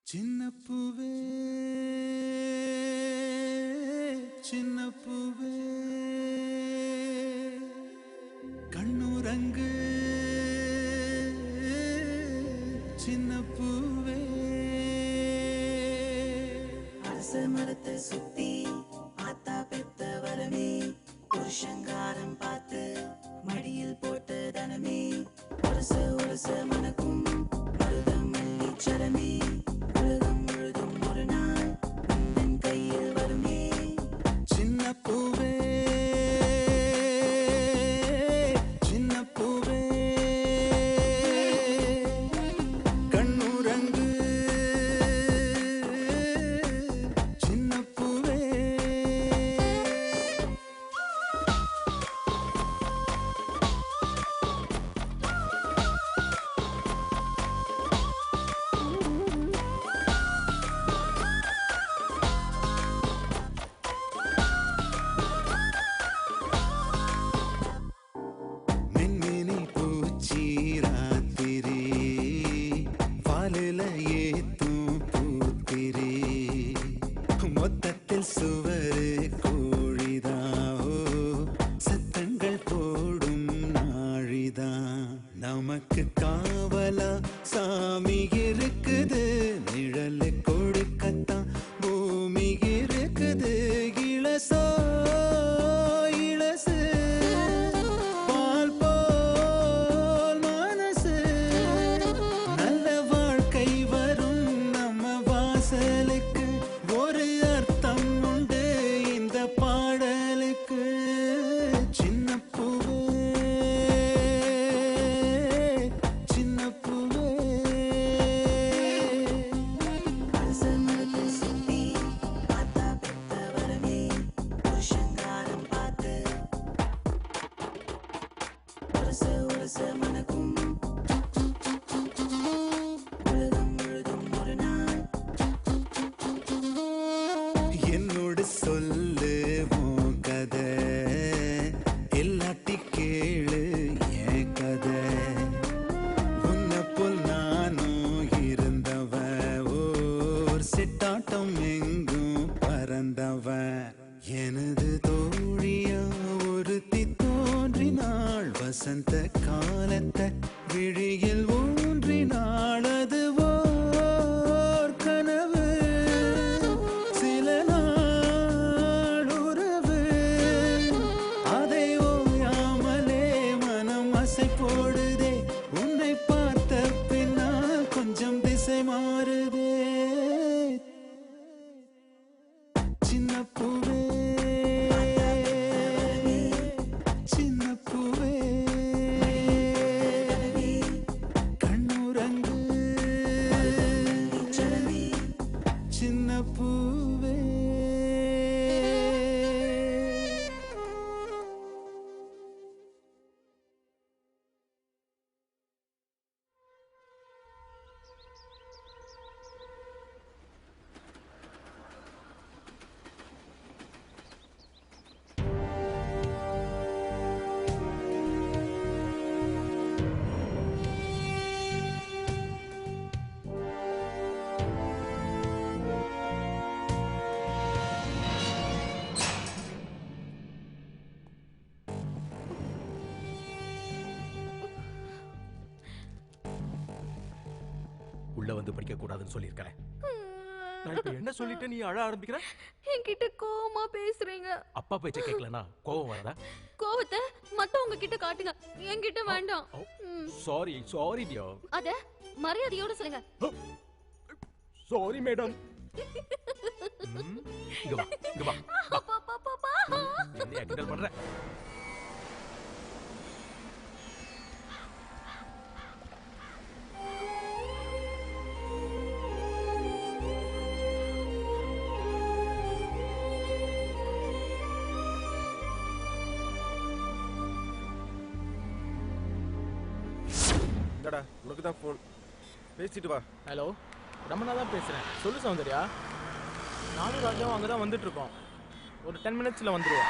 சின்ன பூவே சின்ன பூவே கண்ணுரங்கு சின்ன பூவே அரச மரத்தை சுத்தி ஆத்தா பெத்த வரமே புருஷங்காரம் பார்த்து மடியில் போட்ட தனமே ஒரச ஒரச மனக்கும் மருதம் மல்லிச்சரமே உலகம் முழுதும் ஒரு நாள் உந்தன் கையில் வருமே சின்ன பூவே சின்ன பூவே கண்ணுரங்கு சின்ன பூவே மின்மினி பூச்சி ராத்திரி வாலில ஏத்தும் பூத்திரி மொத்தத்தில் சுவரு கோழிதான் சத்தங்கள் போடும் நாழிதான் நமக்கு காவலா சாமி இருக்குது நிழல் கொடுக்கத்தான் பூமி இருக்குது இளசோ இளசு பால் போல் மனசு நல்ல வாழ்க்கை வரும் நம்ம வாசலுக்கு ஒரு அர்த்தம் உண்டு இந்த பாடலுக்கு சின்ன பூவே சின்ன பூவே அரச மரத்தை சுத்தி ஆத்தா பெத்த வரமே புருஷங்காரம் பார்த்து ஒரச ஒரச மனக்கும் உலகம் முழுதும் ஒரு நாள் என்னோடு சொல்லு உன் கதை எல்லாட்டி கேளு என் கதை உன்னை போல் நானும் இருந்தவ ஓர் சிட்டாட்டம் எங்கும் பறந்தவன் எனது தோழியா ஒருத்தி தோன்றினாள் வசந்த காலத்தை விழியில் ஊன்றினாள் அது ஓர் கனவு சில நாள் உறவு அதை ஓயாமலே மனம் அசை போடுதே உன்னை பார்த்த பின்னால் கொஞ்சம் திசை மாறுதே சின்ன பூவே சின்ன பூவே கண்ணுரங்கு சரமே சின்ன பூவே உள்ள வந்து படிக்க கூடாதுன்னு சொல்லியிருக்கேன். நான் இப்ப என்ன சொல்லிட்டு நீ அழ ஆரம்பிக்கிற? என்கிட்ட கோவமா பேசுறீங்க. அப்பா பேச்ச கேட்கலனா கோவம் வரதா? கோவத்தை மத்தவங்க கிட்ட காட்டுங்க, என்கிட்ட வேண்டாம். Sorry sorry dear. அத மரியாதையோட சொல்லுங்க. Sorry madam. இங்க வா இங்க வா. என்ன கிண்டல் பண்ற? இந்தடா உனக்கு தான் ஃபோன் பேசிட்டு வா. ஹலோ, ரமணா தான் பேசுகிறேன். சொல்லு சௌந்தர்யா. நானும் ராஜாவும் அங்கே தான் வந்துட்டு இருக்கோம். ஒரு 10 மினிட்ஸில் வந்துடுவோம்.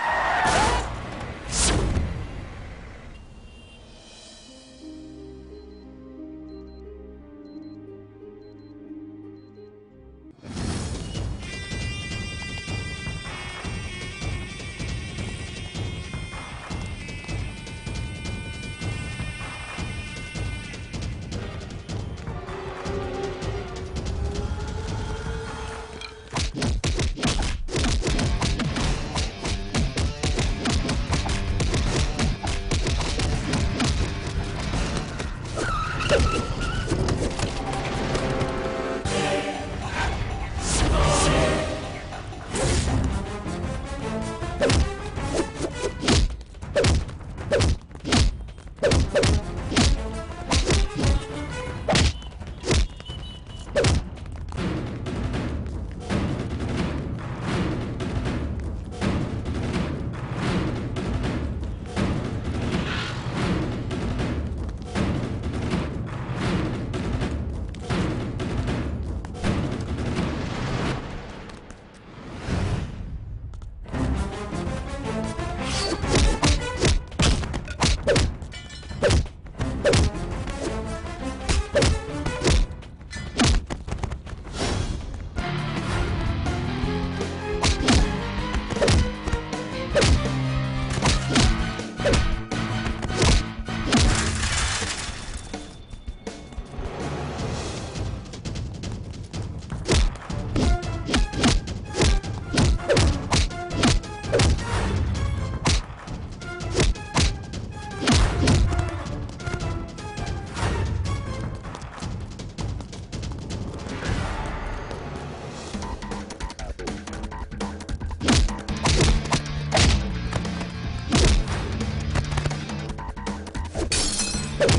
டேய்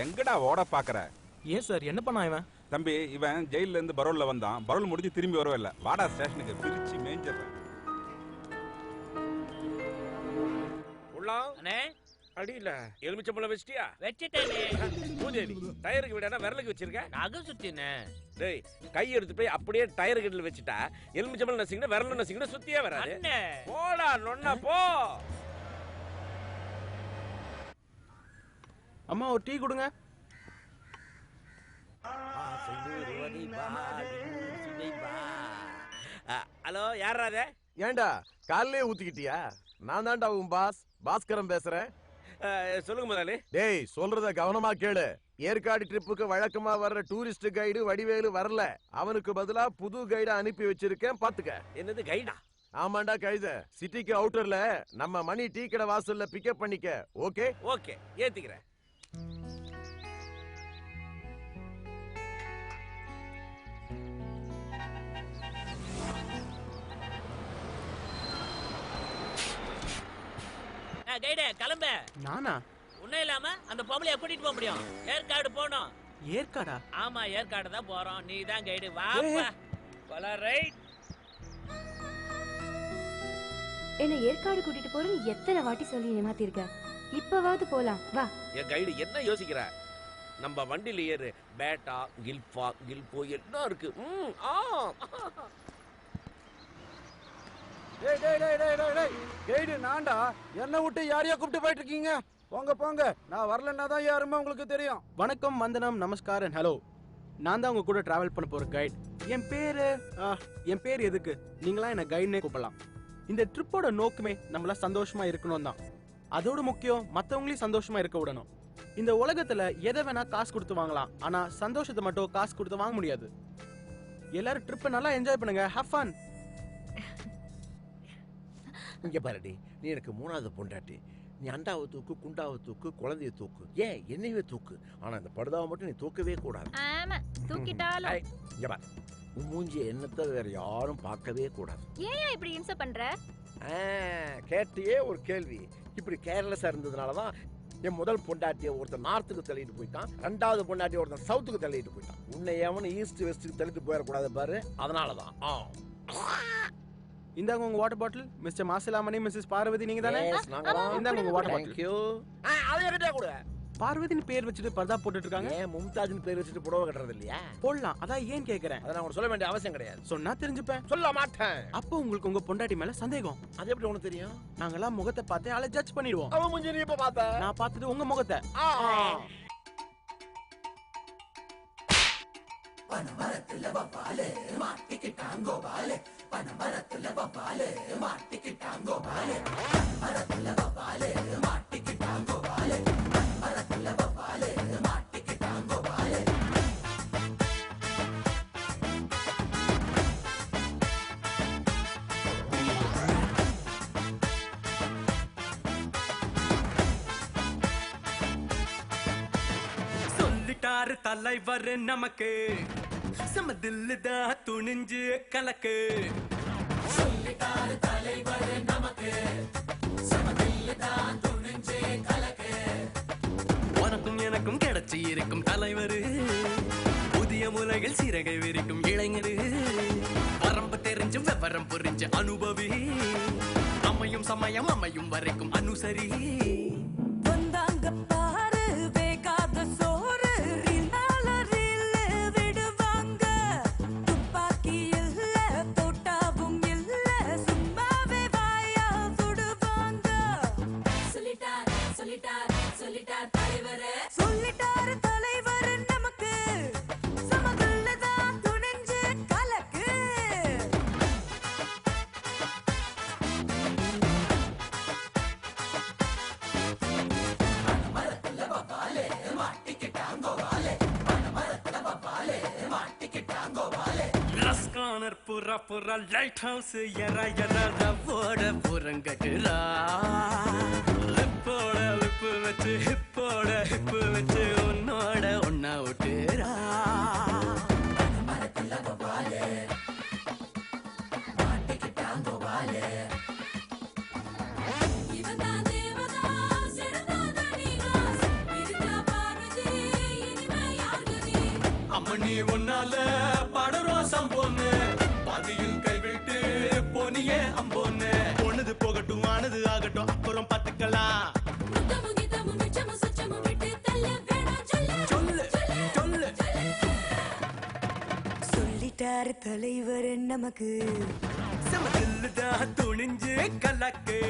எங்கடா ஓட பாக்குற? ஏன் சார் என்ன பண்ணா இவன்? தம்பி இவன் ஜெயில இருந்து பரோல்ல வந்தான். பரோல் முடிஞ்சு திரும்பி வரவே இல்ல. வாடா ஸ்டேஷனுக்கு பிரிச்சு மேய்ஞ்சிடுறேன். உள்ளாம் அண்ணே அடியில எலுமிச்சம்பழம் வச்சிட்டியா? வச்சிட்டேனே. பூதேவி டயருக்கு விடானா விரலுக்கு வச்சிருக்க? நகை சுத்தினே. டேய் கை எடுத்து போய் அப்படியே டயர் கட்டில வச்சிட்டா எலுமிச்சம்பழம் நசிங்கினா விரல் நசிங்கினா சுத்தியே வராது. அண்ணே போடா நொண்ணா போ. அம்மா ஒரு டீ கொடுங்க. ஹலோ யாரா அது? ஏண்டா காலையிலே ஊத்திக்கிட்டியா? நான் தான்டா உன் பாஸ்கரன் பேசுறேன். சொல்லுங்க முதலாளி. டேய் சொல்றத கவனமா கேளு. ஏற்காடு ட்ரிப்புக்கு வழக்கமா வர்ற டூரிஸ்ட் கைடு வடிவேலு வரல. அவனுக்கு பதிலா புது கைட அனுப்பி வச்சிருக்கேன் பாத்துக்க. என்னது கைடா? ஆமாண்டா கைத. சிட்டிக்கு அவுட்டர்ல நம்ம மணி டீ கடை வாசல்ல பிக்கப் பண்ணிக்க. Okay okay ஏத்திக்கிறேன். கைடே கிளம்ப. நானா? உன்ன இல்லாம அந்த பொம்பளைய கூட்டிட்டு போக முடியும். ஏற்காடு போனோம். ஏற்காடா? ஆமா ஏற்காடு தான் போறோம். நீ தான் கைடு. வாப்பா போலாம். ரைட். என்ன ஏற்காடு கூட்டிட்டு போறேன்னு எத்தனை வாட்டி சொல்லி ஏமாத்திருக்க. இப்பவாவது போலாம் வா. என் கைடு என்ன யோசிக்கிற? நம்ம வண்டியில ஏறு. பேட்டா கில்பா கில்போ எல்லாம் இருக்கு. டேய் டேய் டேய் டேய் டேய் டேய் கைடு நான்டா. என்ன விட்டு யாரையா கூப்பிட்டு போயிட்டு இருக்கீங்க? போங்க போங்க. நான் வரலன்னா தான் யாருமே உங்களுக்கு தெரியும். வணக்கம், வந்தனம், நமஸ்காரம், ஹலோ. நான் தான் உங்க கூட டிராவல் பண்ண போற கைட். என் பேர் எதுக்கு? நீங்களா என்ன கைட்னே கூப்பிடலாம். இந்த ட்ரிப்போட நோக்கமே நம்மள சந்தோஷமா இருக்கணும் தான். அதோட முக்கியம் மத்தவங்களையும் சந்தோஷமா இருக்க விடணும். இந்த உலகத்துல எதை வேணா காசு கொடுத்து வாங்கலாம். ஆனா சந்தோஷத்தை மட்டும் காசு கொடுத்து வாங்க முடியாது. எல்லாரும் ட்ரிப்பை நல்லா என்ஜாய் பண்ணுங்க. Have fun. இங்க பாருடி, நீ எனக்கு மூணாவது பொண்டாட்டி. நீ அண்டாவை தூக்கு, குண்டாவை தூக்கு, குழந்தைய தூக்கு, ஏன் என்னையவே தூக்கு. ஆனா இந்த படுதாவை மட்டும் நீ தூக்கவே கூடாது. ஆமா தூக்கிட்டாலும். இங்க பாரு, உன் மூஞ்சிய என்னத்த வேற யாரும் பார்க்கவே கூடாது. ஏன் இப்படி இன்ச பண்ற? கேட்டியே ஒரு கேள்வி. இப்படி கேர்லெஸ்ஸா இருந்ததுனாலதான் என் முதல் பொண்டாட்டிய ஒருத்தன் நார்த்துக்கு தள்ளிட்டு போயிட்டான். ரெண்டாவது பொண்டாட்டிய ஒருத்தன் சவுத்துக்கு தள்ளிட்டு போயிட்டான். உன்னை எவனு ஈஸ்ட் வெஸ்ட்டுக்கு தள்ளிட்டு போயிடக்கூடாது பாரு. அதனாலதான். இந்தாங்க உங்க water bottle. Mister Masilamani, missus Parvathi நீங்க தானே? இந்தாங்க உங்க வாட்டர் பாட்டில். பார்வதின்னு பேர் வச்சுட்டு பர்தா போட்டுட்டு இருக்காங்க. ஏன் மும்தாஜின் பேர் வச்சுட்டு புடவை கட்டுறது இல்லையா? போடலாம். அதான் ஏன் கேக்குறேன். அதை நான் சொல்ல வேண்டிய அவசியம் கிடையாது. சொன்னா தெரிஞ்சுப்பேன். சொல்ல மாட்டேன். அப்போ உங்களுக்கு உங்க பொண்டாட்டி மேல சந்தேகம். அது எப்படி உனக்கு தெரியும்? நாங்கெல்லாம் முகத்தை பார்த்து ஆளை ஜட்ஜ் பண்ணிடுவோம். அவன் மூஞ்சி நீ இப்ப பார்த்த? நான் பார்த்துட்டு உங்க முகத்தை. பனமரத்துல வப்பாலே மாட்டிக்கிட்டாங்கோ பாலே. பனமரத்துல வப்பாலே மாட்டிக்கிட்டாங்கோ பாலே. பனமரத்துல வப்பாலே மாட்டிக்கிட்டாங்கோ பாலே. பனமரத்துல வப்பாலே மாட்டிக்கிட்டாங்கோ பாலே. சொல்லிட்டாரு தலைவர் நமக்கு, சமதில்லுதான் துணிஞ்சு கலக்கு. சொல்லிட்டாரு தலைவர் நமக்கு, சமதில்லுதான் துணிஞ்சு கலக்கு. உனக்கும் எனக்கும் கிடைச்சி இருக்கும் தலைவர், புதிய உலகில் சிறகை விரிக்கும் இளைஞரு. வரம்பு தெரிஞ்சு விவரம் புரிஞ்ச அனுபவி, அமையும் சமயம் அமையும் வரைக்கும் அனுசரி. வந்தாங்க பாரு வேகாத சோறு, ரிலால ரில்ல விடுவாங்க. துப்பாக்கி இல்ல தோட்டாவும் இல்ல, சும்மாவே வாயா சுடுவாங்க. சொல்லிட்டார் சொல்லிட்டார் சொல்லிட்டார் தலைவரே. சொல்லிட்டாரு தலைவர் நமக்கு, சமதுல்லதான் துணிஞ்சு கலக்கு. ரஸ்கானர் புறா புறா லைட் ஹவுஸ் எற எற ஓட புறங்கட்டுறா. லிப்போட லிப்பு வச்சு நீ ஒன்னால படுறோம் சம்போன்னு பாதியில் கைவிட்டு போனியே அம்போன்னு பொண்ணுது போகட்டும் ஆனது ஆகட்டும் அப்புறம் பாத்துக்கலாம் சொல்லிட்டாரு தலைவர் நமக்கு சமதில்லுதா துணிஞ்சு கலக்கு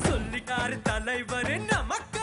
சொல்லிட்டாரு தலைவர் நமக்கு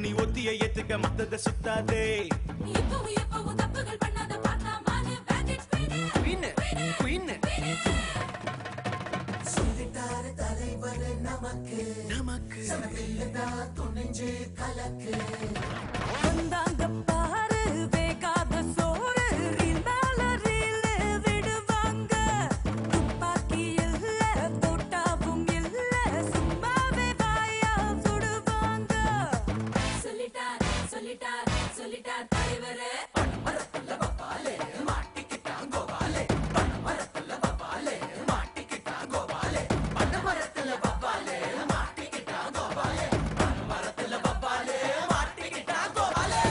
நீ ஒத்திய ஏத்துக்க மத்தத சுத்தாதே சொல்லிட்டாரு தலைவர் நமக்கு துணிஞ்சு கலக்கு வந்தாங்க பாரு வேகாத சோறு ரீல் மேல ரீல் விடுவாங்க துப்பாக்கி இல்ல தோட்டாவும் இல்ல சும்மாவே வாயா சுடுவாங்க சொல்லிட்டார் தலைவரே பணமரத்துல பப்பாலே மாட்டிக்கிட்டாங்கோ வாலே பணமரத்துல பப்பாலே மாட்டிக்கிட்டாங்கோ வாலே பணமரத்துல பப்பாலே மாட்டிக்கிட்டாங்கோ வாலே பணமரத்துல பப்பாலே மாட்டிக்கிட்டாங்கோ வாலே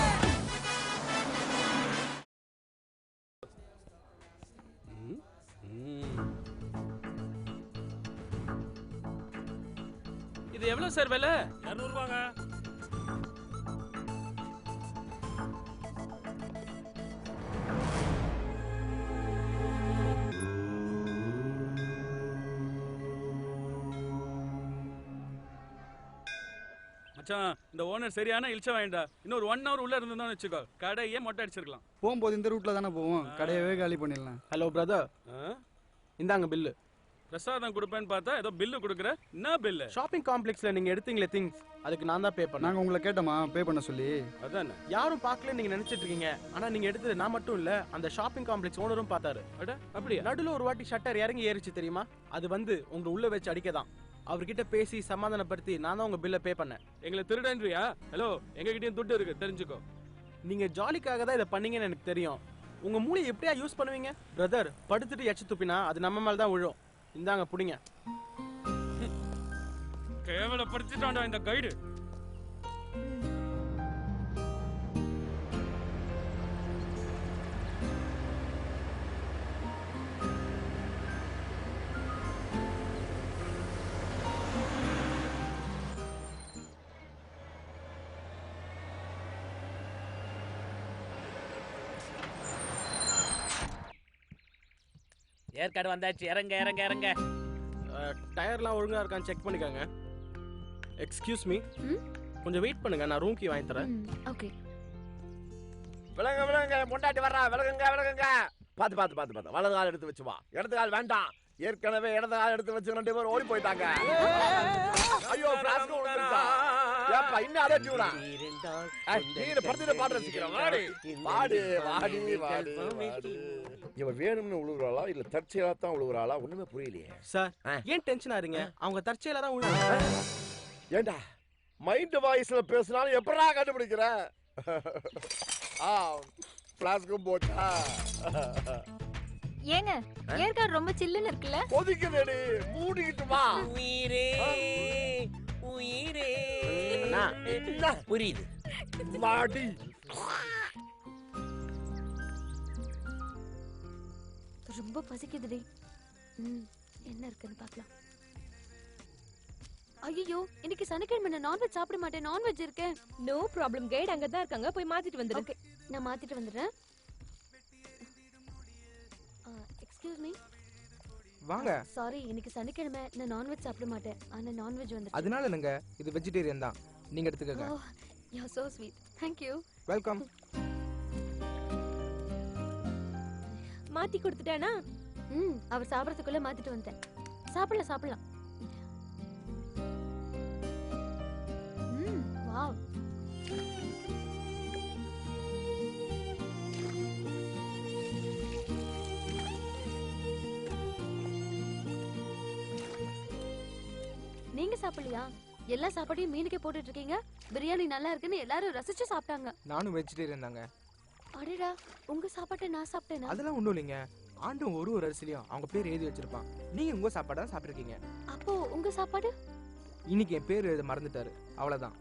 இது எவ்வளவு சார் விலை? 200 ரூபாங்க. மச்சான் இந்த ஓனர் சரியான இழிச்ச வாங்கிட்டா. இன்னொரு 1 hour உள்ள இருந்தா வெச்சுக்கோ கடையே மொட்டை அடிச்சிருக்கலாம். போகும்போது இந்த ரூட்ல தானே போவோம், கடையவே காலி பண்ணிடலாம். ஹலோ பிரதர், இந்தாங்க பில்லு. பிரசாதம் கொடுப்பேன்னு பார்த்தா ஏதோ பில்லு கொடுக்குற. என்ன பில்லு? ஷாப்பிங் காம்ப்ளெக்ஸ்ல நீங்க எடுத்தீங்களே திங்ஸ், அதுக்கு நான் தான் பே பண்ணேன். நாங்க உங்களை கேட்டோமா பே பண்ண சொல்லி? அதானே. யாரும் பார்க்கல நீங்க நினைச்சிட்டு இருக்கீங்க. ஆனா நீங்க எடுத்தது நான் மட்டும் இல்ல, அந்த ஷாப்பிங் காம்ப்ளெக்ஸ் ஓனரும் பார்த்தாரு. அட அப்படியே? நடுவுல ஒரு வாட்டி ஷட்டர் இறங்கி ஏறிச்சு தெரியுமா? அது வந்து உங்க உள்ள வச்சு அடிக்கதான். அவர்கிட்ட பேசி சமாதானப்படுத்தி நான் தான் உங்க பில்லை பே பண்ணேன். எங்களை திருடன்றியா? ஹலோ, எங்ககிட்டயும் துட்டு இருக்கு, தெரிஞ்சுக்கோ. நீங்க ஜாலிக்காக தான் இதை பண்ணீங்கன்னு எனக்கு தெரியும். உங்க மூளையை எப்படியா யூஸ் பண்ணுவீங்க? பிரதர், படுத்துட்டு எச்சு துப்பினா அது நம்ம மேல தான் விழும். இந்தாங்க புடிங்க. கேவலப்படுத்திட்டான்டா இந்த கைடு. ஏற்காடு வந்தாச்சு, இறங்க இறங்க இறங்க. டயர்லாம் ஒழுங்கா இருக்கான்னு செக் பண்ணிக்கோங்க. எக்ஸ்கியூஸ் மீ, கொஞ்சம் வெயிட் பண்ணுங்க, நான் ரூம் கீ வாங்கி தரேன். ஓகே. விலங்க பொண்டாட்டி வர்றா, விலகுங்க. பாத்து வலது கால் எடுத்து வச்சு வா. இடது கால் வேண்டாம், ஏற்கனவே இடது கால் எடுத்து வச்சு 2 பேரும் ஓடி போயிட்டாங்க. ஐயோ பிளாஸ்க் விழுந்துருச்சா? ஏப்பா இன்னும் அதே டியூனா? நீங்க படுத்துட்டு பாட்டு ரசிக்கிறோம். வாடி. இவன் வேணும்னு உழுகுறாளா இல்ல தற்செயலா தான் உழுகுறாளா? ஒண்ணுமே புரியலையே சார். ஏன் டென்ஷன் ஆறீங்க? அவங்க தற்செயலா தான் உழுறாங்க. ஏண்டா மைண்ட் வாய்ஸ்ல பேசினாலும் எப்படா கண்டுபிடிக்கிற? பிளாஸ்க்கும் போச்சா? ஏங்க ஏற்காடு ரொம்ப சில்லுன்னு இருக்குல்ல? கொதிக்குதேடி, மூடிக்கிட்டு வா. உயிரே புரியுது. வாடி. ரொம்ப பசிக்குதுடி. என்ன இருக்குன்னு பார்க்கலாம். ஐயோ, இன்னைக்கு சனிக்கிழமை நான் நான்வெஜ் சாப்பிட மாட்டேன். நான்வெஜ் இருக்கேன். நோ ப்ராப்ளம், கைட் அங்க தான் இருக்காங்க, போய் மாத்திட்டு வந்துரு. ஓகே, நான் மாத்திட்டு வந்துடுறேன். Excuse me. வாங்க. சாரி, இன்னைக்கு சனிக்கிழமை நான் நான்வெஜ் சாப்பிட மாட்டேன். ஆனா நான்வெஜ் வந்து. அதனால என்னங்க, இது வெஜிடேரியன் தான். நீங்க எடுத்துக்கங்க. Oh, you're so sweet. Thank you. Welcome. மாத்தி கொடுத்துட்டானா? அவர் சாப்பிடறதுக்குள்ள மாத்திட்டு வந்துட்டேன். சாப்பிடலாம். வாவ். நீங்க சாப்பிடலையா? எல்லா சாப்பாடையும் மீனுக்கே போட்டுட்டு இருக்கீங்க. பிரியாணி நல்லா இருக்குன்னு எல்லாரும் ரசிச்சு சாப்பிட்டாங்க. நானும் வெஜிடேரியன் தாங்க. அடடா, உங்க சாப்பாட்டை நான் சாப்பிட்டேனா? அதெல்லாம் ஒண்ணும் இல்லைங்க. ஆண்டும் ஒரு அரிசிலையும் அவங்க பேர் எழுதி வச்சிருப்பான். நீங்க உங்க சாப்பாடு தான் சாப்பிட்டுருக்கீங்க. அப்போ உங்க சாப்பாடு? இன்னைக்கு என் பேர் எழுத மறந்துட்டாரு, அவ்வளவுதான்.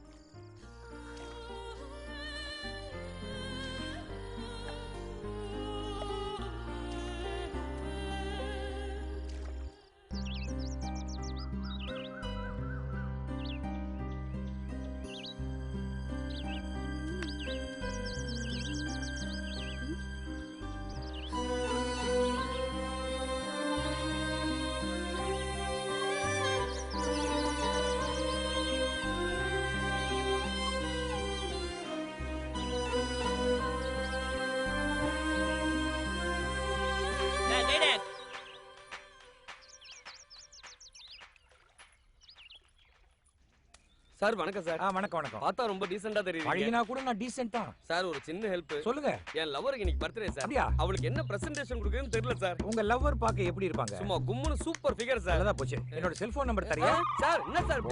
சார் வணக்கம் சார். வணக்கம். பார்த்தா ரொம்ப டீசெண்டா தெரியுது. பழகினா கூட நான் டீசென்ட் தான். சார் ஒரு சின்ன ஹெல்ப். சொல்லுங்க. என் லவருக்கு இன்னைக்கு பர்த்டே சார். அப்படியா? அவளுக்கு என்ன பிரசன்டேஷன் கொடுக்கணும்னு தெரியல சார். உங்க லவ்வர் பாக்க எப்படி இருப்பாங்க? சும்மா கும்முன்னு சூப்பர் ஃபிகர் சார். நல்லதா போச்சு. என்னோட செல்போன் நம்பர் தரியா? சார் என்ன சார்?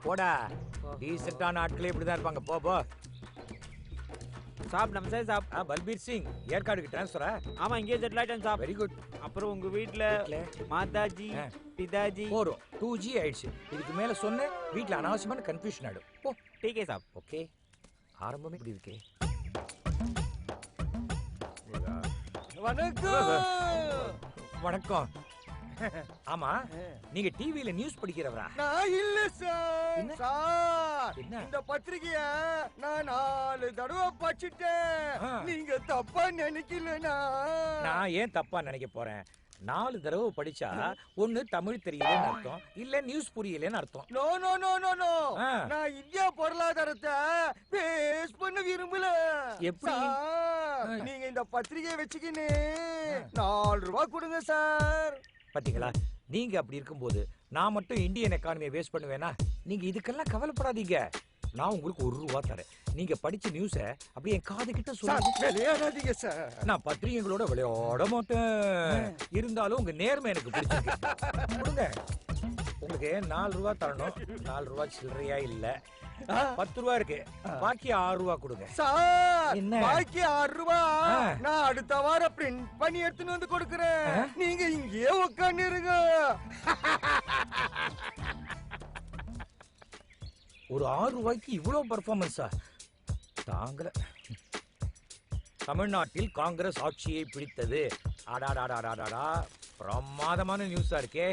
போடா. டீசென்ட்டான ஆட்களே இப்படி தான் இருப்பாங்க. போ. साहब नमस्ते साहब. बलबीर सिंह ஏற்காடுக்கு ட்ரான்ஸ்ஃபரா? ஆமா இங்கே செட்டில் ஆயிட்டேன் சார். Very good. அப்புறம் உங்க வீட்ல மாதாஜி பிதாஜி போறோம் 2G ஆயிடுச்சு. இதுக்கு மேல சொன்ன வீட்ல அனாவசியமான கன்ஃபியூஷன் ஆயிடும். ஓ ठीक है साहब. ஓகே. ஆரம்பமே இப்படி இருக்கே. வணக்கம். ஆமா நீங்க டிவில நியூஸ் படிக்கிறவரா? நான் இல்ல சார். சார் என்ன? இந்த பத்திரிகைய நான் 4 தடவை படிச்சிட்டேன். நீங்க தப்பா நினைக்கலனா? நான் ஏன் தப்பா நினைக்க போறேன்? 4 தடவை படிச்சா ஒண்ணு தமிழ் தெரியலன்னு அர்த்தம், இல்ல நியூஸ் புரியலன்னு அர்த்தம். No no no no no. நான் இந்தியா பொருளாதாரத்தை பேஸ் பண்ண விரும்பல. எப்படி? நீங்க இந்த பத்திரிகையை வச்சுக்கின்னு 4 ரூபாய் கொடுங்க சார். பாத்தீங்களா? நீங்க அப்படி இருக்கும்போது நான் மட்டும் இந்தியன் எக்கானமியை வேஸ்ட் பண்ணுவேனா? நீங்க இதுக்கெல்லாம் கவலைப்படாதீங்க. நான் உங்களுக்கு 1 ரூபா தரேன். நீங்க படிச்ச நியூஸ அப்படியே என் காது கிட்ட விளையாடாதீங்க சார். நான் பத்திரிகைகளோட விளையாட மாட்டேன். இருந்தாலும் உங்க நேர்மை எனக்கு பிடிச்சிருக்கு. கொடுங்க. உங்களுக்கு 4 ரூபா தரணும். 4 ரூபா சில்லறையா இல்ல, 10 ரூபா இருக்கு. பாக்கி 6 ரூபா கொடுங்க சார். என்ன? பாக்கி 6 ரூபா நான் அடுத்த வாரம் பிரிண்ட் பண்ணி எடுத்துன்னு வந்து கொடுக்கறேன். நீங்க இங்கேயே உட்கார்ந்துருங்க. ஒரு 6 ரூபாய்க்கு இவ்வளவு பெர்ஃபார்மன்ஸா? தாங்கல. தமிழ்நாட்டில் காங்கிரஸ் ஆட்சியை பிடித்தது. அடாடாடாடாடா, பிரமாதமான நியூஸா இருக்கே.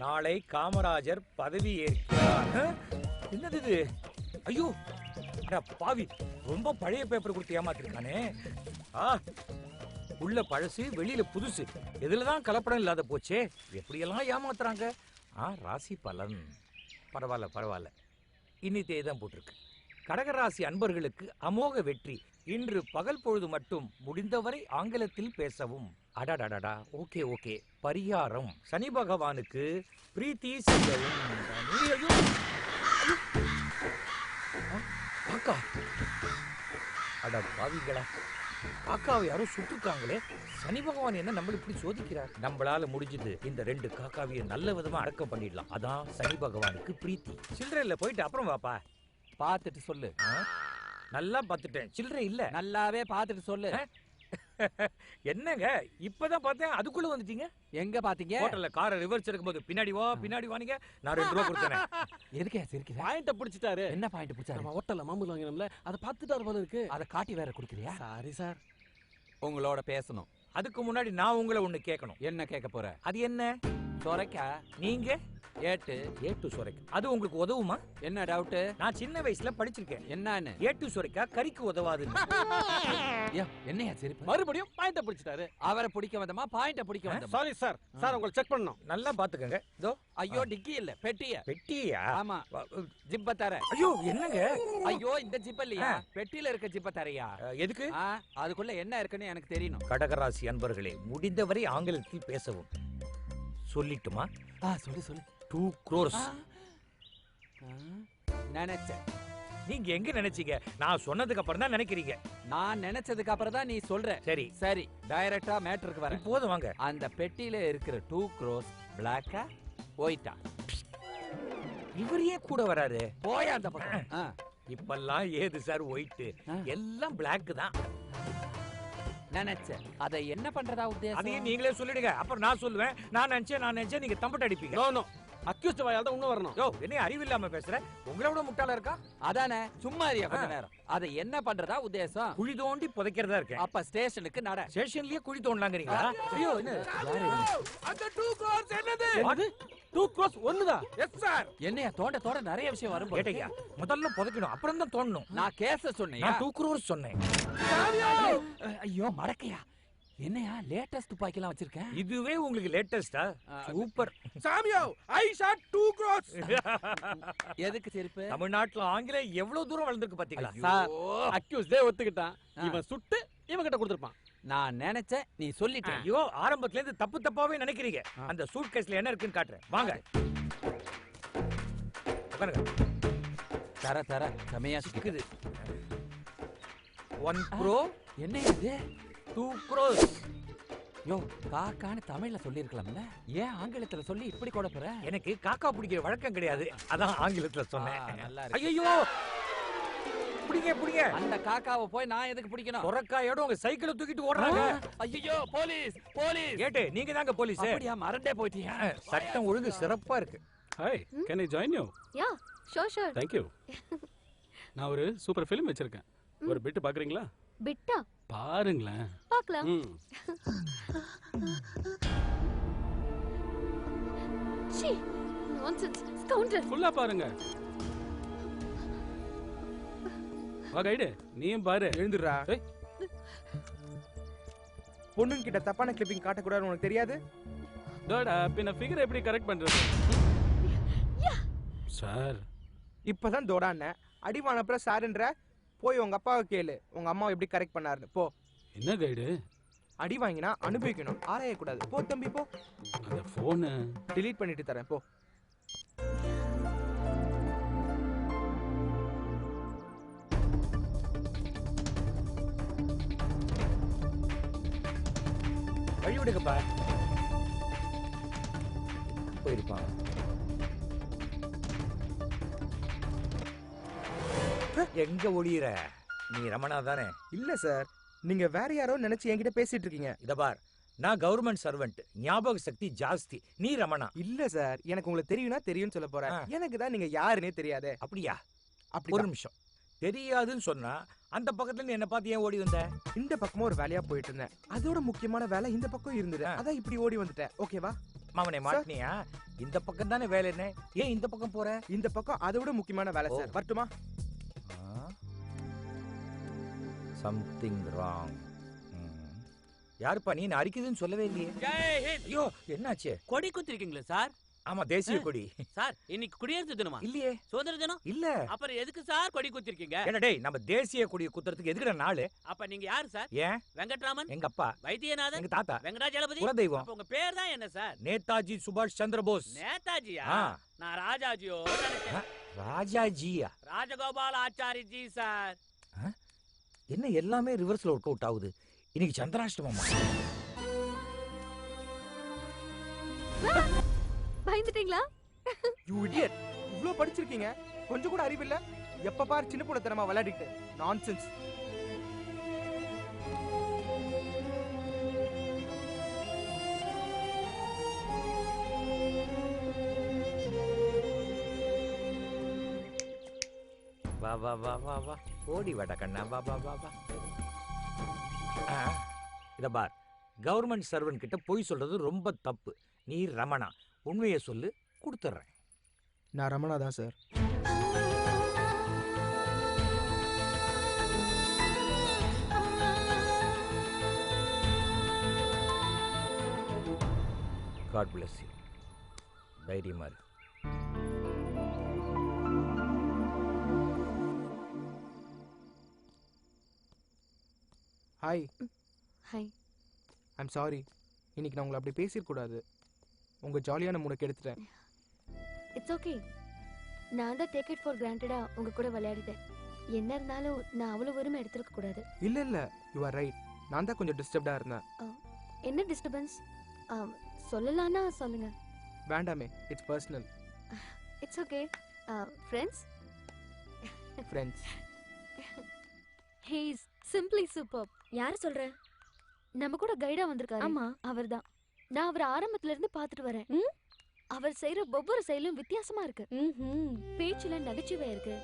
நாளை காமராஜர் பதவி ஏற்கிறார். என்னது இது? ஐயோ பாவி, ரொம்ப பழைய பேப்பர் கொடுத்து ஏமாத்திருக்கானே. உள்ள பழசு வெளியில புதுசு, எதுலதான் கலப்படம் இல்லாத போச்சே. எப்படியெல்லாம் ஏமாத்துறாங்க. ராசி பலன் பரவாயில்ல. இன்னி தேதிதான் போட்டிருக்கு. கடகராசி அன்பர்களுக்கு அமோக வெற்றி. இன்று பகல் பொழுது மட்டும் முடிந்தவரை ஆங்கிலத்தில் பேசவும். அடாடாடா. ஓகே. பரிகாரம் சனி பகவானுக்கு பிரீத்தி செய்யவும். காக்கா. அட பாவிகளா, காக்காவை யாரும் சுட்டுருக்காங்களே. சனி பகவான் என்ன நம்மள இப்படி சோதிக்கிறார்? நம்மளால முடிஞ்சது இந்த 2 காக்காவிய நல்ல விதமா அடக்கம் பண்ணிடலாம். அதான் சனி பகவானுக்கு பிரீத்தி. சில்லறையில போயிட்டு அப்புறம் வாப்பா. பார்த்துட்டு சொல்லு. நல்லா பார்த்துட்டேன். சில்லறை இல்ல. நல்லாவே பார்த்துட்டு சொல்லு. என்னங்க இப்பதான் பார்த்தேன், அதுக்குள்ள வந்துட்டீங்க. எங்க பாத்தீங்க? ஹோட்டல்ல காரை ரிவர்ஸ் எடுக்கும்போது பின்னாடி வாங்க. நான் 2 ரூபா கொடுத்தேன். எதுக்கே சிரிக்கிறீங்க? பாயிண்ட பிடிச்சிட்டாரு. என்ன பாயிண்ட் பிடிச்சாரு? நம்ம ஹோட்டல்ல மாமூல் வாங்கினோம்ல, அதை பார்த்துட்டாரு போல இருக்கு. அதை காட்டி வேற குடுக்குறியா? Sorry sir. உங்களோட பேசணும். அதுக்கு முன்னாடி நான் உங்களை ஒண்ணு கேட்கணும். என்ன கேட்க போற? அது என்ன? சொரைக்கா. நீங்க ஏட்டு சொரைக்கா. அது உங்களுக்கு உதவுமா? என்ன டவுட்? நான் சின்ன வயசுல படிச்சிருக்கேன். என்னன்னு? ஏட்டு சொரைக்கா கறிக்கு உதவாது. என்னையா சரி மறுபடியும் பாயிண்ட பிடிச்சிட்டாரு. அவரை பிடிக்க வந்தமா பாயிண்ட பிடிக்க வந்தமா? Sorry sir. சார் உங்களை செக் பண்ணனும். நல்லா பாத்துக்கங்க. இதோ ஐயோ டிக்கி இல்ல பெட்டியா. பெட்டியா? ஆமா. ஜிப்ப தர. ஐயோ என்னங்க? ஐயோ இந்த ஜிப் இல்லையா? பெட்டியில இருக்க ஜிப்ப தரையா? எதுக்கு? அதுக்குள்ள என்ன இருக்குன்னு எனக்கு தெரியணும். கடகராசி அன்பர்களே, முடிந்தவரை ஆங்கிலத்தில் பேசவும். சொல்லிட்டுமா? சொல்லு 2 crores. நினைச்சேன். நீங்க எங்க நினைச்சீங்க? நான் சொன்னதுக்கு அப்புறம் தான் நினைக்கிறீங்க. நான் நினைச்சதுக்கு அப்புறம் தான் நீ சொல்ற. சரி சரி, டைரக்டா மேட்டருக்கு வர. போதும் வாங்க. அந்த பெட்டியில இருக்கிற 2 crores பிளாக்கா ஒயிட்டா? இவரே கூட வராரு. போய் அந்த பக்கம். இப்பெல்லாம் ஏது சார் ஒயிட்? எல்லாம் பிளாக் தான். நினைச்சேன். அதை என்ன பண்றதா உத்தேசம்? அதையும் நீங்களே சொல்லிடுங்க. அப்புறம் நான் சொல்லுவேன். நான் நினைச்சேன் நீங்க தம்பட்ட அடிப்பீங்க. நோ நோ, அக்யூஸ்ட் வாயால தான் உண்மை வரணும். யோ என்ன அறிவு இல்லாம பேசுற? உங்களை விட முட்டாளா இருக்கா? அதானே, சும்மா இருயா கொஞ்ச நேரம். அதை என்ன பண்றதா உத்தேசம்? குழி தோண்டி புதைக்கிறதா இருக்கு. அப்ப ஸ்டேஷனுக்கு நட. ஸ்டேஷன்லயே குழி தோண்டலாங்கறீங்களா? ஐயோ என்ன அந்த 2 crores என்னது? என்னது 2 crores ஒண்ணுதா? Yes sir. என்னையா தோண்ட நிறைய விஷயம் வரும். கேட்டீங்க, முதல்ல புதைக்கணும், அப்புறம் தான் தோண்டணும். நான் கேஸ சொன்னேன். நான் 2 crores சொன்னேன். ஐயோ மடக்கையா, என்னையா லேட்டஸ்ட் துப்பாக்கிலாம் வச்சிருக்கேன்? இதுவே உங்களுக்கு லேட்டஸ்டா? சூப்பர். சாமியோ, ஐ ஷாட் 2 crores. எதுக்கு செருப்பு? தமிழ்நாட்டுல ஆங்கிலம் எவ்வளவு தூரம் வளர்ந்திருக்கு பாத்தீங்களா? சார் அக்யூஸ்டே ஒத்துக்கிட்டான். இவன் சுட்டு இவன் கிட்ட கொடுத்திருப்பான். நான் நினைச்சேன், நீ சொல்லிட்ட. ஐயோ ஆரம்பத்துல இருந்து தப்பாவே நினைக்கிறீங்க. அந்த சூட் கேஸ்ல என்ன இருக்குன்னு காட்டுறேன் வாங்க. தர சமையா சிக்குது. 1 crore. என்ன இது? 2 crores. யோ காக்கான்னு தமிழ்ல சொல்லிருக்கலாம்ல, ஏன் ஆங்கிலத்துல சொல்லி இப்படி குழப்பற? எனக்கு காக்கா பிடிக்கிற வழக்கம் கிடையாது, அதான் ஆங்கிலத்துல சொன்னேன். ஐயோ பிடிங்க. அந்த காக்காவை போய் நான் எதுக்கு பிடிக்கணும்? சொரக்காயோட உங்க சைக்கிளை தூக்கிட்டு ஓடுறாங்க. ஐயோ போலீஸ். ஏட்டு நீங்க தாங்க போலீஸ்? அப்படியா, மறந்தே போயிட்டீங்க. சட்டம் ஒழுங்கு சிறப்பா இருக்கு. Hi, can I join you? Yeah sure. Thank you. நான் ஒரு சூப்பர் ஃபிலிம் வச்சிருக்கேன். ஒரு பிட் பாக்குறீங்களா? பிட்டா? பாருங்களேன். பார்க்கலாம். ச்சீ, நான்சென்ஸ். ஸ்கவுண்டர். ஃபுல்லா பாருங்க. வா கைடு, நீயும் பாரு. எழுந்துடுறா. பொண்ணுங்க கிட்ட தப்பான கிளிப்பிங் காட்டக்கூடாதுன்னு உனக்கு தெரியாது? டோடா, பின்ன ஃபிகர் எப்படி கரெக்ட் பண்றது? சார் இப்பதான் தோடான அடிவானப்புற சாருன்ற. போய் உங்க அப்பாவை கேளு, உங்க அம்மாவை எப்படி கரெக்ட் பண்ணாருன்னு. போ. என்ன கைடு? அடி வாங்கினா அனுபவிக்கணும், ஆராயக்கூடாது. போ தம்பி போ. அந்த போனை டிலீட் பண்ணிட்டு தரேன் போ. வழி விடுங்கப்பா. போயிருப்பான். எங்க ஒளியிற? நீ ரமணா தானே? இல்ல சார், நீங்க வேற யாரோ நினைச்சு என்கிட்ட பேசிட்டு இருக்கீங்க. இத பார், நான் கவர்மெண்ட் சர்வெண்ட், ஞாபக சக்தி ஜாஸ்தி. நீ ரமணா. இல்ல சார், எனக்கு உங்களுக்கு தெரியும்னா தெரியும்னு சொல்ல போறேன். எனக்கு தான் நீங்க யாருன்னே தெரியாது. அப்படியா? ஒரு நிமிஷம். தெரியாதுன்னு சொன்னா அந்த பக்கத்துல நீ என்ன பார்த்து ஏன் ஓடி வந்த? இந்த பக்கமா ஒரு வேலையா போயிட்டு இருந்தேன். அதோட முக்கியமான வேலை இந்த பக்கம் இருந்தது, அதான் இப்படி ஓடி வந்துட்டேன். ஓகேவா? மாமனே மாட்டினியா? இந்த பக்கம் தானே வேலை. என்ன ஏன் இந்த பக்கம் போற? இந்த பக்கம் அதோட முக்கியமான வேலை சார். வரட்டுமா? Something wrong. யாருப்பா நீ? அரிக்குதுன்னு சொல்லவே இல்லையே. ஐயோ என்னாச்சு? கொடி குத்திருக்கீங்களா சார்? ஆமா, தேசிய கொடி. சார் இன்னைக்கு குடியரசு தினமா? இல்லையே. சுதந்திர தினம் இல்ல. அப்புறம் எதுக்கு சார் கொடி குத்திருக்கீங்க? என்ன டேய், நம்ம தேசிய கொடியை குத்துறதுக்கு எதுக்குற நாள்? அப்ப நீங்க யாரு சார்? ஏன்? வெங்கட்ராமன் எங்க அப்பா. வைத்தியநாதன் எங்க தாத்தா. வெங்கடாஜலபதி குலதெய்வம். அப்ப உங்க பேர் தான் என்ன சார்? நேதாஜி சுபாஷ் சந்திர போஸ். நேதாஜியா? நான் ராஜாஜியோ நினைச்சேன். ராஜாஜியா? ராஜகோபால் ஆச்சாரி ஜி சார். என்ன எல்லாமே ரிவர்ஸ்ல ஒர்க் அவுட் ஆகுது. இன்னைக்கு சந்திராஷ்டமமா? பயந்துட்டீங்களா? You idiot. இவ்ளோ படிச்சிருக்கீங்க, கொஞ்சம் கூட அறிவு இல்ல. எப்ப பாரு சின்ன புள்ளத்தனமா விளையாடிட்டு. நான்சென்ஸ். வா வா வா வா வா, ஓடி வாடா கண்ணா, வா வா வா வா. இத பார், கவர்மெண்ட் சர்வன்ட் கிட்ட பொய் சொல்றது ரொம்ப தப்பு. நீ ரமணா, உண்மையை சொல்லு, கொடுத்துட்றேன். நான் ரமணா தான் சார். God bless you. தைரியமா இரு. ஹாய். ஹாய். ஐம் சாரி, இன்னைக்கு நான் உங்களை அப்படி பேசிடக்கூடாது. உங்கள் ஜாலியான மூடை கெடுத்துட்டேன். It's okay. நான் தான் டேக் இட் ஃபார் கிராண்டடா உங்க கூட விளையாடிட்டேன். என்ன இருந்தாலும் நான் அவ்வளவு உரிமை எடுத்துருக்க கூடாது. இல்லை இல்லை, யூ ஆர் ரைட். நான் தான் கொஞ்சம் டிஸ்டர்ப்டாக இருந்தேன். என்ன டிஸ்டர்பன்ஸ்? சொல்லலாம்னா சொல்லுங்க. வேண்டாமே, it's personal. It's okay. Friends. Friends. Hey is simply super. யார் சொல்ற? நம்ம கூட கைடா வந்திருக்காரு. ஆமா, அவர்தான். நான் அவர் ஆரம்பத்துல இருந்து பாத்துட்டு வரேன். அவர் செய்யற ஒவ்வொரு செயலும் வித்தியாசமா இருக்கு. பேச்சுல நகைச்சுவை இருக்கு.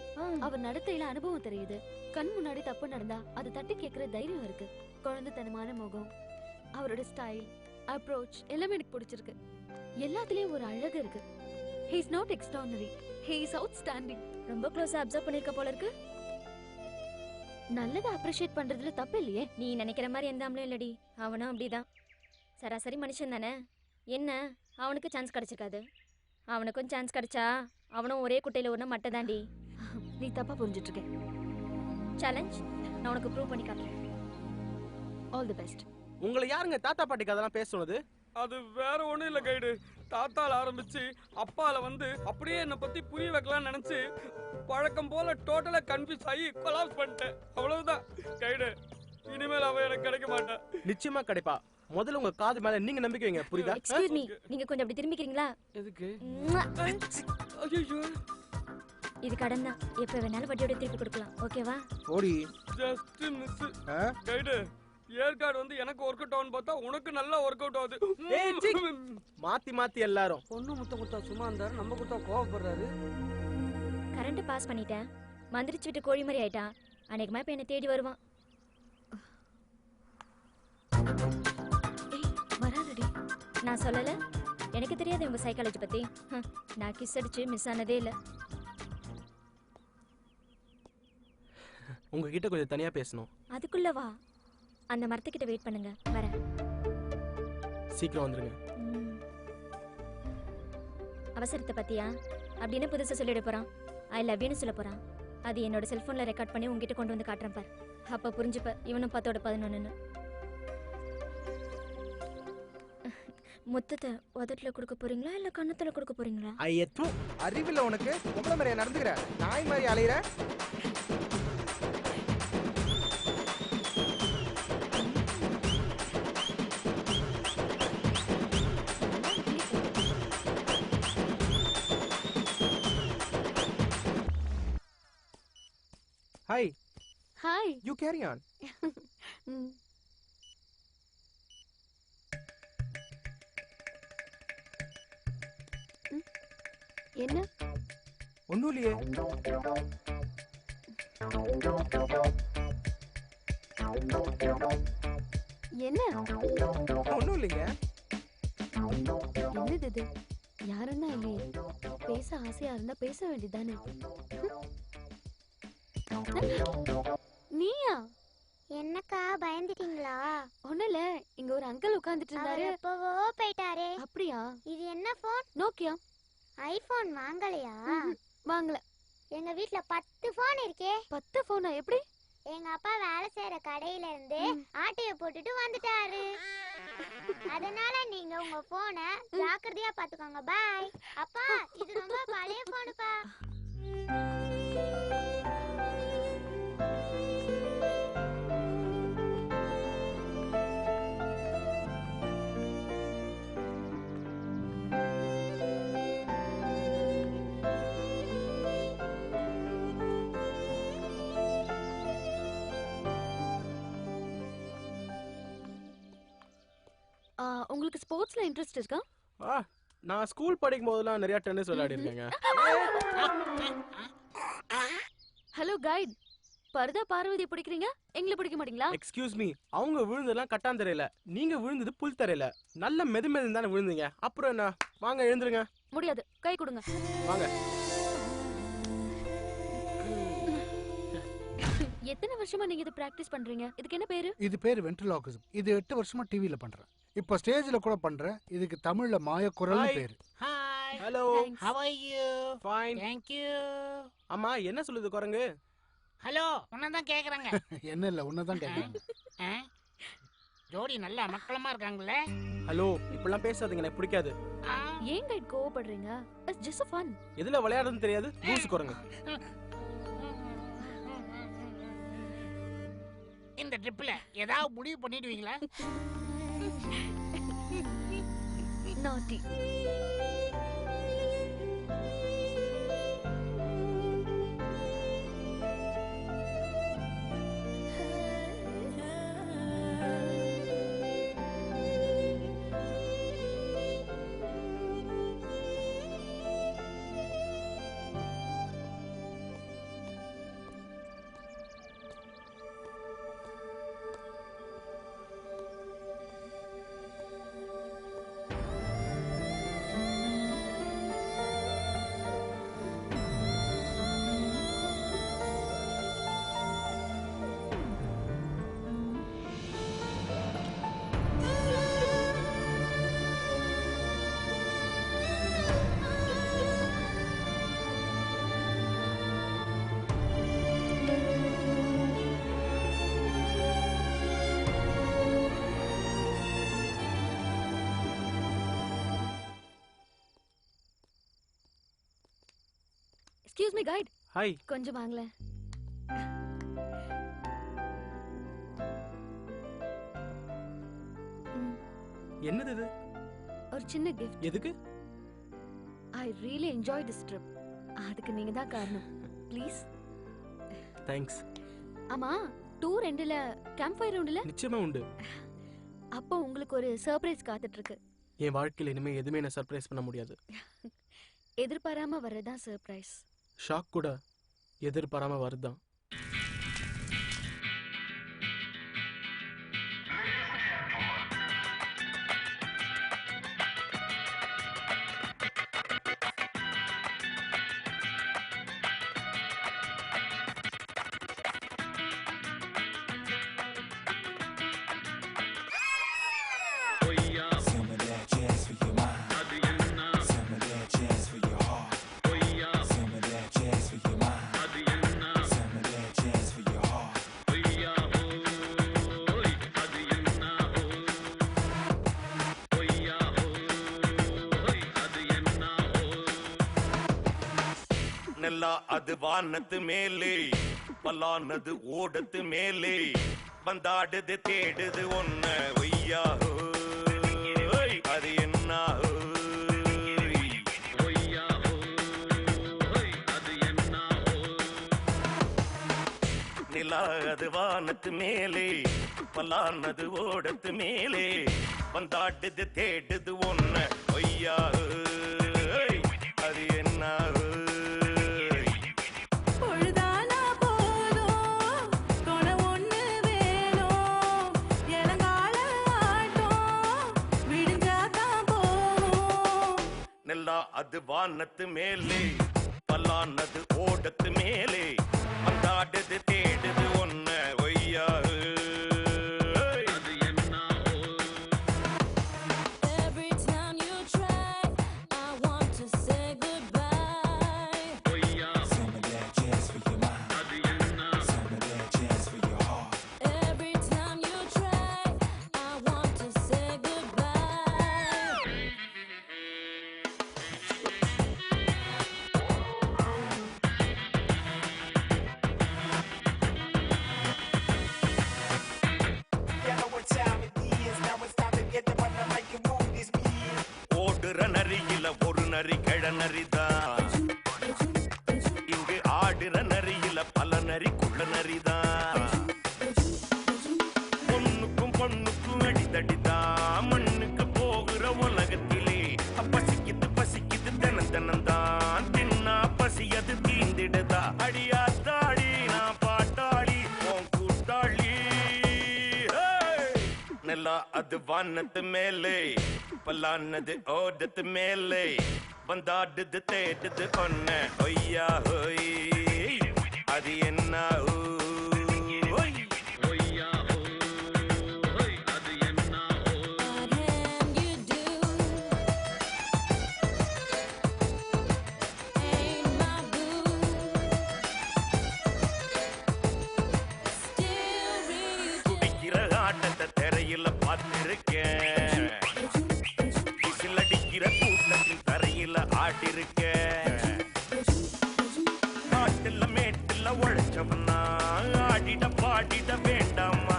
அவர் நடத்தையில அனுபவம் தெரியுது. கண் முன்னாடி தப்பு நடந்தா அது தட்டி கேட்கிற தைரியம் இருக்கு. குழந்தைத்தனமான முகம், அவரோட ஸ்டைல், அப்ரோச் எல்லாமே எனக்கு பிடிச்சிருக்கு. எல்லாத்துலயும் ஒரு அழகு இருக்கு. he is not extraordinary, he is outstanding. ரொம்ப க்ளோஸா அப்சர்வ் பண்ணிருக்க போல இருக்கு. நல்லதை அப்ரிஷியேட் பண்றதுல தப்பு இல்லையே. நீ நினைக்கிற மாதிரி எந்த ஆம்பளையும் இல்லடி. அவனும் அப்படிதான். சராசரி மனுஷன் தானே. என்ன, அவனுக்கு சான்ஸ் கிடைச்சிருக்காது. அவனுக்கும் சான்ஸ் கிடைச்சா அவனும் ஒரே குட்டையில ஒண்ணு மட்டை தாண்டி. நீ தப்பா புரிஞ்சிட்டு இருக்க. சேலஞ்ச், நான் உனக்கு ப்ரூவ் பண்ணி காட்டுறேன். All the best. உங்களை யாருங்க தாத்தா பாட்டிக்கு அதெல்லாம் பேச சொன்னது? அது வேற ஒண்ணும் இல்ல கைடு. தாத்தால ஆரம்பிச்சு அப்பால வந்து அப்படியே என்னை பத்தி புரிய வைக்கலாம்னு நினைச்சு பழக்கம் போல டோட்டலா கன்ஃபியூஸ் ஆகி கொலாப்ஸ் பண்ணிட்டேன். அவ்வளவுதான் கைடு. இனிமேல் அவ எனக்கு கிடைக்க மாட்டா. நிச்சயமா கிடைப்பா. முதல்ல உங்க காது மேல நீங்க நம்பிக்கை வைங்க, புரியுதா? எக்ஸ்கியூஸ் மீ, நீங்க கொஞ்சம் அப்படி திரும்பிக்கிறீங்களா? எதுக்கு? ஐயோ, இது கடன் தான். எப்ப வேணாலும் வட்டியோட திருப்பி கொடுக்கலாம். ஓகேவா? ஓடி. Just miss. கைடு, ஏற்காடு வந்து எனக்கு ஒர்க் அவுட் ஆகும்னு பார்த்தா உனக்கு நல்லா ஒர்க் அவுட் ஆகுது. மாத்தி மாத்தி எல்லாரும். பொண்ணு முத்த குத்தா சும்மா இருந்தாரு, நம்ம குத்தா கோவப்படுறாரு. கரண்ட் பாஸ் பண்ணிட்டேன். மந்திரிச்சு விட்டு கோழி மாதிரி ஆயிட்டான். அன்னைக்குமா இப்ப என்ன தேடி வருவான். வராதடி. நான் சொல்லல, எனக்கு தெரியாது உங்க சைக்காலஜி பத்தி. நான் கிஸ் அடிச்சு மிஸ் ஆனதே இல்ல. உங்ககிட்ட கொஞ்சம் தனியா பேசணும். அதுக்குள்ள வா. அந்த மரத்துக்கிட்ட வெயிட் பண்ணுங்க, வரேன். சீக்கிரம் வந்துருங்க. அவசரத்தை பத்தியா? அப்படின்னு புதுசா சொல்லிட போறான். ஐ லவ் யூன்னு சொல்ல போறான். அது என்னோட செல்போன்ல ரெக்கார்ட் பண்ணி உங்ககிட்ட கொண்டு வந்து காட்டுறேன் பார். அப்ப புரிஞ்சுப்ப இவனும் 10/11. முத்தத்தை உதட்டுல கொடுக்க போறீங்களா இல்ல கண்ணத்துல கொடுக்க போறீங்களா? ஐயோ, அறிவில்ல உனக்கு. உங்களை மாதிரியா நடந்துக்கிற? நாய் மாதிரி அலையிற. Hi. Hi. You carry on. என்ன? ஒண்ணும் இல்லையே. என்ன? ஒண்ணும் இல்லைங்க. என்னது இது? யாருன்னா இல்லையே. பேச ஆசையா இருந்தா பேச வேண்டியதானே. நீயா? என்னக்கா பயந்துட்டீங்களா? ஒண்ணுல, இங்க ஒரு அங்கிள் உட்கார்ந்துட்டு இருந்தாரு. எப்பவோ போயிட்டாரே. அப்படியா? இது என்ன போன்? நோக்கியா. ஐபோன் வாங்கலையா? வாங்கல. எங்க வீட்ல 10 போன் இருக்கே. 10 போனா எப்படி? எங்க அப்பா வேலை செய்யற கடையில இருந்து ஆட்டைய போட்டுட்டு வந்துட்டாரு. அதனால நீங்க உங்க போனை ஜாக்கிரதையா பாத்துக்கோங்க. பாய். அப்பா, இது ரொம்ப பழைய போனுப்பா. உங்களுக்கு ஸ்போர்ட்ஸ்ல இன்ட்ரெஸ்ட் இருக்கா? நான் ஸ்கூல் படிக்கும் போதெல்லாம் நிறைய டென்னிஸ் விளையாடி இருக்கேங்க. ஹலோ கைட், பரதா பார்வதி பிடிக்கிறீங்க, எங்களை பிடிக்க மாட்டீங்களா? எக்ஸ்கியூஸ் மீ, அவங்க விழுந்ததெல்லாம் கட்டாந்தரையில, நீங்க விழுந்தது புல் தரையில. நல்ல மெது தானே விழுந்தீங்க. அப்புறம் என்ன? வாங்க எழுந்துருங்க. முடியாது, கை கொடுங்க. வாங்க. எத்தனை வருஷமா நீங்க இது பிராக்டிஸ் பண்றீங்க? இதுக்கு என்ன பேரு? இது பேரு வென்ட்ரிலாக்விசம். இது 8 வருஷமா டிவில பண்றேன். இப்ப ஸ்டேஜ்ல கூட பண்றேன். இதுக்கு தமிழ்ல மாயக்குரல்னு பேரு. Hi. Hello. How are you? Fine. Thank you. அம்மா என்ன சொல்லுது குரங்கு? ஹலோ, உன்னதான் கேக்குறாங்க. என்ன இல்ல, உன்னதான் கேக்குறாங்க. ஜோடி நல்ல மக்களமா இருக்காங்களே. ஹலோ, இப்படிலாம் பேசாதீங்க, எனக்கு பிடிக்காது. ஏன் கைட் கோவப்படுறீங்க? It's just fun. எதுல விளையாடுறதுன்னு தெரியாது, லூசு குரங்கு. இந்த ட்ரிப்ல ஏதாவது முடிவு பண்ணிடுவீங்களா? நாட்டி. Excuse me guide. ஹாய். கொஞ்சம் வாங்களே. என்னது இது? ஒரு சின்ன gift. எதுக்கு? I really enjoyed this trip. அதுக்கு நீங்க தான் காரணம். ப்ளீஸ். தேங்க்ஸ். ஆமா, டூர் எண்ட்ல கேம்ப் ஃபயர் உண்டுல? நிச்சயமா உண்டு. அப்போ உங்களுக்கு ஒரு சர்ப்ரைஸ் காத்துட்டு இருக்கு. என் வாழ்க்கையில இனிமே எதுவுமே என்ன சர்ப்ரைஸ் பண்ண முடியாது. எதிர்பாராம வர்றதா சர்ப்ரைஸ். ஷாக் கூட எதிர்பாராம வருதான். அது வானத்து மேலே பல்லானது ஓடத்து மேலே வந்தாடுது தேடுது ஒன்ன ஒய்யா அது என்ன நிலா அது வானத்து மேலே பல்லானது ஓடத்து மேலே வந்தாடுது தேடுது ஒன்ன ஒய்யா அது என்ன அது வானத்து மேலே பல்லானது ஓடத்து மேலே வந்தாடுது தேடுது ஒன்ன ஒய்யா அது வானத்து மேலே பல்லானது ஓடத்து மேலே வந்தாடுது தேடுது ஒன்ன ஒய்யா ஹோய் அது என்ன ஓய் ஒய்யா ஹோய் அது என்ன குடிக்கிற ஆட்டத்தை திரையில பார்த்திருக்கேன் விசிலடிக்கிற கூட்டத்தில் தரையில ஆட்டிருக்கேன் காட்டுல மேட்டுல உழைச்சவனா ஆடிட பாடிட வேண்டாமா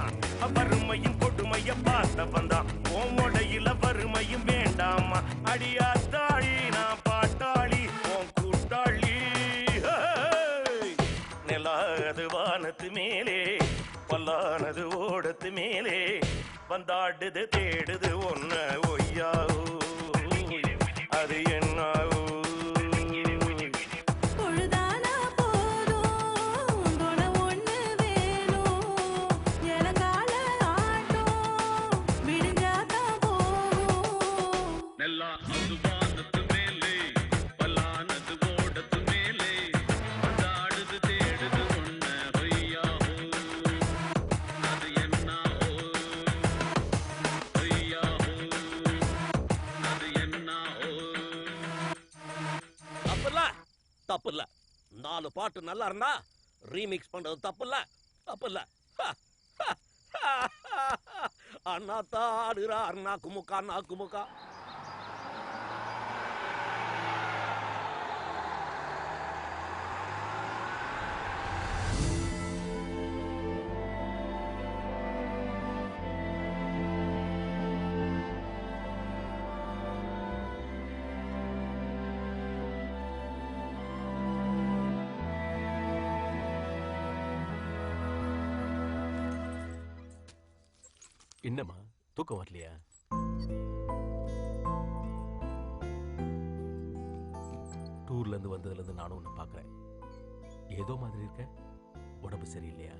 வறுமையும் கொடுமைய பார்த்தவன் தான் உடையில வறுமையும் வேண்டாமா அடியாத்தாளி நான் பாட்டாளி உன் கூட்டாளி நிலாது வானத்து மேலே பல்லானது ஓடத்து மேலே வந்தாடுது தேடுது ஒன்ன ஒய்யா அது என்ன தப்பு இல்ல. 4 பாட்டு நல்லா இருந்தா ரீமிக்ஸ் பண்றது தப்பு இல்ல. தப்பு இல்ல. அண்ணா தாடுறா அண்ணா குமுக்கா அண்ணா குமுக்கா. என்னம்மா தூக்கம் வரலையா? டூர்ல இருந்து வந்ததுல இருந்து நானும் ஒண்ணு பாக்குறேன். ஏதோ மாதிரி இருக்க. உடம்பு சரியில்லையா?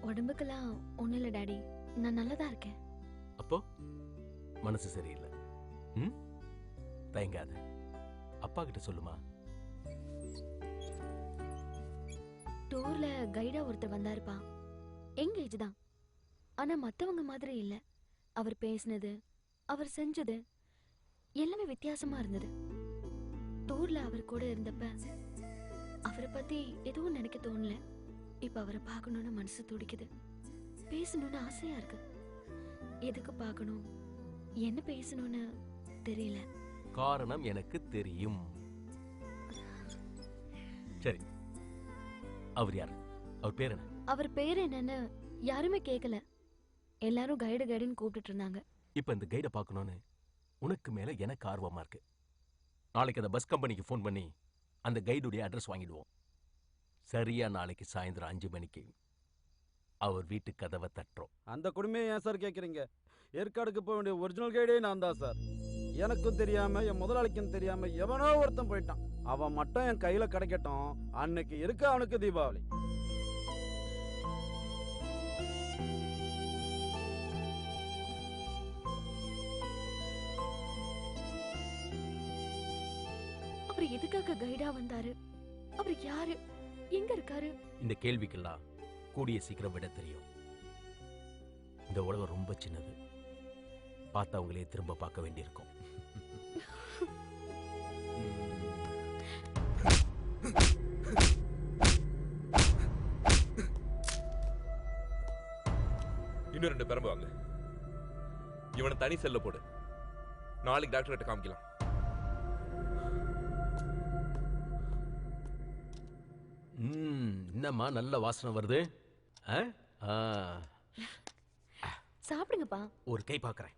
உடம்புக்கெல்லாம் ஒண்ணும் இல்ல டாடி, நான் நல்லதா இருக்கேன். அப்போ மனசு சரியில்லை. தயங்காத, அப்பா கிட்ட சொல்லுமா. டூர்ல கைடா ஒருத்தர் வந்தாருப்பா. எங்கேஜ் தான், ஆனா மத்தவங்க மாதிரி இல்ல. அவர் பேசினது, அவர் செஞ்சது எல்லாமே வித்தியாசமா இருந்தது. டூர்ல அவர் கூட இருந்தப்ப அவரை பத்தி எதுவும் நினைக்க தோணல. இப்ப அவரை பார்க்கணும்னு மனசு துடிக்குது, பேசணும்னு ஆசையா இருக்கு. எதுக்கு பார்க்கணும், என்ன பேசணும்னு தெரியல. காரணம் எனக்கு தெரியும். சரி, அவர் யாரு? அவர் பேர் என்ன? அவர் பேர் என்னன்னு யாருமே கேட்கல. எல்லாரும் கைடு கைடுன்னு கூப்பிட்டு இருந்தாங்க. இப்ப இந்த கைட பார்க்கணும்னு உனக்கு மேல எனக்கு ஆர்வமா இருக்கு. நாளைக்கு அந்த பஸ் கம்பெனிக்கு ஃபோன் பண்ணி அந்த கைடுடைய அட்ரஸ் வாங்கிடுவோம். சரியா நாளைக்கு சாயந்தரம் 5 மணிக்கு அவர் வீட்டு கதவை தட்டுறோம். அந்த கொடுமையை ஏன் சார் கேட்குறீங்க? ஏற்காடுக்கு போக வேண்டிய ஒரிஜினல் கைடே நான் தான் சார். எனக்கும் தெரியாம என் முதலாளிக்கும் தெரியாம எவனோ ஒருத்தன் போயிட்டான். அவன் மட்டும் என் கையில கிடைக்கட்டும், அன்னைக்கு இருக்க அவனுக்கு தீபாவளி. அவர் எதுக்காக கைடா வந்தாரு? அவர் யாரு? எங்க இருக்காரு? இந்த கேள்விக்கெல்லாம் கூடிய சீக்கிரம் விட தெரியும். இந்த உலகம் ரொம்ப சின்னது. பார்த்தவங்களே திரும்ப பார்க்க வேண்டியிருக்கும். இன்னும் 2 பெரம்பு வாங்க. இவனை தனி செல்ல போடு. நாளைக்கு டாக்டர் கிட்ட காமிக்கலாம். என்னம்மா நல்ல வாசனை வருது. சாப்பிடுங்கப்பா. ஒரு கை பார்க்கறேன்.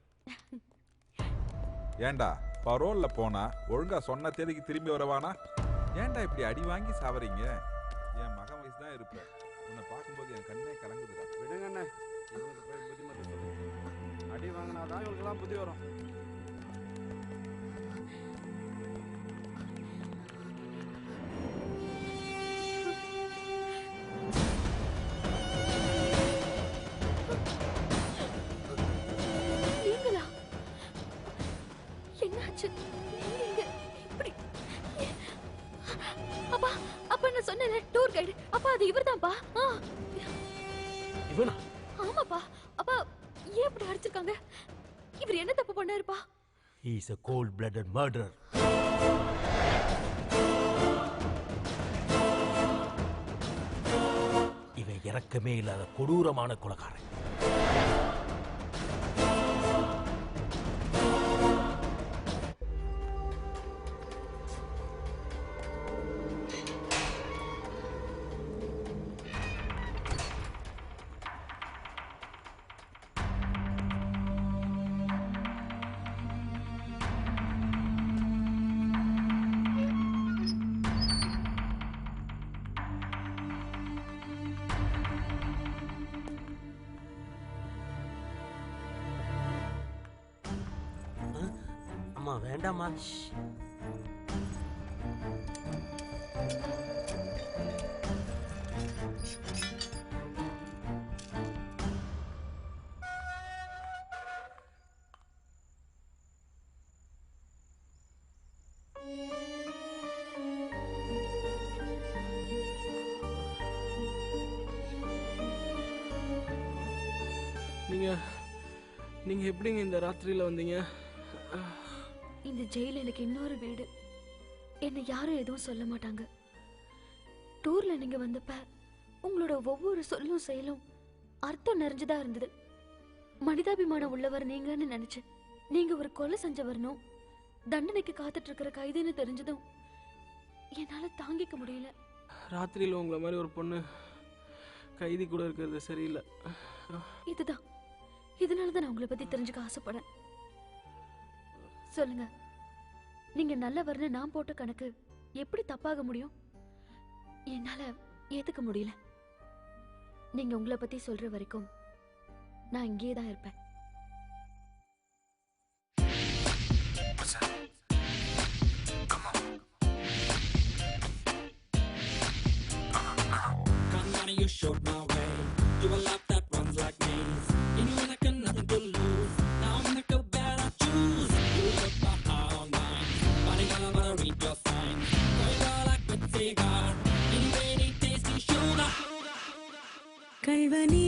ஏண்டா பரோல்ல போனா ஒழுங்கா சொன்ன தேதிக்கு திரும்பி வரவானா? ஏண்டா இப்படி அடி வாங்கி சாவறீங்க? என் மகன் வயசு தான் இருப்ப. உன்னை பார்க்கும்போது என் கண்ணே கலங்குதுடா. விடுங்க அண்ணே, இவனுக்கு போய் புத்திமதி சொல்லு. அடி வாங்கினாதான் இவங்களுக்கெல்லாம் புத்தி வரும். இவனா? ஆமாப்பா. அப்பா ஏன் இப்படி அடிச்சிருக்காங்க? இவர் என்ன தப்பு பண்ணாருப்பா? He is a cold-blooded murderer. இவன் இரக்கமே இல்லாத கொடூரமான கொலைகாரன். அம்மா வேண்டாம்மா. நீங்க எப்படிங்க இந்த ராத்திரியில வந்தீங்க? இந்த ஜெயில் எனக்கு இன்னொரு வீடு. என்ன யாரும் எதுவும் சொல்ல மாட்டாங்க. டூர்ல நீங்க வந்தப்ப உங்களோட ஒவ்வொரு சொல்லும் செயலும் அர்த்தம் நிறைஞ்சதா இருந்தது. மனிதாபிமானம் உள்ளவர் நீங்கன்னு நினைச்சு நீங்க ஒரு கொலை செஞ்சவரணும், தண்டனைக்கு காத்துட்டு இருக்கிற கைதுன்னு தெரிஞ்சதும் என்னால தாங்கிக்க முடியல. ராத்திரியில உங்களை மாதிரி ஒரு பொண்ணு கைதி கூட இருக்கிறது சரியில்லை. இதுதான், இதனாலதான் நான் உங்களை பத்தி தெரிஞ்சுக்க ஆசைப்படேன். சொல்லுங்க, நீங்க நல்லவர்னு நான் போட்ட கணக்கு எப்படி தப்பாக முடியும்? என்னால ஏத்துக்க முடியல. நீங்க உங்களை பத்தி சொல்ற வரைக்கும் நான் இங்கேயே தான் இருப்பேன். You showed my way. You a love that runs like maze. In you like a nothing to lose. Now I'm like a bad I choose. You took my heart on mine. But I gotta read your signs. Going out like with cigar. In very tasty sugar. கள்வனே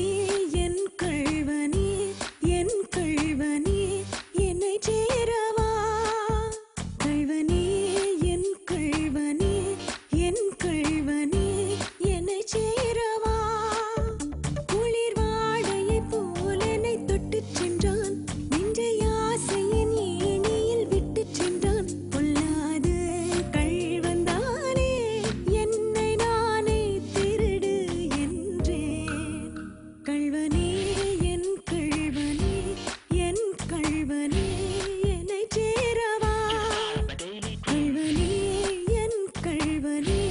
என் கள்வனே என் கள்வனே என்னை சேரவா. கள்வனே என் கள்வனே என் கள்வனே என்னை சேரவா. குளிர் வாடையை போல் என்னை தொட்டுச் சென்றான். நெஞ்சை ஆசையின் ஏணியில் விட்டுச் சென்றான். பொல்லாது கள்வன்தானே என்னை நானே திருடு என்றேன். கள்வனே என் கள்வனே என் கள்வனே என்னை சேரவா. கள்வனே என் கள்வனே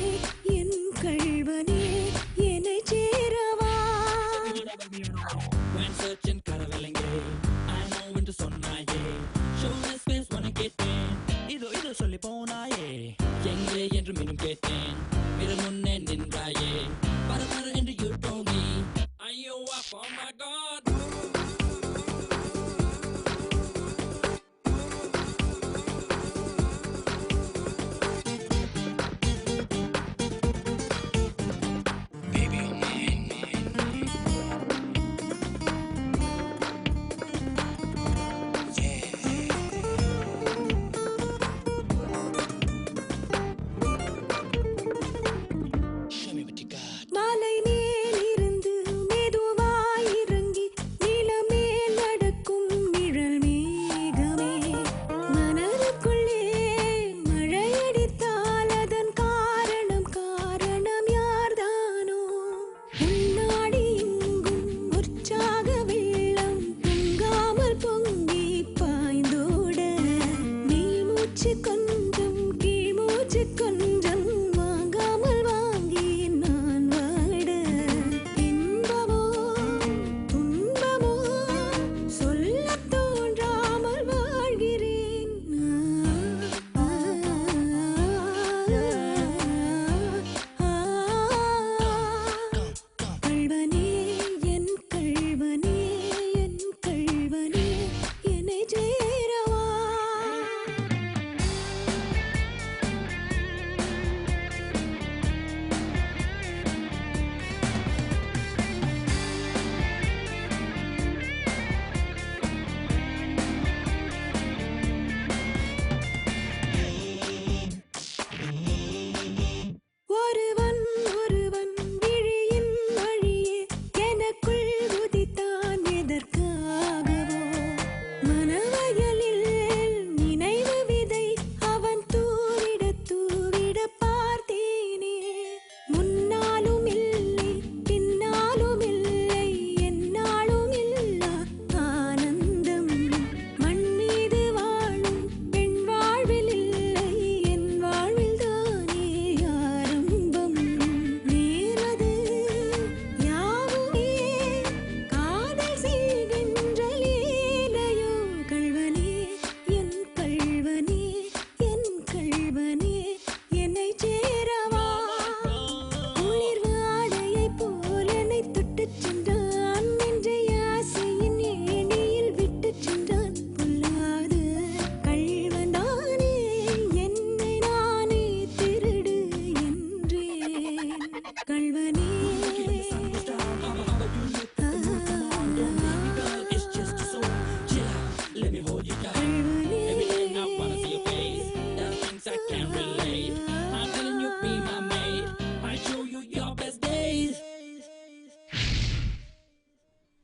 என் கள்வனே என்னை சேரவா. When searching கரவலங்கே I know when to சொன்னாயே. Show this face wanna get in. இதோ சொல்லி போனாயே. எங்கே என்று மீண்டும் கேட்டேன். விரல் முன்னே நின்றாயே. பர என்று you told me. ஐயோ oh my god. மாலை மேலிருந்து மெதுவாய் இறங்கி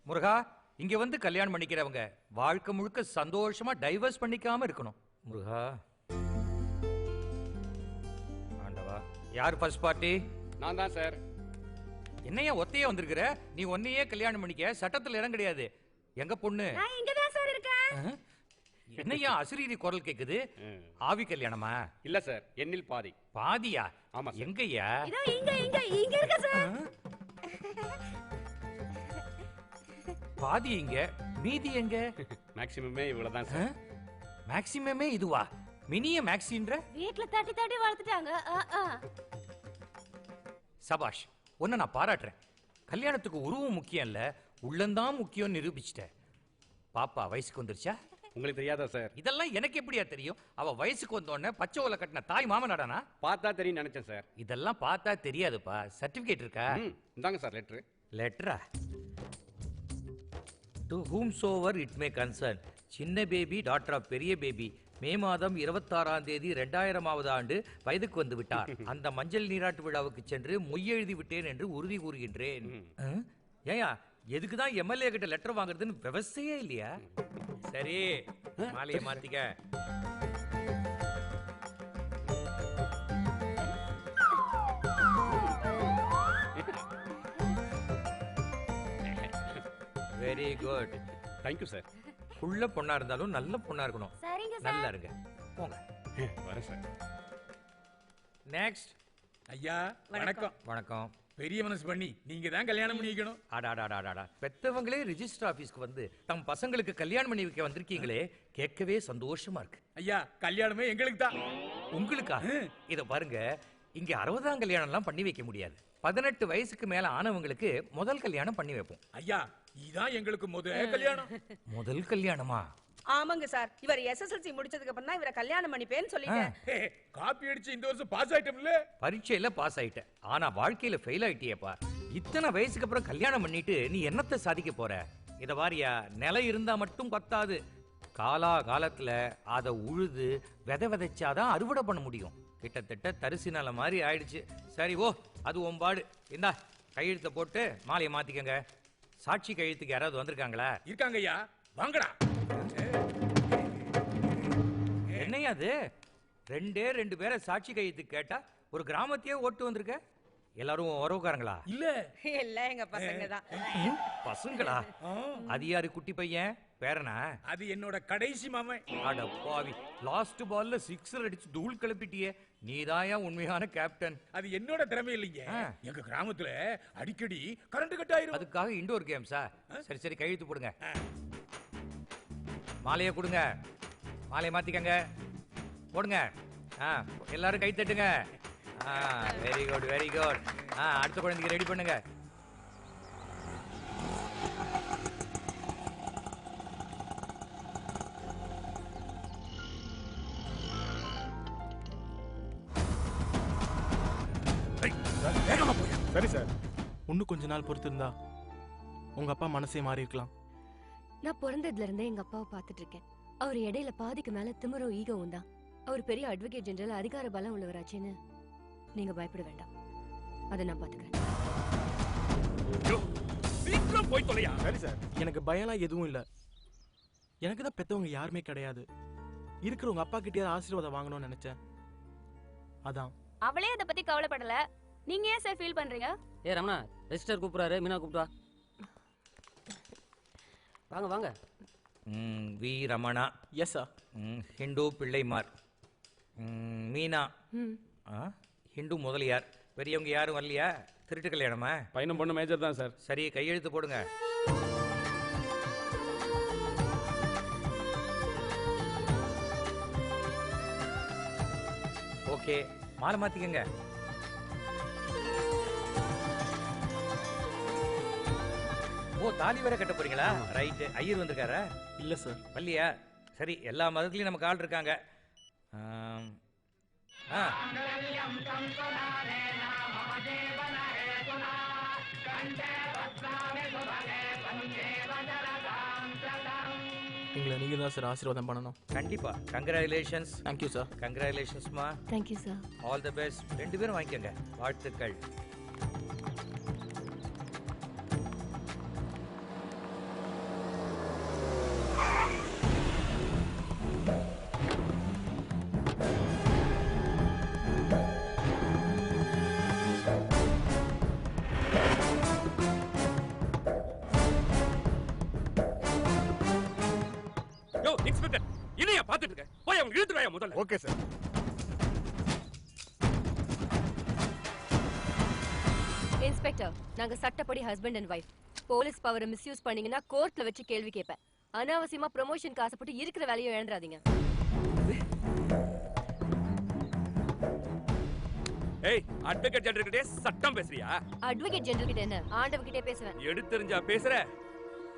முருகா இங்க வந்து கல்யாணம் பண்ணிக்கிறவங்க வாழ்க்கை முழுக்க சந்தோஷமா டைவர்ஸ் பண்ணிக்காம இருக்கணும். முருகா. ஆண்டவா. யார் ஃபர்ஸ்ட் பார்ட்டி? நான் தான் சார். என்னையா ஒத்தையே வந்திருக்கிற? நீ ஒன்னையே கல்யாணம் பண்ணிக்க சட்டத்துல இடம் கிடையாது. எங்க பொண்ணு? நான் இங்க தான் சார் இருக்கேன். என்னையா அசிரீரி குரல் கேக்குது? ஆவி கல்யாணமா? இல்ல சார், எண்ணில் பாதி. பாதியா? ஆமா. எங்கய்யா? இதோ இங்க இருக்க சார். பாதி எங்க? மீதி எங்க? மேக்ஸிமமே இவ்வளவுதான் சார். மேக்ஸிமமே இதுவா? மினிய மேக்ஸின்ற? வீட்ல தட்டி தட்டி வளர்த்துட்டாங்க. சபாஷ். உன்னை நான் பாராட்டுறேன். கல்யாணத்துக்கு உருவம் முக்கியம் இல்ல, உள்ளந்தான் முக்கியம் நிரூபிச்சிட்டேன். பாப்பா வயசுக்கு வந்துருச்சா? உங்களுக்கு தெரியாதா சார்? இதெல்லாம் எனக்கு எப்படியா தெரியும்? அவ வயசுக்கு வந்தோடனே பச்சை ஓலை கட்டின தாய் மாமனாடானா? பார்த்தா தெரியும் நினைச்சேன் சார். இதெல்லாம் பார்த்தா தெரியாதுப்பா. சர்டிபிகேட் இருக்கா? இந்தாங்க சார் லெட்டர். லெட்டரா? To whomsoever it may concern, சின்ன பேபி டாக்டர் ஆஃப் பெரிய பேபி மே மாதம் 26ஆம் தேதி 2000ஆவது ஆண்டு வயதுக்கு வந்து விட்டார். அந்த மஞ்சள் நீராட்டு விழாவுக்கு சென்று மொய்யெழுதி விட்டேன் என்று உறுதி கூறுகின்றேன். ஏயா எதுக்கு தான் எம்எல்ஏ கிட்ட லெட்டர் வாங்குறதுன்னு விவசாயே இல்லையா? சரி மாலையை மாத்திக்க. Very good. Thank you sir. உள்ள பொண்ணா இருந்தாலும் நல்ல பொண்ணா இருக்கணும். சரிங்க சார். நல்லா இருங்க. போங்க. வரேன் சார். நெக்ஸ்ட். ஐயா வணக்கம். வணக்கம். பெரிய மனசு பண்ணி நீங்க தான் கல்யாணம் பண்ணி வைக்கணும். அடாடாடாடாடா. பெத்தவங்களே ரிஜிஸ்டர் ஆபீஸ்க்கு வந்து தம் பசங்களுக்கு கல்யாணம் பண்ணி வைக்க வந்திருக்கீங்களே, கேட்கவே சந்தோஷமா இருக்கு. ஐயா கல்யாணமே எங்களுக்கு தான். உங்களுக்கா? இத பாருங்க, இங்க 60ஆம் கல்யாணம்லாம் பண்ணி வைக்க முடியாது. 18 வயசுக்கு மேல ஆனவங்களுக்கு முதல் கல்யாணம் பண்ணி வைப்போம். ஐயா இதான் எங்களுக்கு முதல் கல்யாணம். முதல் கல்யாணமா? ஆமாங்க சார். இவர் எஸ்எஸ்எல்சி முடிச்சதுக்கு அப்புறம் தான் இவரை கல்யாணம் பண்ணிப்பேன்னு சொல்லிட்டேன். காப்பி அடிச்சு இந்த வருஷம் பாஸ் ஆயிட்டோம்ல. பரீட்சையில பாஸ் ஆயிட்டேன், ஆனா வாழ்க்கையில ஃபெயில் ஆயிட்டியேப்பா. இத்தனை வயசுக்கு அப்புறம் கல்யாணம் பண்ணிட்டு நீ என்னத்தை சாதிக்க போற? இத வாரியா, நிலம் இருந்தா மட்டும் பத்தாது. காலா காலத்துல அதை உழுது விதைச்சாதான் அறுவடை பண்ண முடியும். கிட்டத்தட்ட தரிசி நில மாதிரி ஆயிடுச்சு. சரி ஓ, அது ஒம்பாடு. இந்தா கையெழுத்த போட்டு மாலையை மாத்திக்கங்க. சாட்சி கையெழுத்துக்கு யாராவது வந்திருக்காங்களா? இருக்காங்க ஐயா, வாங்கடா. என்னையா அது? 2 பேரை சாட்சி கையெழுத்து கேட்டா ஒரு கிராமத்தையே ஓட்டு வந்திருக்க. எல்லாரும் உறவுக்காரங்களா? இல்ல இல்ல எங்க பசங்க தான். பசங்களா? அது யாரு? குட்டி பையன் பேரனா? அது என்னோட கடைசி மாமன். அட பாவி, லாஸ்ட் பால்ல 6 அடிச்சு தூள் கிளப்பிட்டியே. நீதாயா உண்மையான கேப்டன். அது என்னோட திறமை இல்லைங்க. எங்க கிராமத்துல அடிக்கடி கரண்ட் கட் ஆயிரும். அதுக்காக இன்டோர் கேம்ஸா? சரி சரி கையெழுத்து போடுங்க. மாலையை கொடுங்க. மாலையை மாத்திக்கங்க. போடுங்க. எல்லாரும் கை தட்டுங்க. Very good very good. அடுத்த குழந்தைக்கு ரெடி பண்ணுங்க. சரி சார், இன்னும் கொஞ்ச நாள் பொறுத்து இருந்தா உங்க அப்பா மனசே மாறி இருக்கலாம். நான் பிறந்ததுல இருந்தே எங்க அப்பாவை பார்த்துட்டு இருக்கேன். அவர் இடையில பாதிக்கு மேல திமிரும் ஈகவும் தான். அவர் பெரிய அட்வொகேட் ஜெனரல், அதிகார பலம் உள்ளவராச்சுன்னு நீங்க பயப்பட வேண்டாம். அதை நான் பாத்துக்கிறேன். சரி சார், எனக்கு பயம்லாம் எதுவும் இல்ல. எனக்கு தான் பெத்தவங்க யாருமே கிடையாது. இருக்கிறவங்க அப்பா கிட்டே ஆசீர்வாதம் வாங்கணும்னு நினைச்சேன். அதான். அவளே அதை பத்தி கவலைப்படல. நீங்க ஏன் சார் ஃபீல் பண்றீங்க? ரமணா, ரெஜிஸ்டர் கூப்பிடுறாரு. மீனா கூப்பிட்டு வா. வாங்க வாங்க. V Ramana. Yes sir. Hindu Pillaimar. Meena. Hindu Mudaliar. பெரியவங்க யாரும் வரலையா? திருட்டு கல்யாணமா? பையனும் பொண்ணு மேஜர் தான் சார். சரி கையெழுத்து போடுங்க. ஓகே, மாலை மாத்திக்கங்க. ஓ, தாலி வேற கட்ட போறீங்களா? ரைட். ஐயர் வந்திருக்காரா? இல்ல சார். பள்ளியா? சரி, எல்லா மதத்துலயும் நமக்கு ஆள் இருக்காங்க. உங்களை நீங்க தான் சார் ஆசீர்வாதம் பண்ணணும். கண்டிப்பா. கங்க்ராச்சுலேஷன்ஸ். Thank you sir. கங்க்ராச்சுலேஷன்ஸ்மா. Thank you sir. All the best. 2 பேரும் வாங்கிக்கோங்க. வாழ்த்துக்கள். இன்ஸ்பெக்டர் இதையா பாத்துட்டு இருக்க? போய் அவங்க இழுத்துறாயா முதல்ல. Okay sir. இன்ஸ்பெக்டர், நாங்க சட்டப்படி ஹஸ்பண்ட் அண்ட் வைஃப். போலீஸ் பவரை மிஸ்யூஸ் பண்ணீங்கன்னா கோர்ட்ல வச்சு கேள்வி கேட்பேன். அனாவசியமா ப்ரமோஷனுக்கு ஆசைப்பட்டு இருக்கிற வேலையை இழந்துறாதீங்க. ஏய், அட்வொகேட் ஜெனரல் கிட்டே சட்டம் பேசுறியா? அட்வொகேட் ஜெனரல் கிட்ட என்ன, ஆண்டவன் கிட்டே பேசுவேன். எடுத்தெரிஞ்சா பேசுற?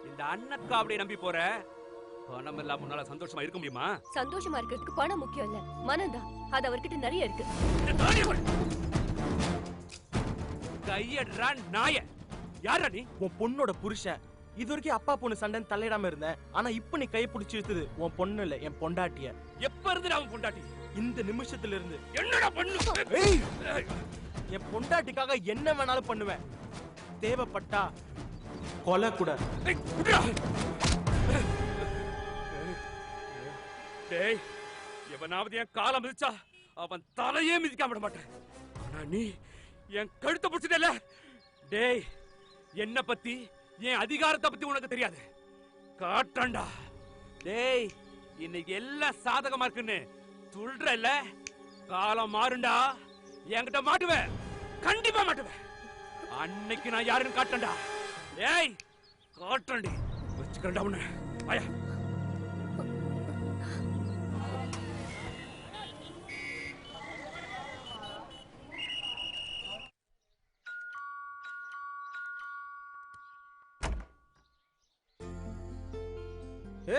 இந்த அண்ணக்கா அப்படியே நம்பி போற? பணம் இல்லாம முன்னால சந்தோஷமா இருக்க முடியுமா? சந்தோஷமா இருக்கிறதுக்கு பணம் முக்கியம் இல்ல, மனம்தான். அது அவர்கிட்ட நிறைய இருக்கு. கையடுறா நாய. யாரா நீ? உன் பொண்ணோட புருஷன். இது வரைக்கும் அப்பா பொண்ணு சண்டைன்னு தலையிடாம இருந்தேன். ஆனா இப்ப நீ கையை பிடிச்சி இழுத்தது உன் பொண்ணு இல்ல, என் பொண்டாட்டிய. எப்ப இருந்து அவன் பொண்டாட்டி? இந்த நிமிஷத்துல இருந்து. என்னடா பண்ணு? என் பொண்டாட்டிக்காக என்ன வேணாலும் பண்ணுவேன். தேவைப்பட்டா கொலை கூட. டேய், எவனாவது என் காலை மிதிச்சா அவன் தலையே மிதிக்காம விட மாட்டேன். ஆனா நீ என் கழுத்தை பிடிச்சிட்டல. டேய், என்ன பத்தி என் அதிகாரத்தை பத்தி உனக்கு தெரியாது. காட்டண்டா. டேய், இன்னைக்கு எல்லாம் சாதகமா இருக்குன்னு சொல்றல. காலம் மாறுண்டா. என்கிட்ட மாட்டுவேன், கண்டிப்பா மாட்டுவேன். அன்னைக்கு நான் யாருன்னு காட்டண்டா. ஏய், காட்டண்டி வச்சுக்கண்டா உன்னை. ஆயா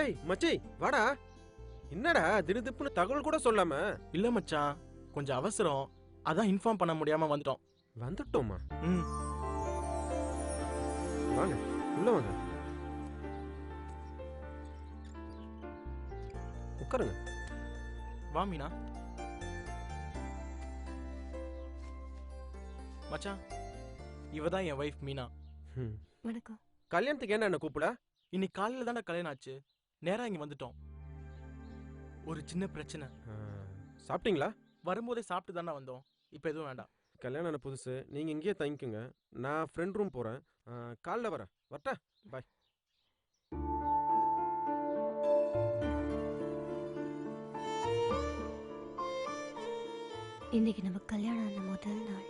ஏய் மச்சி, வாடா. என்னடா திடுதிப்புன்னு தகவல் கூட சொல்லாம? இல்ல மச்சான், கொஞ்சம் அவசரம். அதான் இன்ஃபார்ம் பண்ண முடியாம வந்துட்டோம். வந்துட்டோமா? ம். வாங்க, உள்ள வாங்க. உட்காருங்க. வா மீனா. மச்சான், இவதான் என் வைஃப் மீனா. வணக்கம். கல்யாணத்துக்கு என்ன கூப்பிட? இன்னைக்கு காலையில தானே கல்யாணம் ஆச்சு. நேரா இங்க வந்துட்டோம். ஒரு சின்ன பிரச்சனை. சாப்பிட்டீங்களா? வரும்போதே சாப்பிட்டு தானே வந்தோம். இப்போ எதுவும் வேண்டாம். கல்யாணம் புதுசு, நீங்க இங்கேயே தங்கிக்குங்க. நான் ஃப்ரெண்ட் ரூம் போறேன். காலைல வரேன். வரட்டா? பாய். இன்னைக்கு நம்ம கல்யாணம் ஆன முதல் நாள்,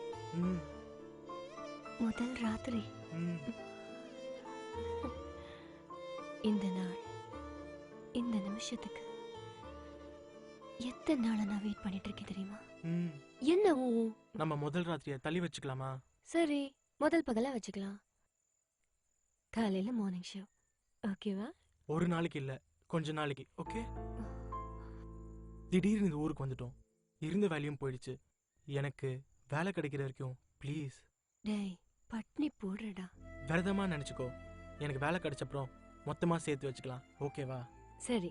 முதல் ராத்திரி. இந்த நாள், இந்த நிமிஷத்துக்கு எத்தனை நாளா நான் வெயிட் பண்ணிட்டு இருக்கேன் தெரியுமா? என்ன நம்ம முதல் ராத்திரியை தள்ளி வச்சுக்கலாமா? சரி, முதல் பகலா வச்சுக்கலாம். காலையில மார்னிங் ஷோ, ஓகேவா? ஒரு நாளைக்கு இல்ல, கொஞ்ச நாளைக்கு. ஓகே. திடீர்னு இந்த ஊருக்கு வந்துட்டோம். இருந்த வேலையும் போயிடுச்சு. எனக்கு வேலை கிடைக்கிற வரைக்கும் ப்ளீஸ். டேய், பட்னி போடுறடா. விரதமா நினைச்சுக்கோ. எனக்கு வேலை கிடைச்சப்புறம் மொத்தமா சேர்த்து வச்சுக்கலாம். ஓகேவா? சரி,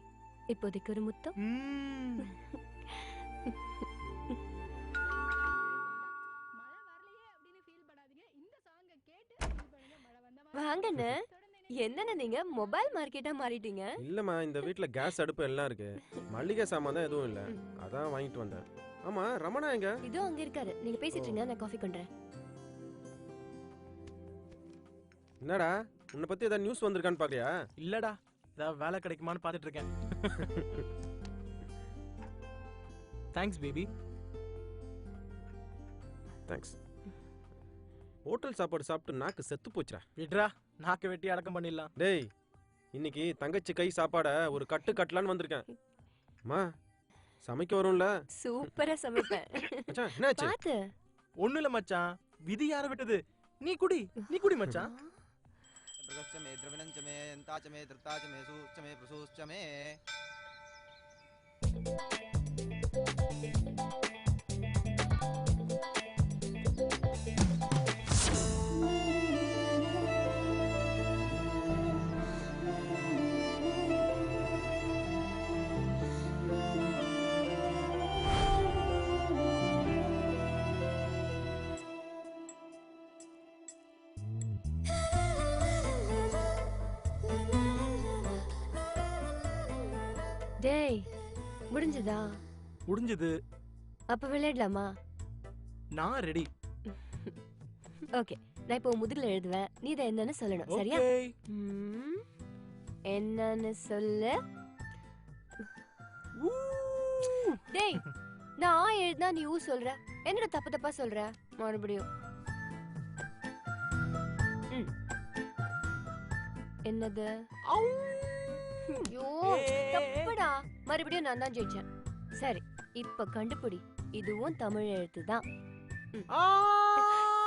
இப்போதைக்கு ஒரு முத்தம். வாங்கண்ணே. என்னண்ணே நீங்க மொபைல் மார்க்கெட்டா மாறிட்டீங்க? இல்லம்மா, இந்த வீட்ல கேஸ் அடுப்பு எல்லாம் இருக்கு. மல்லிகை சாமான் தான் எதுவும் இல்ல. அதான் வாங்கிட்டு வந்தேன். ஆமா, ரமணா எங்க? இதோ அங்க இருக்காரு. நீங்க பேசிட்டு இருங்க, நான் காஃபி கொண்டுறேன். என்னடா, உன்னை பத்தி ஏதாவது நியூஸ் வந்திருக்கான்னு பாக்கறியா? இல்லடா, ஏதாவது வேலை கிடைக்குமான்னு பார்த்துட்டு இருக்கேன். Thanks baby. தேங்க்ஸ். ஹோட்டல் சாப்பாடு சாப்பிட்டு நாக்கு செத்து போச்சுடா. விட்ரா, நாக்கு வெட்டி அடக்கம் பண்ணிடலாம். டேய், இன்னைக்கு தங்கச்சி கை சாப்பாட ஒரு கட்டு கட்டலான்னு வந்திருக்கேன். அம்மா, சமைக்க வரும்ல? சூப்பரா சமைப்பேன். மச்சான், என்னாச்சு? பாத்து. ஒண்ணும் இல்ல மச்சான், விதி யார விட்டது? நீ குடி, நீ குடி மச்சான். பிரகச்சமே திரவிணஞ்சமே தாச்சமே திருத்தாச்சமே சூச்சமே பிரசூச்சமே. டேய், முடிஞ்சதா? முடிஞ்சது. அப்ப விளையாடலாமா? நான் ரெடி. ஓகே, நான் இப்போ முதுகுல எழுதுவேன். நீ இதை என்னன்னு சொல்லணும், சரியா? என்னன்னு சொல்லு. டேய் நான் எழுதுனா நீ ஊ சொல்ற. என்னடா தப்பு தப்பா சொல்ற மறுபடியும்? என்னது? ஐயோ தப்புடா. மறுபடியும் நான் தான் ஜெயிச்சேன். சரி இப்ப கண்டுபிடி. இதுவும் தமிழ் எழுத்து தான்.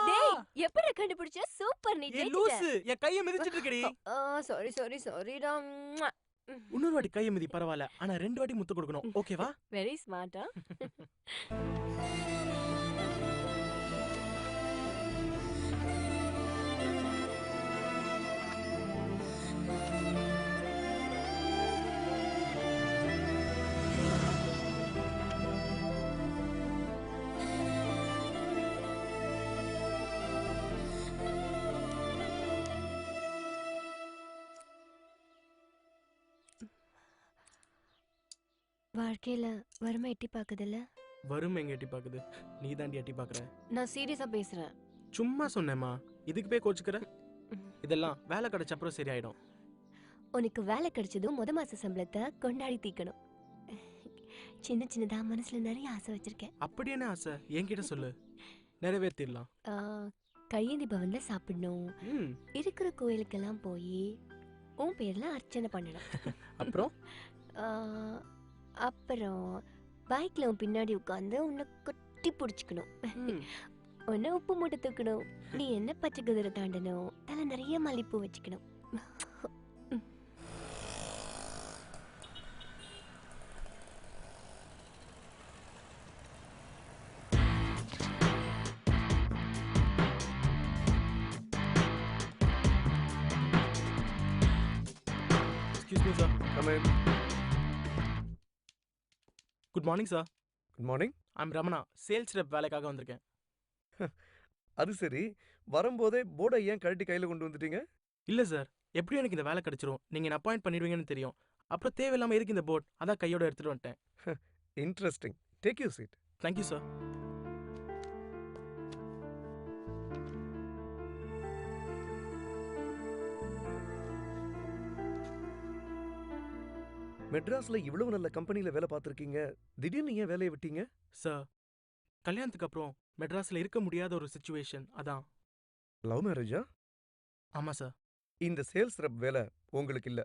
டேய் எப்படி கண்டுபிடிச்ச? சூப்பர் நீ ஜெயிச்சிட்ட. லூசு என் கையை மிதிச்சிட்டு இருக்கடி. சாரி சாரி சாரிடா. இன்னொரு வாட்டி கையை மிதி பரவாயில்ல. ஆனா 2 வாட்டி முத்து கொடுக்கணும். ஓகேவா? வெரி ஸ்மார்ட்டா. வாழ்க்கையில வறுமை எட்டி பாக்குதுல்ல? வறுமை எங்க எட்டி பாக்குது? நீ தாண்டி எட்டி பாக்குற. நான் சீரியஸா பேசுறேன். சும்மா சொன்னேம்மா. இதுக்கு போய் கோச்சுக்கிற? இதெல்லாம் வேலை கிடைச்ச அப்புறம் சரியாயிடும். உனக்கு வேலை கிடைச்சதும் முத மாச சம்பளத்தை கொண்டாடி தீக்கணும். சின்ன சின்னதா மனசுல நிறைய ஆசை வச்சிருக்கேன். அப்படி என்ன ஆசை? என்கிட்ட சொல்லு, நிறைவேற்றிடலாம். கையேந்தி பவன்ல சாப்பிடணும். இருக்கிற கோயிலுக்கெல்லாம் போய் உன் பேர்ல அர்ச்சனை பண்ணணும். அப்புறம் அப்புறம் பைக்ல உன் பின்னாடி உட்காந்து உன்னை கொட்டி பிடிச்சிக்கணும். உன்னை உப்பு மூட்டை தூக்கணும். நீ என்ன பச்சை குதிரை தாண்டணும். தலை நிறைய மல்லிப்பூ வச்சுக்கணும். Excuse me, sir. Come in. Good morning, sir. Good morning. I'm Ramana. Sales rep வேலைக்காக வந்திருக்கேன். அது சரி, வரும்போதே போர்டை ஏன் கழட்டி கையில கொண்டு வந்துட்டீங்க? இல்ல சார், எப்படியும் எனக்கு இந்த வேலை கிடைச்சிரும். நீங்க என்ன அப்பாயிண்ட் பண்ணிடுவீங்கன்னு தெரியும். அப்புறம் தேவையில்லாம இருக்கு இந்த போர்ட். அதான் கையோட எடுத்துட்டு வந்துட்டேன். Interesting. Take you seat. Thank you, sir. மெட்ராஸ்ல இவ்வளவு நல்ல கம்பெனில வேலை பார்த்திருக்கீங்க. திடீர்னு ஏன் வேலையை விட்டீங்க? சார், கல்யாணத்துக்கு அப்புறம் மெட்ராஸ்ல இருக்க முடியாத ஒரு சிச்சுவேஷன். அதான். லவ் மேரேஜா? ஆமா சார். இந்த சேல்ஸ் ரெப் வேலை உங்களுக்கு இல்ல.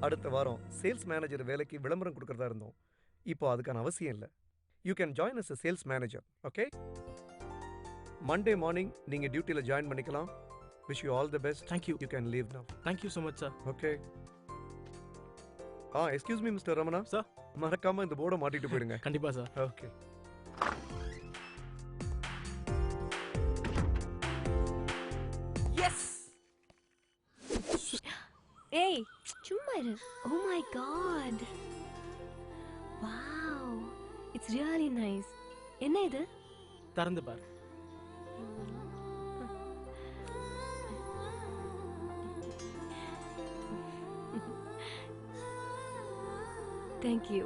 அடுத்த வாரம் சேல்ஸ் மேனேஜர் வேலைக்கு விளம்பரம் கொடுக்கறதா இருந்தோம். இப்போ அதுக்கான அவசியம் இல்லை. You can join us a sales manager. Okay? Monday morning நீங்க டியூட்டில ஜாயின் பண்ணிக்கலாம். Wish you all the best. Thank you. You can leave நவ. Thank you so much, sir. Okay. Excuse me mister Ramana. Sir, மறக்காம இந்த போர்டை மாட்டிட்டு போயிடுங்க. கண்டிப்பா sir. Okay. S. ஏய் சும்மா இரு. Oh my god. Wow. It's really nice. என்ன இது? திறந்து பார். Thank you.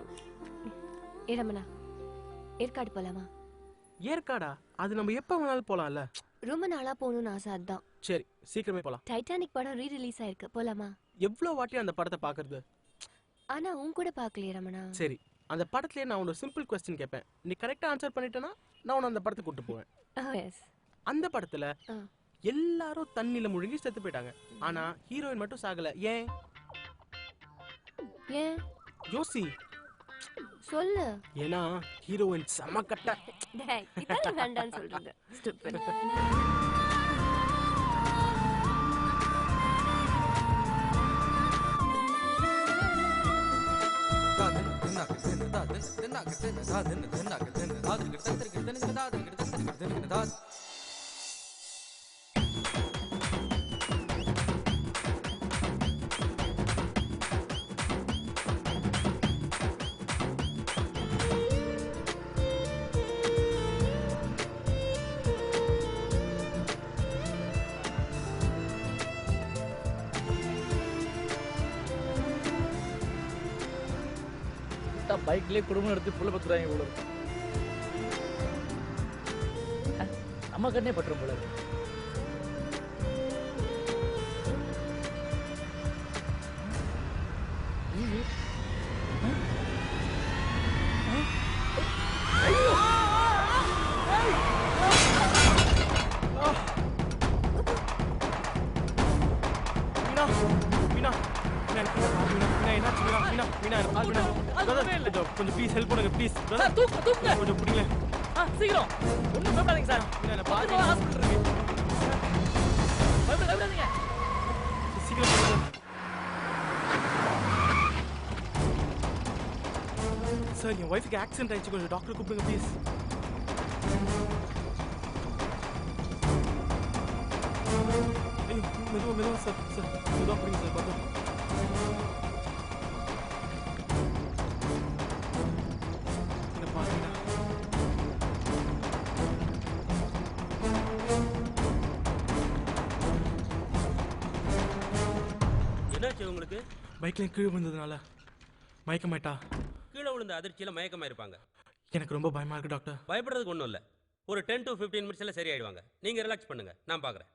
ரமணா, ஏற்காடு போலாமா? ஏற்காடா? அது நம்ம எப்ப வேணாலும் போலாம்ல. ரொம்ப நாளா போகணும்னு ஆசை. அதான். சரி, சீக்கிரமே போலாம். டைட்டானிக் படம் ரீ-ரிலீஸ் ஆயிருக்கு. போலாமா? எவ்வளவு வாட்டி அந்த படத்தை பாக்குறது? ஆனா உன் கூட பார்க்கலையே ரமணா. சரி, அந்த படத்துலயே நான் ஒரு சிம்பிள் क्वेश्चन கேட்பேன். நீ கரெக்ட்டா ஆன்சர் பண்ணிட்டேனா நான் உன்னை அந்த படத்துக்கு கூட்டி போவேன். எஸ். அந்த படத்துல எல்லாரும் தண்ணில முழுகி செத்து போயிட்டாங்க. ஆனா ஹீரோயின் மட்டும் சாகல. ஏன்? ஏன்? யோசி. சொல்லு. ஏன்னா ஹீரோயின் செம கட்ட. டேய், இதெல்லாம் வேண்டாம்னு சொல்றது. ஸ்டூபிட். பைக்லயே குடும்பம் எடுத்து புள்ள பத்துறாங்க போல இருக்கு. நம்ம கண்ணே பட்டுரும் போல இருக்கு. மீனா கொஞ்சம் ப்ளீஸ் ஹெல்ப் பண்ணுங்க ப்ளீஸ் கொஞ்சம் பிடிங்க சீக்கிரம் ஒன்றும் பயப்படாதீங்க சார் ஹாஸ்பிட்டல் இருக்கு பயப்படாதீங்க சீக்கிரம் சார் என் ஒய்ஃபுக்கு ஆக்சிடென்ட் ஆயிடுச்சு கொஞ்சம் டாக்டர் கூப்பிடுங்க ப்ளீஸ் மெதுவா சார் மெதுவா பிடிங்க சார் பார்த்தோம் என்னாச்சு உங்களுக்கு? பைக்ல கீழே விழுந்ததுனால மயக்கமாயிட்டா. கீழே விழுந்த அதிர்ச்சியில மயக்கமா இருப்பாங்க. எனக்கு ரொம்ப பயமா இருக்கு டாக்டர். பயப்படுறதுக்கு ஒன்றும் இல்லை. ஒரு 10 to 15 மினிட்ஸ்ல சரியாயிடுவாங்க. நீங்க ரிலாக்ஸ் பண்ணுங்க, நான் பார்க்குறேன்.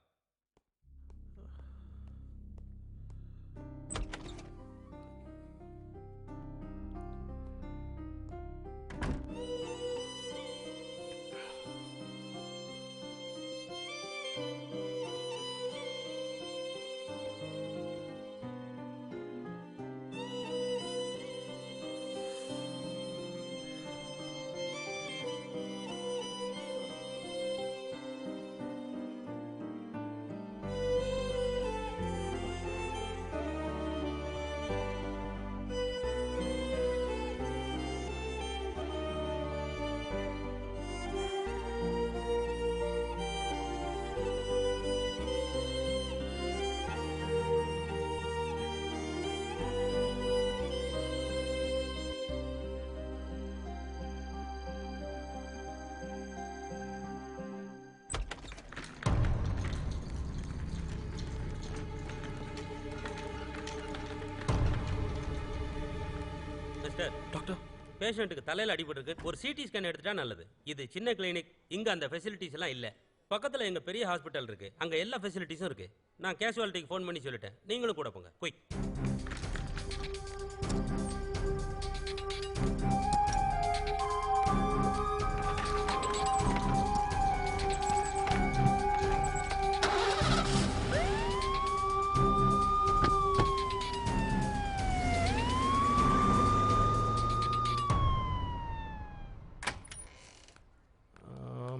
டாக்டர், பேஷண்ட்டுக்கு தலையில் அடிபட்டிருக்கு. ஒரு சிடி ஸ்கேன் எடுத்துட்டா நல்லது. இது சின்ன கிளினிக், இங்க அந்த ஃபெசிலிட்டிஸ் எல்லாம் இல்ல. பக்கத்துல எங்க பெரிய ஹாஸ்பிட்டல் இருக்கு, அங்க எல்லா ஃபெசிலிட்டிஸும் இருக்கு. நான் கேஷுவாலிட்டிக்கு ஃபோன் பண்ணி சொல்லிட்டேன், நீங்களும் கூட போங்க. குயிக்.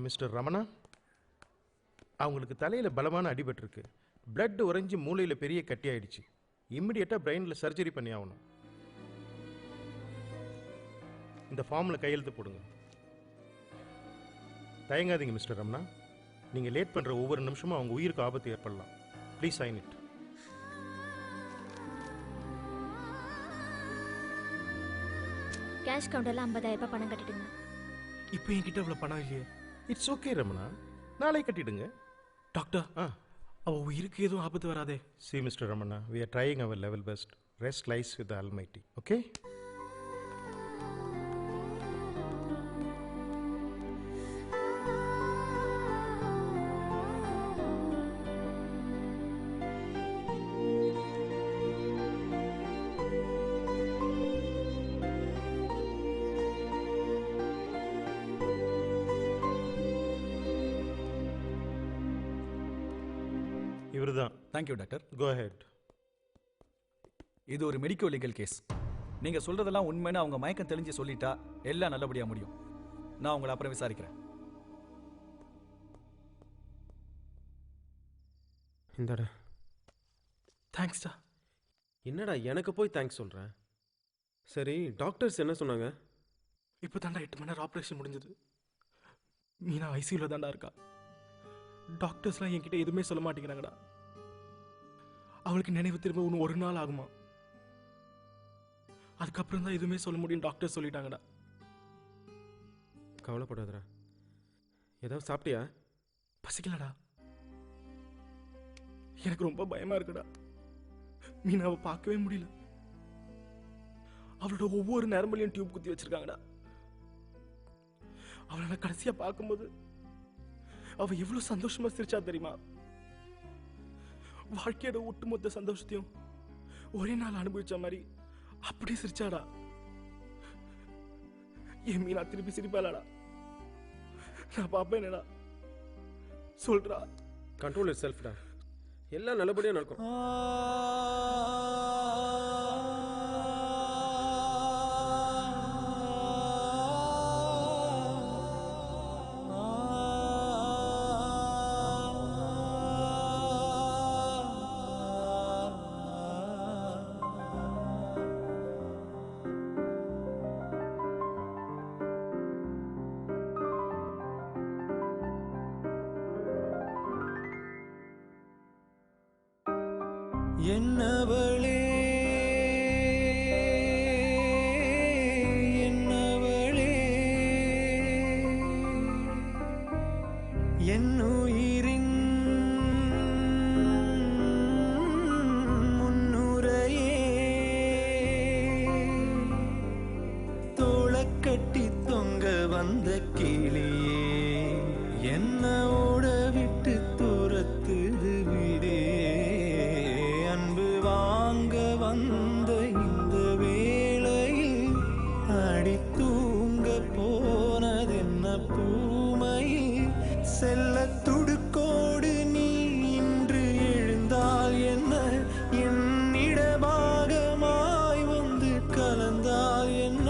மிஸ்டர் ரமணா, அவங்களுக்கு தலையில் பலமான அடிபட்டிருக்கு. பிளட் உறைஞ்சி மூளையில் பெரிய கட்டி ஆயிடுச்சு. இம்மிடியட்டாக பிரெயினில் சர்ஜரி பண்ணி ஆகணும். இந்த ஃபார்மில் கையெழுத்து போடுங்க. தயங்காதீங்க மிஸ்டர் ரமணா. நீங்கள் லேட் பண்ணுற ஒவ்வொரு நிமிஷமும் அவங்க உயிருக்கு ஆபத்து ஏற்படலாம். Please sign it. கேஷ் கவுண்டரில் 50,000 ரூபாய் பணம் கட்டிடுங்க. இப்போ என்கிட்ட அவ்வளோ பணம் இல்லையே. இட்ஸ் ஓகே ரமணா, நாளை கட்டிடுங்க. டாக்டர், அவ உயிருக்கு எதுவும் ஆபத்து வராதே. See Mr. Ramana, we are trying our level best. Rest lies with the Almighty. Okay? இவர்தான். Thank you doctor. Go ahead. இது ஒரு மெடிக்கோ லீகல் கேஸ். நீங்க சொல்றதெல்லாம் உண்மைன்னு அவங்க மயக்கம் தெளிஞ்சு சொல்லிட்டா எல்லாம் நல்லபடியா முடியும். நான் உங்களை அப்புறம் விசாரிக்கிறேன். இந்தடா. தேங்க்ஸ்டா. என்னடா எனக்கு போய் தேங்க்ஸ் சொல்கிறேன்? சரி, டாக்டர்ஸ் என்ன சொன்னாங்க? இப்போ தாண்டா 8 மணி நேரம் ஆப்ரேஷன் முடிஞ்சது. மீனா ஐசியூவில் தாண்டா இருக்கா. டாக்டர்ஸ்லாம் என்கிட்ட எதுவுமே சொல்ல மாட்டேங்கிறாங்கடா. அவளுக்கு நினைவு திரும்ப இன்னும் ஒரு நாள் ஆகுமா? அதுக்கப்புறம் தான் எதுவுமே சொல்ல முடியும் டாக்டர் சொல்லிட்டாங்கடா. கவலைப்படாதடா. ஏதாவது சாப்பிட்டியா? பசிக்கலடா. எனக்கு ரொம்ப பயமா இருக்குடா. மீனாவை பார்க்கவே முடியல. அவளோட ஒவ்வொரு நரம்புலையும் டியூப் குத்தி வச்சிருக்காங்கடா. அவளை நான் கடைசியா பார்க்கும்போது அவ எவ்வளவு சந்தோஷமா சிரிச்சா தெரியுமா? வாழ்க்கையோட ஒட்டுமொத்த சந்தோஷத்தையும் ஒரே நாள் அனுபவிச்ச மாதிரி அப்படி சிரிச்சாடா. என் மீனா திருப்பி சிரிப்பாளடா. நான் பாப்பேன். என்னடா சொல்றா? கண்ட்ரோல் யுவர் செல்ஃப்டா. எல்லாம் நல்லபடியா நடக்கும். என்னவளே என்னவளே என்னுயிரின் முன்னுரையே தோளக்கட்டி தொங்க வந்த கிளியே என்ன ஓட விட்டு துரத்துது விடே அன்பு வாங்க வந்த இந்த வேளையில் அடி தூங்க போனதென்ன பூமையில் செல்ல துடுக்கோடு நீ இன்று எழுந்தால் என்ன என்னிடமாகமாய் வந்து கலந்தால் என்ன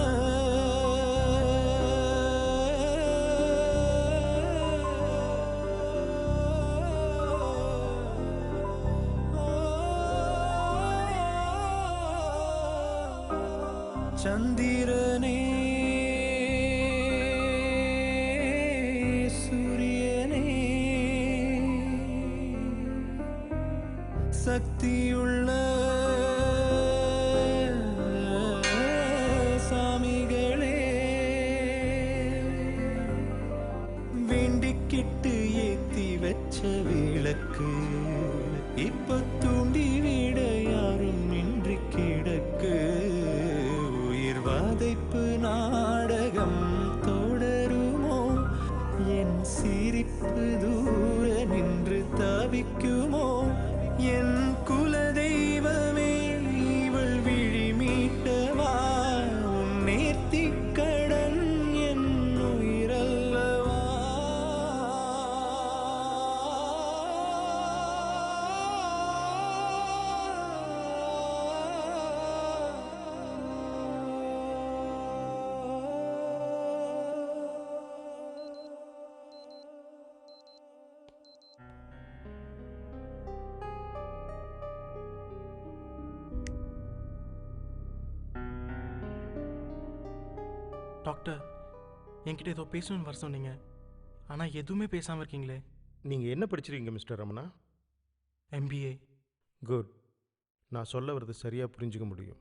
சந்திரனே சூரியனே சக்தியுள்ள சாமிகளே வேண்டிக்கிட்டு ஏத்தி வச்ச விளக்கு இப்ப தூண்டி விட யாரும் இன்றி கிடக்கு உயிர் வதைப்பு நாடகம் தொடருமோ என் சிரிப்பு தூர நின்று தவிக்குமோ என் குல தெய்வமே இவள் விழி மீட்டவா உன் நேர்த்தி கடன் என் உயிரல்லவா டாக்டர் என்கிட்ட ஏதோ பேசணும்னு வர சொன்னீங்க ஆனால் எதுவுமே பேசாமல் இருக்கீங்களே. நீங்கள் என்ன படிச்சிருக்கீங்க மிஸ்டர் ரமணா? MBA. குட். நான் சொல்ல வர்றது சரியாக புரிஞ்சுக்க முடியும்.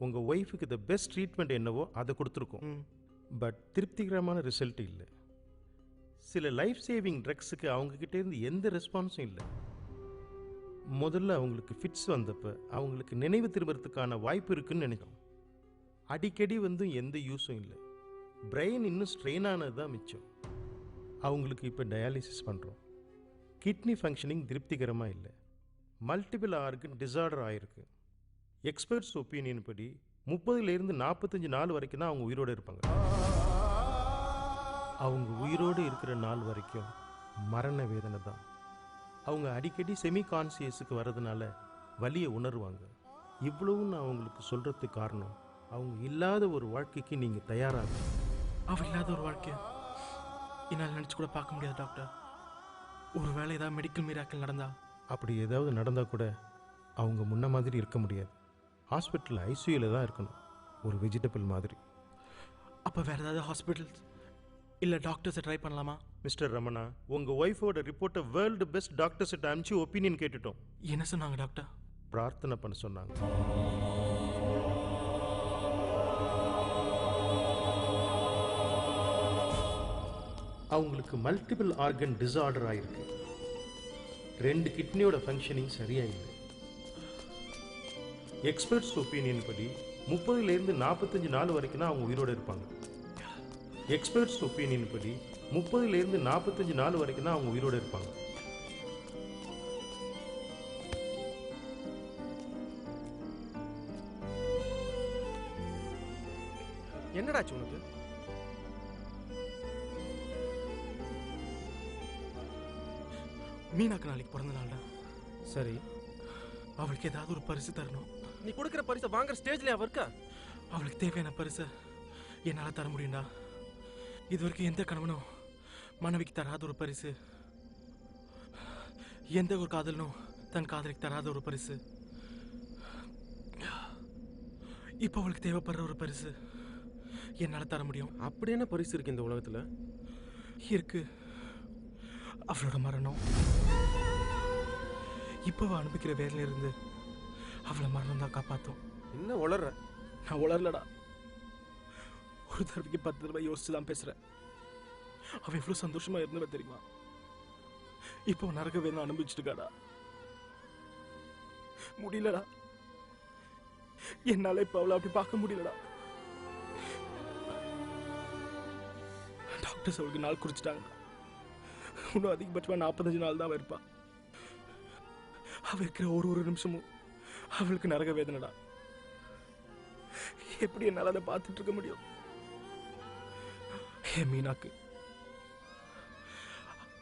உங்கள் ஒய்ஃபுக்கு த பெஸ்ட் ட்ரீட்மெண்ட் என்னவோ அதை கொடுத்துருக்கோம். பட் திருப்திகரமான ரிசல்ட் இல்லை. சில லைஃப் சேவிங் ட்ரக்ஸுக்கு அவங்கக்கிட்டேருந்து எந்த ரெஸ்பான்ஸும் இல்லை. முதல்ல அவங்களுக்கு ஃபிட்ஸ் வந்தப்போ அவங்களுக்கு நினைவு திரும்புறதுக்கான வாய்ப்பு இருக்குன்னு நினைக்கிறோம். அடிக்கடி எந்த யூஸும் இல்லை. பிரெயின் இன்னும் ஸ்ட்ரெயின் ஆனது தான் மிச்சம். அவங்களுக்கு இப்போ டயாலிசிஸ் பண்ணுறோம். கிட்னி ஃபங்க்ஷனிங் திருப்திகரமாக இல்லை. மல்டிபிள் ஆர்கன் டிசார்டர் ஆகிருக்கு. எக்ஸ்பர்ட்ஸ் ஒப்பீனியன் படி 30லேருந்து 45 நாள் வரைக்கும் தான் அவங்க உயிரோடு இருப்பாங்க. அவங்க உயிரோடு இருக்கிற நாள் வரைக்கும் மரண வேதனை தான். அவங்க அடிக்கடி செமி கான்சியஸுக்கு வர்றதுனால வலியை உணர்வாங்க. இவ்வளவும் நான் அவங்களுக்கு சொல்கிறதுக்கு காரணம் அவங்க இல்லாத ஒரு வாழ்க்கைக்கு நீங்கள் தயாராக. அவள் இல்லாத ஒரு வாழ்க்கையை என்னால் நினச்சி கூட பார்க்க முடியாது டாக்டர். ஒரு வேளை ஏதாவது மெடிக்கல் மிராக்கிள் நடந்தா? அப்படி ஏதாவது நடந்தால் கூட அவங்க முன்ன மாதிரி இருக்க முடியாது. ஹாஸ்பிட்டல் ஐசியூவில் தான் இருக்கணும், ஒரு வெஜிடபிள் மாதிரி. அப்போ வேறு ஏதாவது ஹாஸ்பிட்டல்ஸ் இல்லை டாக்டர்ஸை ட்ரை பண்ணலாமா? மிஸ்டர் ரமணா, உங்கள் ஒய்ஃபோட ரிப்போர்ட்டை வேர்ல்டு பெஸ்ட் டாக்டர்ஸ்கிட்ட அனுப்பிச்சு ஒப்பீனியன் கேட்டுட்டோம். என்ன சொன்னாங்க டாக்டர்? பிரார்த்தனை பண்ண சொன்னாங்க. அவங்களுக்கு மல்டிபிள் ஆர்கன் டிசார்டர் ஆயிருக்கு. 2 கிட்னியோட ஃபங்க்ஷனிங் சரியாக இல்லை. எக்ஸ்பர்ட்ஸ் ஒப்பீனியன் படி 30லேருந்து 45 நாள் வரைக்கும் தான் அவங்க உயிரோடு இருப்பாங்க. எக்ஸ்பர்ட்ஸ் ஒப்பீனியன் படி 30லேருந்து 45 நாள் வரைக்கும் தான் அவங்க உயிரோடு இருப்பாங்க. என்னடாச்சு உனக்கு? மீனாக்கு நாளைக்கு பிறந்த நாள்டா. சரி, அவளுக்கு ஏதாவது ஒரு பரிசு தரணும். நீ கொடுக்குற பரிசை வாங்குற ஸ்டேஜ்ல அவ இருக்கா? அவளுக்கு தேவையான பரிசை என்னால் தர முடியும்டா. இது வரைக்கும் எந்த கணவனும் மனைவிக்கு தராத ஒரு பரிசு, எந்த ஒரு காதலனும் தன் காதலிக்கு தராத ஒரு பரிசு, இப்போ அவளுக்கு தேவைப்படுற ஒரு பரிசு என்னால் தர முடியும். அப்படி என்ன பரிசு இருக்கு இந்த உலகத்தில்? இருக்கு, அவளோட மரணம். இப்போ அனுப்பிக்கிற வேலையிலிருந்து அவளை மரணம் தான் காப்பாற்றும். என்ன உளர்ற? நான் உளரலடா. ஒரு தடவைக்கு 10 தடவை யோசிச்சு தான் பேசுறேன். அவன் எவ்வளவு சந்தோஷமா இருந்தவ தெரியுமா? இப்போ நரக வேதனை அனுபவிச்சுட்டு இருக்காடா. முடியலடா, என்னால இப்ப அவளை அப்படி பார்க்க முடியலடா. டாக்டர்ஸ் அவளுக்கு நாள் குறிச்சிட்டாங்க. இன்னும் அதிகபட்சமா 45 நாள் தான் இருப்பா. அவ இருக்கிற ஒரு நிமிஷமும் அவளுக்கு நரக வேதனைடா. எப்படி என்னால அதை பார்த்துட்டு இருக்க முடியும்? என் மீனாக்கு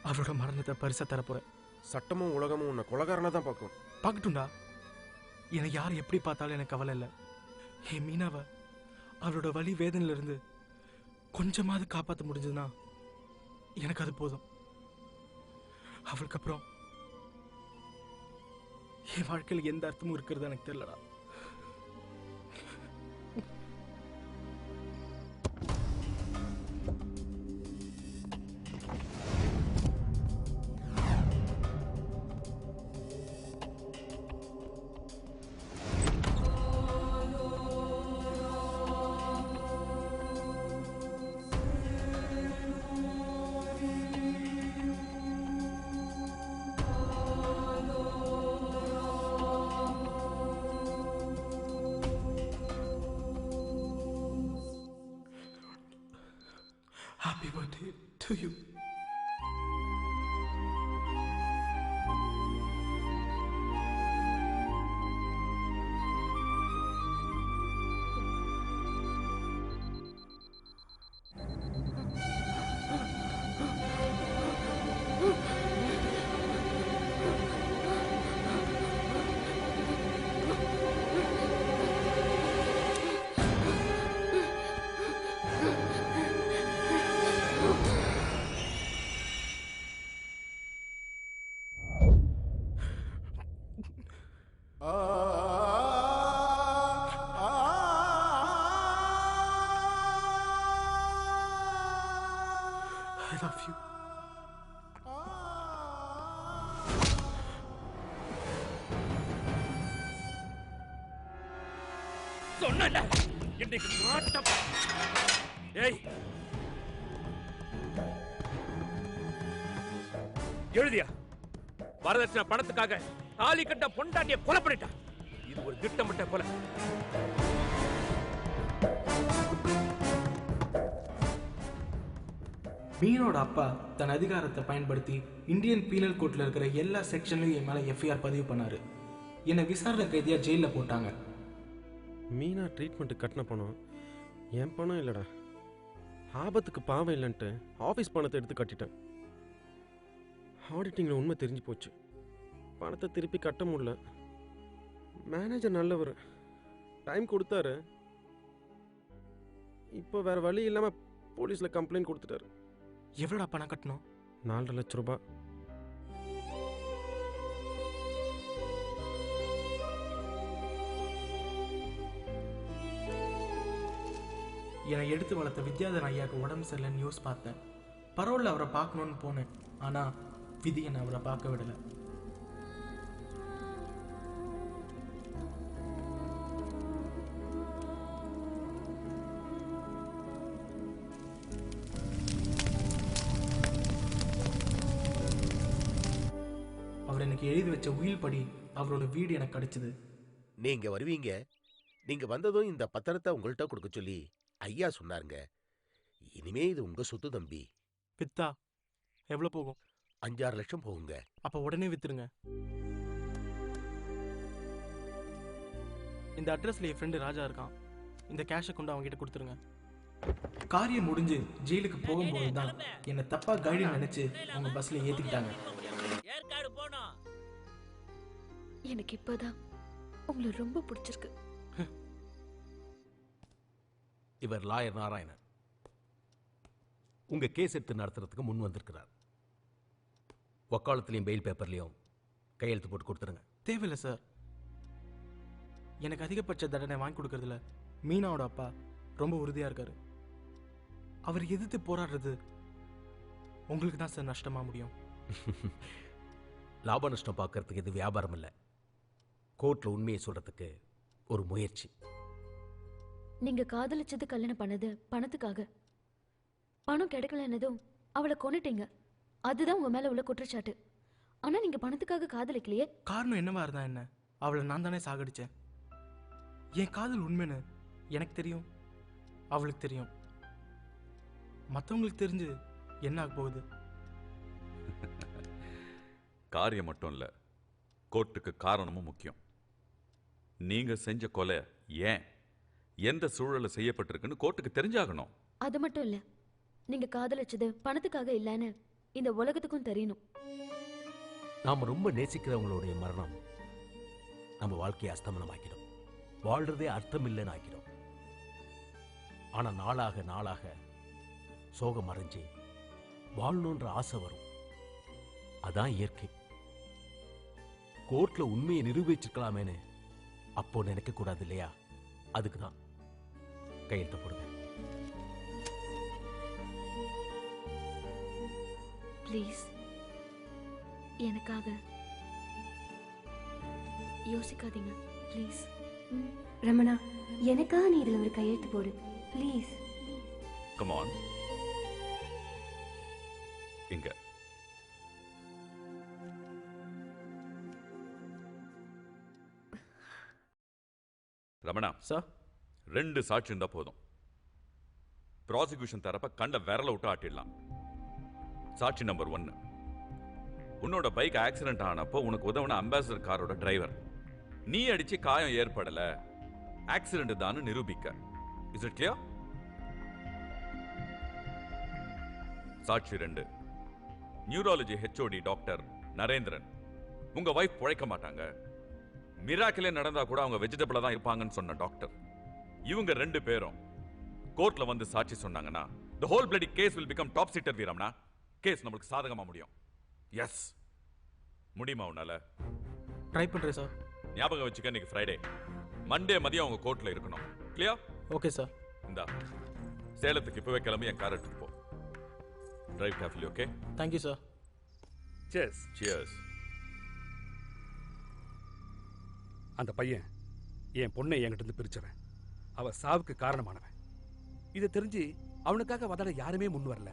அவளோட மரணத்தை பரிசா தரப்போறேன். சட்டமும் உலகமும் உன்னை கொலகாரனா தான் பார்க்கும். பார்க்கட்டும்டா, எனக்கு யார் எப்படி பார்த்தாலும் எனக்கு கவலை இல்லை. என் மீனாவை அவளோட வலி வேதனையில இருந்து கொஞ்சமாவது காப்பாற்ற முடிஞ்சதுன்னா எனக்கு அது போதும். அவளுக்கு அப்புறம் என் வாழ்க்கையில் எந்த அர்த்தமும் இருக்கிறது எனக்கு தெரியலடா. Happy birthday to you. I love you. சொன்னல இன்னைக்கு மாட்டம். ஏய் எழுதியா? வரதட்சணை பணத்துக்காக தாலி கட்ட பொண்டாட்டிய கொலை பண்ணிட்டா. இது ஒரு திட்டமிட்ட கொலை. மீனோட அப்பா தன் அதிகாரத்தை பயன்படுத்தி இந்தியன் பீனல் கோட்ல இருக்கிற எல்லா செக்ஷன்லயும் என் மேல எஃப்ஐஆர் பதிவு பண்ணாரு. என்னை விசாரணை கைதியா ஜெயில போட்டாங்க. மீனா ட்ரீட்மெண்ட்டு கட்டின பணம் என் பணம் இல்லைடா. ஆபத்துக்கு பாவம் இல்லைன்ட்டு ஆஃபீஸ் பணத்தை எடுத்து கட்டிட்டேன். ஆடிட்டிங்கில் உண்மை தெரிஞ்சு போச்சு. பணத்தை திருப்பி கட்ட முடியல. மேனேஜர் நல்லவர், டைம் கொடுத்தாரு. இப்போ வேற வழி இல்லாமல் போலீஸில் கம்ப்ளைண்ட் கொடுத்துட்டாரு. எவ்வளோடா பணம் கட்டணும்? 4 லட்சம் ரூபாய். என்னை எடுத்து வளர்த்த வித்யாதரன் ஐயாவுக்கு உடம்பு சரியில்லைன்னு நியூஸ் பார்த்தேன். பரவாயில்ல, அவரை பார்க்கணுன்னு போனேன். ஆனால் விதி என்னை அவரை பார்க்க விடலை. அவர் எனக்கு எழுதி வச்ச உயில் படி அவரோட வீடு எனக்கு கிடைச்சது. நீங்க வருவீங்க. நீங்க வந்ததும் இந்த பத்திரத்தை உங்கள்கிட்ட கொடுக்க சொல்லி ஐயா சொன்னாருங்க. இனிமே இது உங்க சொத்து தம்பி. வித்தா எவ்வளோ போகும்? 5-6 லட்சம் போகுங்க. அப்போ உடனே வித்துருங்க. இந்த அட்ரஸ்ல என் ஃப்ரெண்டு ராஜா இருக்கான். இந்த கேஷை கொண்டு அவங்க கிட்ட கொடுத்துருங்க. காரியம் முடிஞ்சு ஜெயிலுக்கு போகும்போது தான் என்னை தப்பா கைடு நினைச்சு அவங்க பஸ்ல ஏத்திக்கிட்டாங்க. ஏற்காடு போனோம். எனக்கு இப்பதான் உங்களை ரொம்ப பிடிச்சிருக்கு. இவர் லாயர் நாராயணன். உங்க கேஸ் எடுத்து நடத்துறதுக்கு முன் வந்திருக்கிறார். வக்காலத்திலையும் பெயில் பேப்பர்லையும் கையெழுத்து போட்டு கொடுத்துருங்க. தேவையில்லை சார். எனக்கு அதிகபட்ச தண்டனை வாங்கி கொடுக்கறதுல மீனாவோட அப்பா ரொம்ப உறுதியா இருக்காரு. அவர் எதிர்த்து போராடுறது உங்களுக்கு தான் சார் நஷ்டமா முடியும். லாப நஷ்டம் பார்க்கறதுக்கு இது வியாபாரம் இல்லை. கோர்ட்ல உண்மையை சொல்றதுக்கு ஒரு முயற்சி. நீங்க காதலிச்சது கல்யாணம் பண்ணது பணத்துக்காக. பணம் கிடைக்கலன்னதும் அவளை கொன்னுட்டீங்க. அதுதான் உங்க மேல உள்ள குற்றச்சாட்டு. ஆனா நீங்க பணத்துக்காக காதலிக்கலையே. காரணம் என்னவா இருந்தா என்ன, அவளை நான் தானே சாகடிச்சேன். என் காதல் உண்மைன்னு எனக்கு தெரியும், அவளுக்கு தெரியும். மற்றவங்களுக்கு தெரிஞ்சு என்ன ஆக போகுது? காரியம் மட்டும் இல்ல, கோர்ட்டுக்கு காரணமும் முக்கியம். நீங்க செஞ்ச கொலை ஏன், எந்த சூழல்ல செய்யப்பட்டிருக்குன்னு கோர்ட்டுக்கு தெரிஞ்சாகணும். அது மட்டும் இல்ல, நீங்க காதலிச்சது பணத்துக்காக இல்லைன்னு இந்த உலகத்துக்கும் தெரியணும். நாம ரொம்ப நேசிக்கிறவங்களுடைய மரணம் நம்ம வாழ்க்கையை அஸ்தமனம் ஆக்கிடும், வாழ்றதே அர்த்தம் இல்லைன்னு ஆக்கிடும். ஆனா நாளாக நாளாக சோகம் மறைஞ்சு வாழணுன்ற ஆசை வரும். அதான் இயற்கை. கோர்ட்ல உண்மையை நிரூபிச்சிருக்கலாமேன்னு அப்போ நினைக்க கூடாது இல்லையா? அதுக்கு தான் கையெழுத்து போடுங்க. ப்ளீஸ், எனக்காக யோசிக்காதீங்க ப்ளீஸ். ரமணா, எனக்காக நீ இதுல ஒரு கையெழுத்து போடு ப்ளீஸ். Come on. இங்க ரமணா சார், 2 சாட்சி இருந்தா போதும். ப்ராசிக்யூஷன் தரப்ப கண்ட விரல விட்டு ஆட்டிடலாம். சாட்சி நம்பர் 1, உன்னோட பைக் ஆக்சிடென்ட் ஆனப்போ உனக்கு உதவுன அம்பாசிடர் காரோட டிரைவர். நீ அடிச்சு காயம் ஏற்படல, ஆக்சிடென்ட் தான் நிரூபிக்க. Is it clear? சாட்சி 2, நியூராலஜி ஹெச்ஓடி டாக்டர் நரேந்திரன். உங்க வைஃப் பிழைக்க மாட்டாங்க, மிராக்கிலே நடந்தா கூட அவங்க வெஜிடபிளா தான் இருப்பாங்கன்னு சொன்ன டாக்டர். இவங்க 2 பேரும் கோர்ட்ல வந்து சாட்சி சொன்னாங்கன்னா the whole bloody case will become top secret வீரம்னா. கேஸ் நமக்கு சாதகமா முடியும். எஸ், முடியுமா உன்னால? ட்ரை பண்றேன் சார். ஞாபகம் வச்சுக்க, இன்னைக்கு ஃப்ரைடே, மண்டே மதியம் அவங்க கோர்ட்ல இருக்கணும். கிளியர்? Okay sir. இந்தா சேலத்துக்கு இப்பவே கிளம்பி என் கார் எடுத்துட்டு போ. Drive carefully. Okay? Thank you sir. Cheers. Cheers. அந்த பையன் என் பொண்ணை என்கிட்ட இருந்து பிரிச்சவன், அவ சாவுக்கு காரணமானவன். இதை தெரிஞ்சு அவனுக்காக வாதாட யாருமே முன் வரல.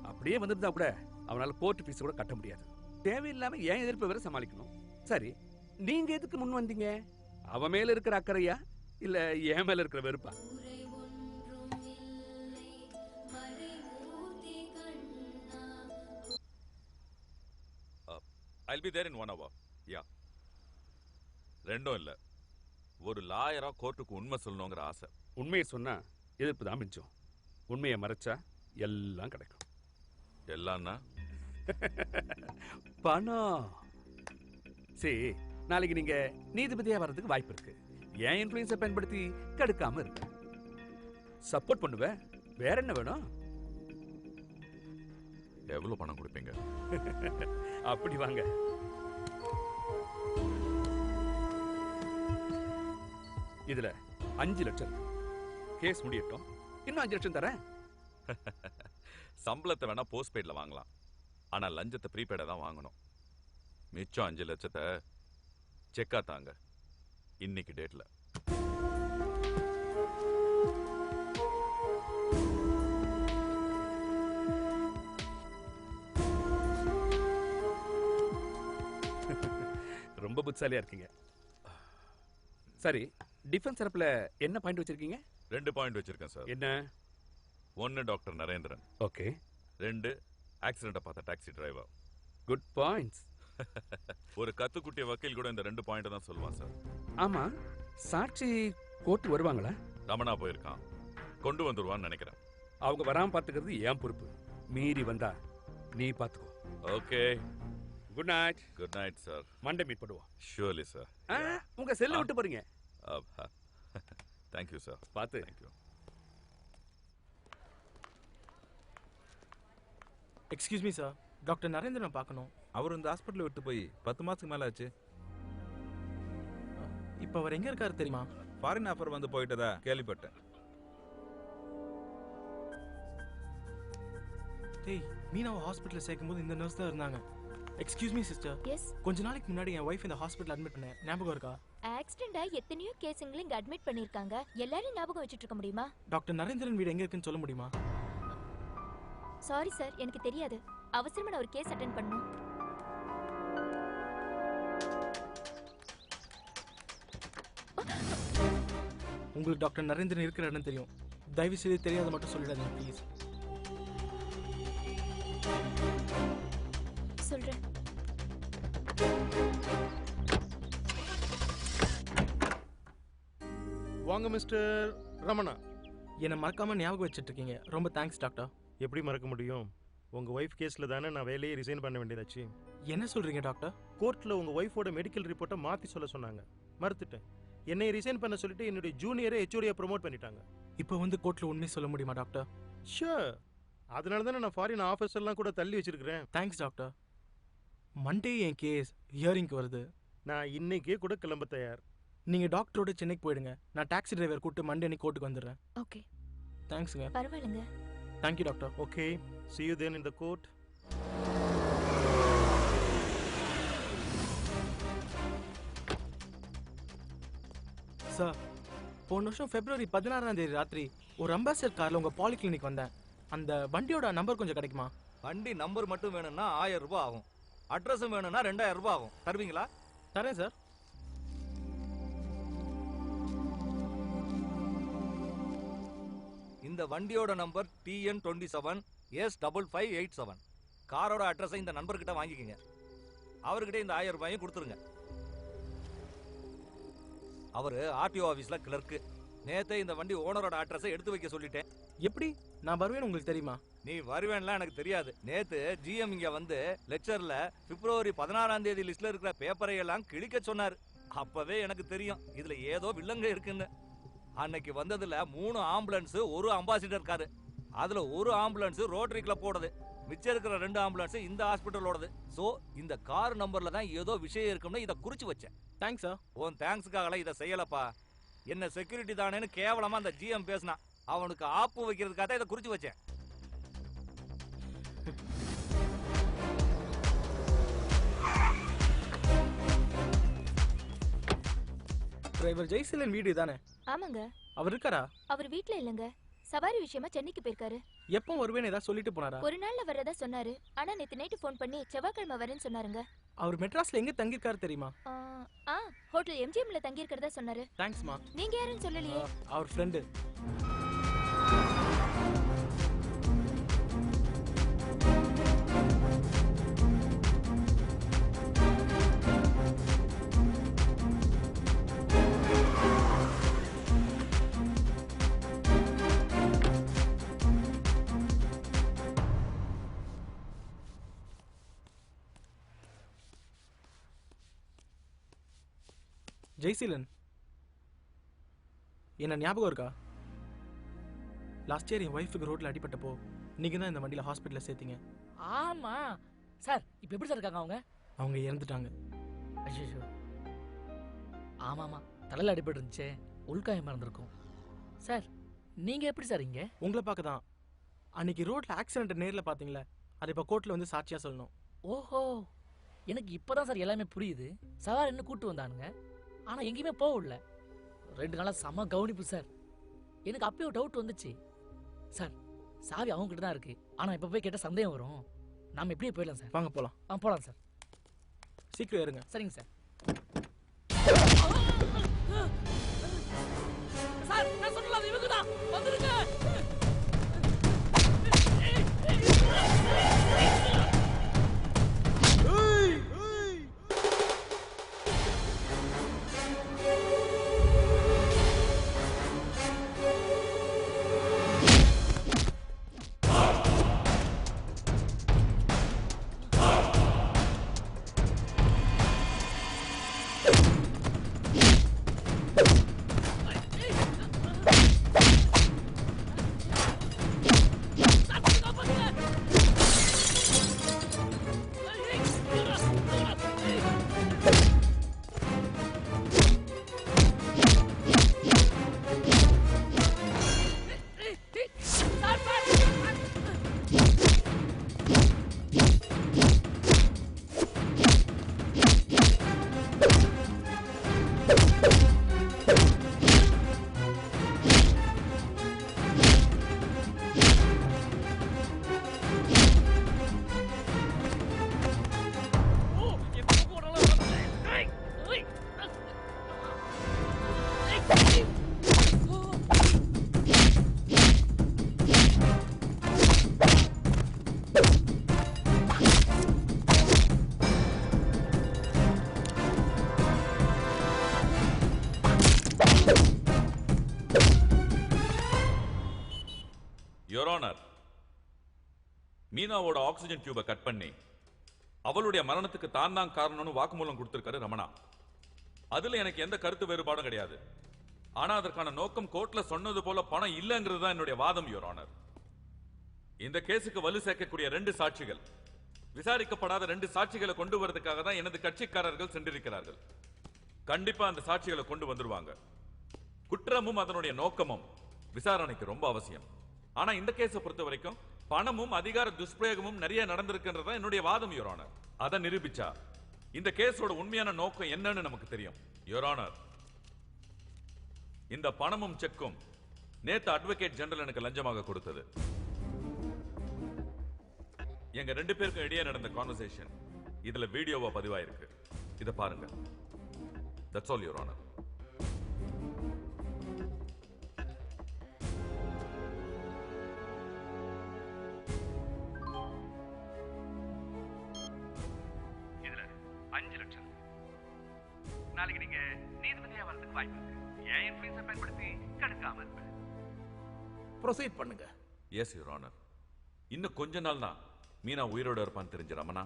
அப்படியே வந்திருந்தா கூட அவனால கோர்ட் ஃபீஸ் கூட கட்ட முடியாது. தேவையில்லாம ஏன் எதிர்ப்பு வேற சமாளிக்கணும். சரி, நீங்க எதுக்கு முன் வந்தீங்க? அவன் மேல இருக்கிற அக்கறையா இல்ல என் மேல இருக்கிற வெறுப்பா? I'll be there in 1 hour. Yeah. ரெண்டும் இல்ல, ஒரு லாயரா கோர்ட்டுக்கு உண்மை சொல்லணுங்கிற ஆசை. உண்மையை சொன்னா எதிர்ப்பு தான் மிஞ்சம், உண்மையை மறைச்சா எல்லாம் கிடைக்கும். எல்லாம்னா பணம். சரி, நாளைக்கு நீங்க நீதிபதியா வர்றதுக்கு வாய்ப்பு இருக்கு. என் இன்ஃப்ளூயன்ஸை பயன்படுத்தி கெடுக்காம இருக்கு. சப்போர்ட் பண்ணுவேன். வேற என்ன வேணும்? எவ்வளவு பணம் கொடுப்பீங்க? அப்படி வாங்க. இதுல 5 லட்சம். கேஸ் முடியட்டும், இன்னும் 5 லட்சம் தரேன். சம்பளத்தை வேணா போஸ்ட் பெய்ட்ல வாங்கலாம், ஆனா லஞ்சத்தை ப்ரீபெய்டா தான் வாங்கணும். மிச்சம் 5 லட்சத்தை செக்கா தாங்க இன்னைக்கு டேட்ல. ரொம்ப புத்திசாலியா இருக்கீங்க. சரி, டிஃபென்ஸ் தரப்புல என்ன பாயிண்ட் வச்சிருக்கீங்க? 2 பாயிண்ட் வச்சிருக்கேன் சார். என்ன? 1 டாக்டர் நரேந்திரன். ஓகே. 2 ஆக்சிடென்ட் பார்த்த டாக்ஸி டிரைவர். Good points. ஒரு கத்துக்குட்டிய வக்கீல் கூட இந்த 2 பாயிண்ட் தான் சொல்லுவான் சார். ஆமா, சாட்சி கோர்ட் வருவாங்களா? ரமணா போயிருக்கான், கொண்டு வந்துருவான்னு நினைக்கிறேன். அவங்க வராம பாத்துக்கிறது என் பொறுப்பு. மீறி வந்தா நீ பாத்துக்கோ. Okay. Good night. Good night sir. Monday meet பண்ணுவோம். Surely sir. உங்க செல்ல விட்டு போறீங்க. Thank you sir. பார்த்து. Thank you. Excuse me sir, doctor Narendran பார்க்கணும். அவர் இந்த ஹாஸ்பிட்டல் விட்டு போய் 10 மாசத்துக்கு மேல ஆச்சு. இப்போ அவர் எங்க இருக்காரு தெரியுமா? ஃபாரின் ஆஃபர் வந்து போயிட்டதா கேள்விப்பட்டேன். டேய், மீனாவை ஹாஸ்பிட்டலில் சேர்க்கும் போது இந்த நர்ஸ் தான் இருந்தாங்க. Excuse me sister. எஸ். கொஞ்ச நாளைக்கு முன்னாடி என் வைஃப் இந்த ஹாஸ்பிட்டல் அட்மிட் பண்ணேன். ஞாபகம் இருக்கா? ஆக்சிடென்ட் ஆகி எத்தனையோ கேஸுங்களை இங்க அட்மிட் பண்ணிருக்காங்க. எல்லாரும் ஞாபகம் வச்சிட்டு இருக்க முடியுமா? டாக்டர் நரேந்திரன் வீடு எங்க இருக்குன்னு சொல்ல முடியுமா? சாரி சார், எனக்கு தெரியாது. அவசரமா நான் ஒரு கேஸ் அட்டெண்ட் பண்ணனும். உங்களுக்கு டாக்டர் நரேந்திரன் இருக்கிற இடம் தெரியும். தயவு செய்து தெரியாத மட்டும் சொல்லிடாதீங்க ப்ளீஸ். சொல்றேன். வாங்க மிஸ்டர் ரமணா. என்னை மறக்காம ஞாபகம் வச்சுட்டு இருக்கீங்க. ரொம்ப தேங்க்ஸ் டாக்டர். எப்படி மறக்க முடியும்? உங்க ஒய்ஃப் கேஸ்ல தானே நான் வேலையை ரிசைன் பண்ண வேண்டியதாச்சு. என்ன சொல்றீங்க டாக்டர்? கோர்ட்ல உங்க ஒய்ஃபோட மெடிக்கல் ரிப்போர்ட்டை மாத்தி சொல்ல சொன்னாங்க. மறுத்துட்டேன். என்னை ரிசைன் பண்ண சொல்லிட்டு என்னுடைய ஜூனியரை ஹெச்ஓடியா ப்ரோமோட் பண்ணிட்டாங்க. இப்போ வந்து கோர்ட்ல உண்மை சொல்ல முடியுமா டாக்டர்? ஷூர். அதனால தானே நான் ஃபாரின் ஆஃபீஸர்லாம் கூட தள்ளி வச்சிருக்கிறேன். Thanks doctor. மண்டே என் கேஸ் ஹியரிங்க்கு வருது. நான் இன்னைக்கே கூட கிளம்ப தயார். நீங்க டாக்டரோட சென்னைக்கு போயிடுங்க. நான் டாக்ஸி டிரைவர் கூப்பிட்டு மண்டே அன்னைக்கு கோர்ட்டுக்கு வந்துடுறேன். ஓகே. தேங்க்ஸ்ங்க. பரவாயில்லைங்க. Thank you doctor. Okay. See you then in the court. Sir, போன வருஷம் February 16ஆம் தேதி ராத்திரி ஒரு அம்பாசிடர் கார்ல உங்க பாலிகிளினிக் வந்தேன். அந்த வண்டியோட நம்பர் கொஞ்சம் கிடைக்குமா? வண்டி நம்பர் மட்டும் வேணும்னா 1000 ரூபாய் ஆகும். அட்ரஸும் வேணும்னா 2000 ரூபாய் ஆகும். தருவீங்களா? தரேன் சார். இந்த வண்டியோட நம்பர் TN27S5587. காரோட அட்ரஸை இந்த நண்பர்கிட்ட வாங்கிக்கங்க. அவர்கிட்ட இந்த 1000 ரூபாயும் கொடுத்துருங்க. அவரு ஆர்டிஓ ஆபீஸ்ல கிளர்க்கு. நேத்தே இந்த வண்டி ஓனரோட அட்ரஸை எடுத்து வைக்க சொல்லிட்டேன். எப்படி நான் வருவேன்னு உங்களுக்கு தெரியுமா? நீ வருவேன்லாம் எனக்கு தெரியாது. நேத்து ஜிஎம் இங்க வந்து லெக்சர்ல February 16ஆம் தேதி லிஸ்ட்ல இருக்கிற பேப்பரை எல்லாம் கிழிக்க சொன்னார். அப்பவே எனக்கு தெரியும் இதுல ஏதோ வில்லங்க இருக்குன்னு. அன்னைக்கு வந்ததுல 3 ஆம்புலன்ஸ், 1 அம்பாசிடர் காரு. அதுல 1 ஆம்புலன்ஸ் ரோட்டரி கிளப்போடது. மிச்சம் இருக்கிற 2 ஆம்புலன்ஸ் இந்த ஹாஸ்பிட்டலோடது. சோ இந்த கார் நம்பர்ல தான் ஏதோ விஷயம் இருக்குன்னு இத குறிச்சு வச்சேன். Thanks sir. உன் தேங்க்ஸ்க்காகலாம் இதை செய்யலப்பா. என்ன செக்யூரிட்டி தானேன்னு கேவலமா அந்த ஜிஎம் பேசினா. அவனுக்கு ஆப்பு வைக்கிறதுக்காக இதை குறிச்சு வச்சேன். டிரைவர் ஜெய்சீலன் வீடு தானே? ஆமாங்க. அவர் இருக்காரா? அவர் வீட்ல இல்லங்க. சவாரி விஷயமா சென்னைக்கு போயிருக்காரு. எப்போ வருவேன்னு ஏதாவது சொல்லிட்டு போனாரா? ஒரு நாள்ல வரதா சொன்னாரு. ஆனா நேத்து நைட் ஃபோன் பண்ணி செவ்வாய்க்கிழமை வரேன்னு சொன்னாருங்க. அவர் மெட்ராஸ்ல எங்க தங்கி இருக்காரு தெரியுமா? ஹோட்டல் எம்ஜிஎம்ல தங்கி இருக்கிறதா சொன்னாரு. தேங்க்ஸ்மா. நீங்க யாருன்னு சொல்லலையே. அவர் ஃப்ரெண்ட். ஜெய்சீலன், என்ன ஞாபகம் இருக்கா? லாஸ்ட் இயர் என் ஒய்ஃபுக்கு ரோட்ல அடிபட்டப்போ நீங்க தான் இந்த வண்டியில ஹாஸ்பிட்டல்ல சேர்த்தீங்க. ஆமா சார். இப்போ எப்படி சார் இருக்காங்க அவங்க? அவங்க இறந்துட்டாங்க. ஐயோ. ஆமாமா, தலையில் அடிபட்டு இருந்துச்சே, உள்காயமா இருந்திருக்கும். சார் நீங்க எப்படி சார் இங்க? உங்களை பார்க்க தான். அன்னைக்கு ரோட்ல ஆக்சிடென்ட் நேர்ல பாத்தீங்களா? அது இப்போ கோர்ட்ல வந்து சாட்சியா சொல்லணும். ஓஹோ, எனக்கு இப்பதான் சார் எல்லாமே புரியுது. சவாரி இன்னும் கூட்டு வந்தானுங்க, ஆனா எங்கேயுமே போகல. 2 நாளா செம கவனிப்பு சார். எனக்கு அப்பயே ஒரு டவுட் வந்துச்சு சார். சாவி அவங்க கிட்ட தான் இருக்கு, ஆனா இப்ப போய் கேட்ட சந்தேகம் வரும். நாம எப்படியே போயிடலாம் சார். வாங்க போலாம். போலாம் சார். சீக்கிரம் ஏறுங்க. சரிங்க சார். சார் நான் சொல்லலாம், இவங்க தான் வந்துருங்க. யுவர் ஆனர், மீனாவோட ஆக்சிஜன் டியூபை கட் பண்ணி அவளுடைய மரணத்துக்கு தான் தான் காரணம்னு வாக்குமூலம் கொடுத்திருக்காரு ரமணா. அதுல எனக்கு எந்த கருத்து வேறுபாடும் கிடையாது. ஆனா அதற்கான நோக்கம் கோர்ட்ல சொன்னது போல பணம் இல்லைங்கிறது தான் என்னுடைய வாதம் யுவர் ஆனர். இந்த கேஸுக்கு வலு சேர்க்கக்கூடிய 2 சாட்சிகள், விசாரிக்கப்படாத 2 சாட்சிகளை கொண்டு வரதுக்காக தான் எனது கட்சிக்காரர்கள் சென்றிருக்கிறார்கள். கண்டிப்பா அந்த சாட்சிகளை கொண்டு வந்துருவாங்க. குற்றமும் அதனுடைய நோக்கமும் விசாரணைக்கு ரொம்ப அவசியம். ஆனா இந்த கேஸை பொறுத்த வரைக்கும் பணமும் அதிகார துஷ்பிரயோகமும் நிறைய நடந்திருக்கின்றதா என்னுடைய வாதம் யுவர் ஆனர். அதை நிரூபிச்சா இந்த கேஸோட உண்மையான நோக்கம் என்னன்னு நமக்கு தெரியும். யுவர் ஆனர், இந்த பணமும் செக்கும் நேத்து அட்வொகேட் ஜெனரல் எனக்கு லஞ்சமாக கொடுத்தது. எங்க 2 பேருக்கும் இடையே நடந்த கான்வர்சேஷன் இதுல வீடியோவா பதிவாயிருக்கு. இத பாருங்க. That's all your honour. இதுல 5 லட்சம். நாளைக்கு நீங்க நீதிபதியா வரதுக்கு வாய்ப்பு இருக்கு. ஏன் இன்ஃப்ளூயன்ஸை பயன்படுத்தி கடுக்காம இருப்பேன். ப்ரொசீட் பண்ணுங்க. Yes your honour. இன்னும் கொஞ்ச நாள் தான் மீனா உயிரோட இருப்பான்னு தெரிஞ்ச ரமணா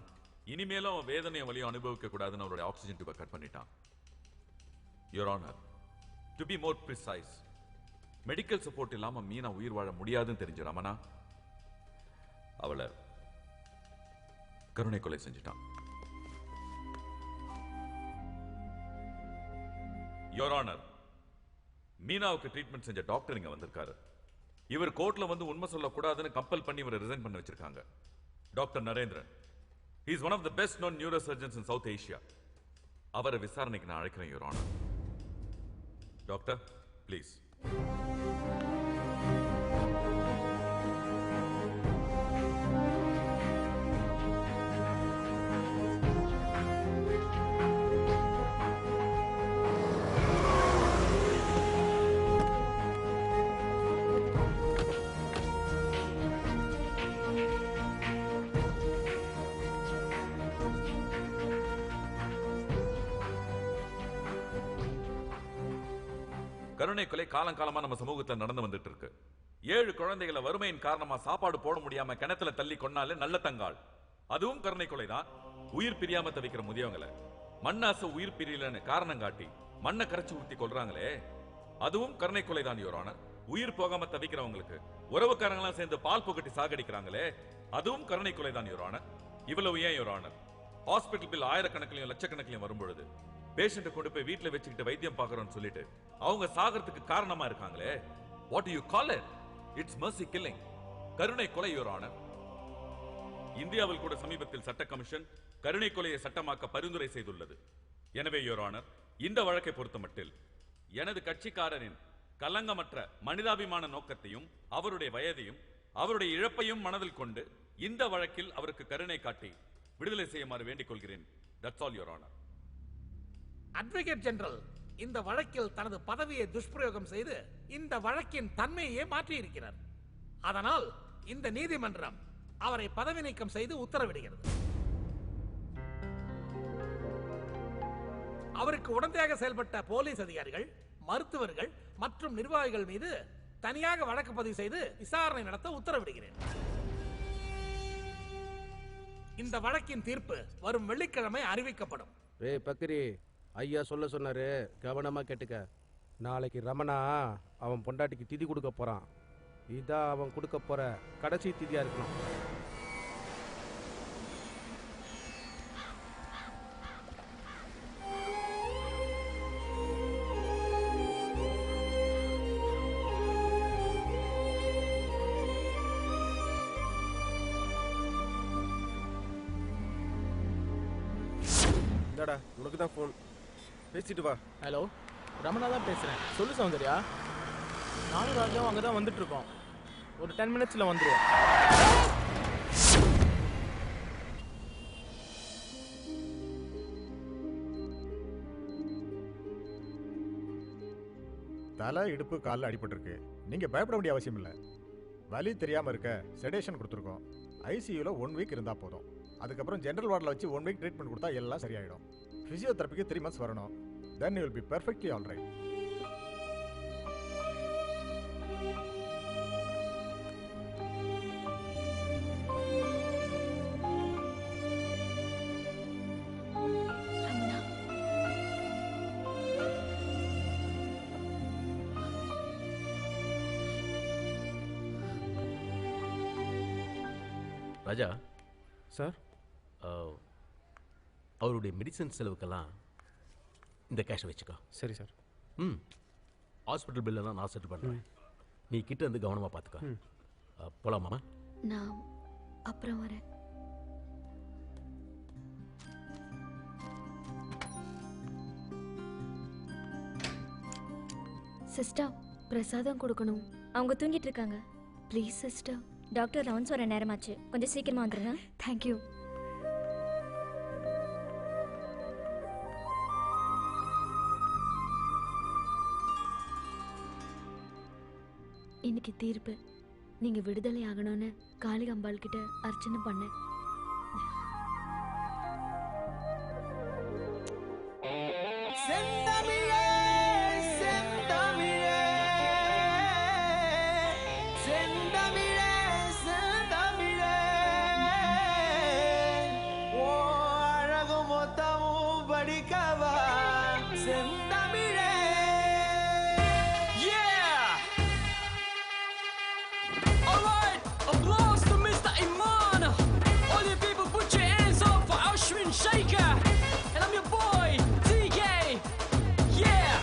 இனிமேலும் அவன் வேதனையும் வலியும் அனுபவிக்க கூடாதுன்னு அவருடைய ஆக்சிஜன் டியூபை கட் பண்ணிட்டான். Your honour, to be more precise, medical support இல்லாம மீனா உயிர் வாழ முடியாதுன்னு தெரிஞ்ச ரமணா அவளை கருணை கொலை செஞ்சிட்டான். யுவர் ஆனர், மீனாவுக்கு ட்ரீட்மெண்ட் செஞ்ச டாக்டர் இங்க வந்திருக்காரு. இவர் கோர்ட்ல வந்து உண்மை சொல்லக்கூடாதுன்னு கம்பல் பண்ணி இவரை ரிசைன் பண்ண வச்சிருக்காங்க. Doctor Narendran, he is one of the best known neurosurgeons in South Asia. அவரை விசாரணைக்கு நான் அழைக்கிறேன் யுவர் ஆனர். Doctor please. கருணை கொலை காலங்காலமா நம்ம சமூகத்தில் நடந்து வந்துட்டு இருக்கு. 7 குழந்தைகளை வறுமையின் காரணமா சாப்பாடு போட முடியாம கிணத்துல தள்ளி கொன்னாலே நல்ல தங்காள், அதுவும் கருணை கொலை தான். உயிர் பிரியாம தவிக்கிற முதியவங்களை மண்ணாச உயிர் பிரியலன்னு காரணம் காட்டி மண்ணை கரைச்சு ஊத்தி கொள்றாங்களே, அதுவும் கருணை கொலை தான் யுவர் ஆனர். உயிர் போகாம தவிக்கிறவங்களுக்கு உறவுக்காரங்களாம் சேர்ந்து பால் புகட்டி சாகடிக்கிறாங்களே, அதுவும் கருணை கொலை தான் யுவர் ஆனர். இவ்வளவு ஏன் யுவர் ஆனர், ஹாஸ்பிட்டல் பில் ஆயிரக்கணக்கிலையும் லட்சக்கணக்கிலையும் வரும்பொழுது பேஷண்ட்டை கொண்டு போய் வீட்டுல வச்சுக்கிட்டு வைத்தியம் பார்க்கறோம்னு சொல்லிட்டு அவங்க சாகிறதுக்கு காரணமா இருக்காங்களே, what do you call it? It's mercy killing. கருணை கொலை யுவர் ஆனர். இந்தியாவில் கூட சமீபத்தில் சட்ட கமிஷன் கருணை கொலையை சட்டமாக்க பரிந்துரை செய்துள்ளது. எனவே யுவர் ஆனர், இந்த வழக்கை பொறுத்தமட்டில் எனது கட்சிக்காரரின் கலங்கமற்ற மனிதாபிமான நோக்கத்தையும் அவருடைய வயதையும் அவருடைய இழப்பையும் மனதில் கொண்டு இந்த வழக்கில் அவருக்கு கருணை காட்டி விடுதலை செய்யுமாறு வேண்டிக் கொள்கிறேன். That's all your honour. Advocate general இந்த வழக்கில் தனது பதவியை துஷ்பிரயோகம் செய்து இந்த வழக்கின் தன்மையை மாற்றி இருக்கிறார். அதனால் இந்த நீதிமன்றம் அவரை பதவி நீக்கம் செய்து உத்தரவிடுகிறது. அவருக்கு உடந்தையாக செயல்பட்ட போலீஸ் அதிகாரிகள், மருத்துவர்கள் மற்றும் நிர்வாகிகள் மீது தனியாக வழக்கு பதிவு செய்து விசாரணை நடத்த உத்தரவிடுகிறேன். இந்த வழக்கின் தீர்ப்பு வரும் வெள்ளிக்கிழமை அறிவிக்கப்படும். பக்கிரி, ஐயா சொல்ல சொன்னாரு, கவனமா கேட்டுக்க. நாளைக்கு ரமணா அவன் பொண்டாட்டிக்கு திதி கொடுக்க போறான். இதான் அவன் கொடுக்க போற கடைசி திதியா இருக்கணும். இந்தாடா உனக்கு தான் ஃபோன், பேசிட்டு வா. ஹலோ, ரமணா தான் பேசுகிறேன். சொல்லு சௌந்தர்யா. நானும் ராஜாவும் அங்கே தான் வந்துட்டு இருக்கோம். ஒரு 10 மினிட்ஸில் வந்துடுவோம். தலை இடுப்பு காலில் அடிபட்டிருக்கு. நீங்கள் பயப்பட வேண்டிய அவசியம் இல்லை. வலி தெரியாமல் இருக்க செடேஷன் கொடுத்துருக்கோம். ஐசியூவில் 1 வீக் இருந்தால் போதும். அதுக்கப்புறம் ஜென்ரல் வார்டில் வச்சு 1 வீக் ட்ரீட்மெண்ட் கொடுத்தா எல்லாம் சரியாயிடும். ஃபிசியோதெரப்பிக்கு 3 months வரணும். Then you will be perfectly all right. Raja sir, அவருடைய மெடிசன் செலவுக்கெல்லாம் இந்த கேஷை வச்சுக்கோ. சரி சார். ஹாஸ்பிட்டல் பில்லெல்லாம் நான் செட்டில் பண்ணுறேன். நீ கிட்ட இருந்து கவனமாக பார்த்துக்கோ. போகலாமா? நான் அப்புறம் வரேன். சிஸ்டர், பிரசாதம் கொடுக்கணும். அவங்க தூங்கிட்டு இருக்காங்க. Please sister. டாக்டர் ரவுண்ட்ஸ் வர நேரமாச்சு, கொஞ்சம் சீக்கிரமா வந்துருங்க. தேங்க்யூ. இன்னைக்கு தீர்ப்பு. நீங்க விடுதலை ஆகணும்னு காளிகாம்பாள் கிட்ட அர்ச்சனை பண்ணேன். செந்தமிழே செந்தமிழே செந்தமிழே செந்தமிழே ஓ அழகு மொத்தமும் படிக்கவா செந்தமிழே. Alright, applause to Mr. Iman. All you people put your hands up for Ashwin Shaker. And I'm your boy, TK. Yeah,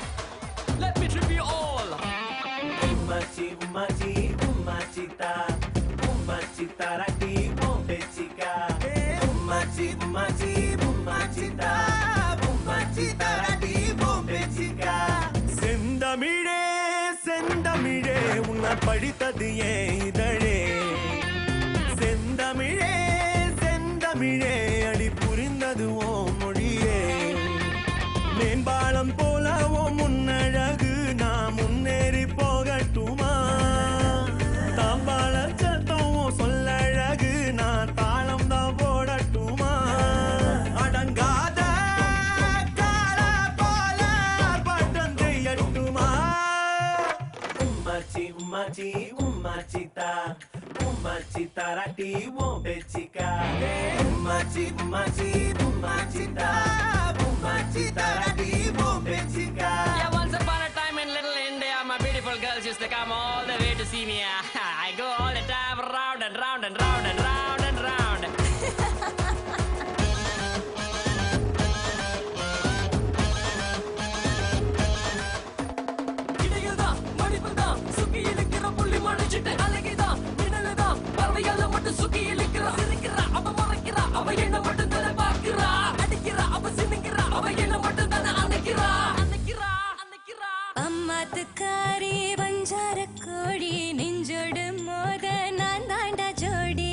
let me trip you all. Umachi, umachi, umachita, umachita rati, bombechika. Umachi, umachi, umachita, umachita rati, bombechika. செந்தமிழே செந்தமிழே உன்னை படித்தது ஏன் இதழே. செந்தமிழே செந்தமிழே அடி புரிந்தது ஓ மொழியே. மேம்பாலம் போல ஓ முன்னழகு நான் முன்னேறி போகட்டுமா. தாம்பாள சத்தம் சொல்லழகு நான் தாளம் தான் போடட்டுமா. அடங்காத கால போல பட்டம் செய்யட்டுமா. உம்மாச்சி உம்மாச்சி உம்மாச்சித்தா உம்மாச்சித்தா ராட்டி ஓம்பெச்சிக்கா. உம்மாச்சி உம்மாச்சி உம்மாச்சித்தா உம்மாச்சித்தா ராட்டி ஓம்பெச்சிக்கா. Yeah, once upon a time in little India, my beautiful girls used to come all the way to see me. I go all the time round and round and round and round and round. இடையில்தான், மடிப்புதான், சுக்கி இழுக்கிற புள்ளி மடிச்சிட்டு அழகிதான், நிழலுதான், பறவையால மட்டும் சுக்கி இழுக்கிறா. சிரிக்கிறா, அவ மறைக்கிறா, அவ என்ன மட்டும் தானே பார்க்கிறா. அடிக்கிறா, அவ சினிக்கிறா, அவ என்ன மட்டும் தானே அணைக்கிறா. அணைக்கிறா, அணைக்கிறா. அம்மாத்துக்காரி பஞ்சார கோடி நெஞ்சோடு மோத நான் தாண்டா ஜோடி.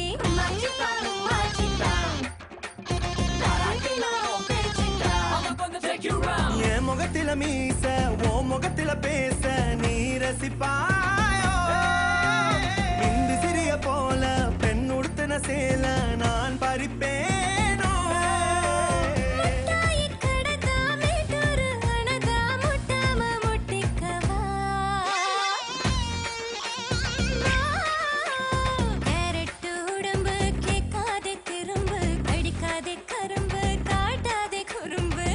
என் முகத்தில மீச ஓ முகத்தில பேச நீ ரசிப்பாயோ. இந்து சிறிய போல பெண் உடுத்தின சேல நான் பறிப்பேனோ. முட்டாய் கடதா மேட்டூரு அணதா முட்டாம முட்டிக்கவா. கேரட்டு உடம்பு கேட்காதே திரும்பு கடிக்காதே கரும்பு காட்டாதே குறும்பு.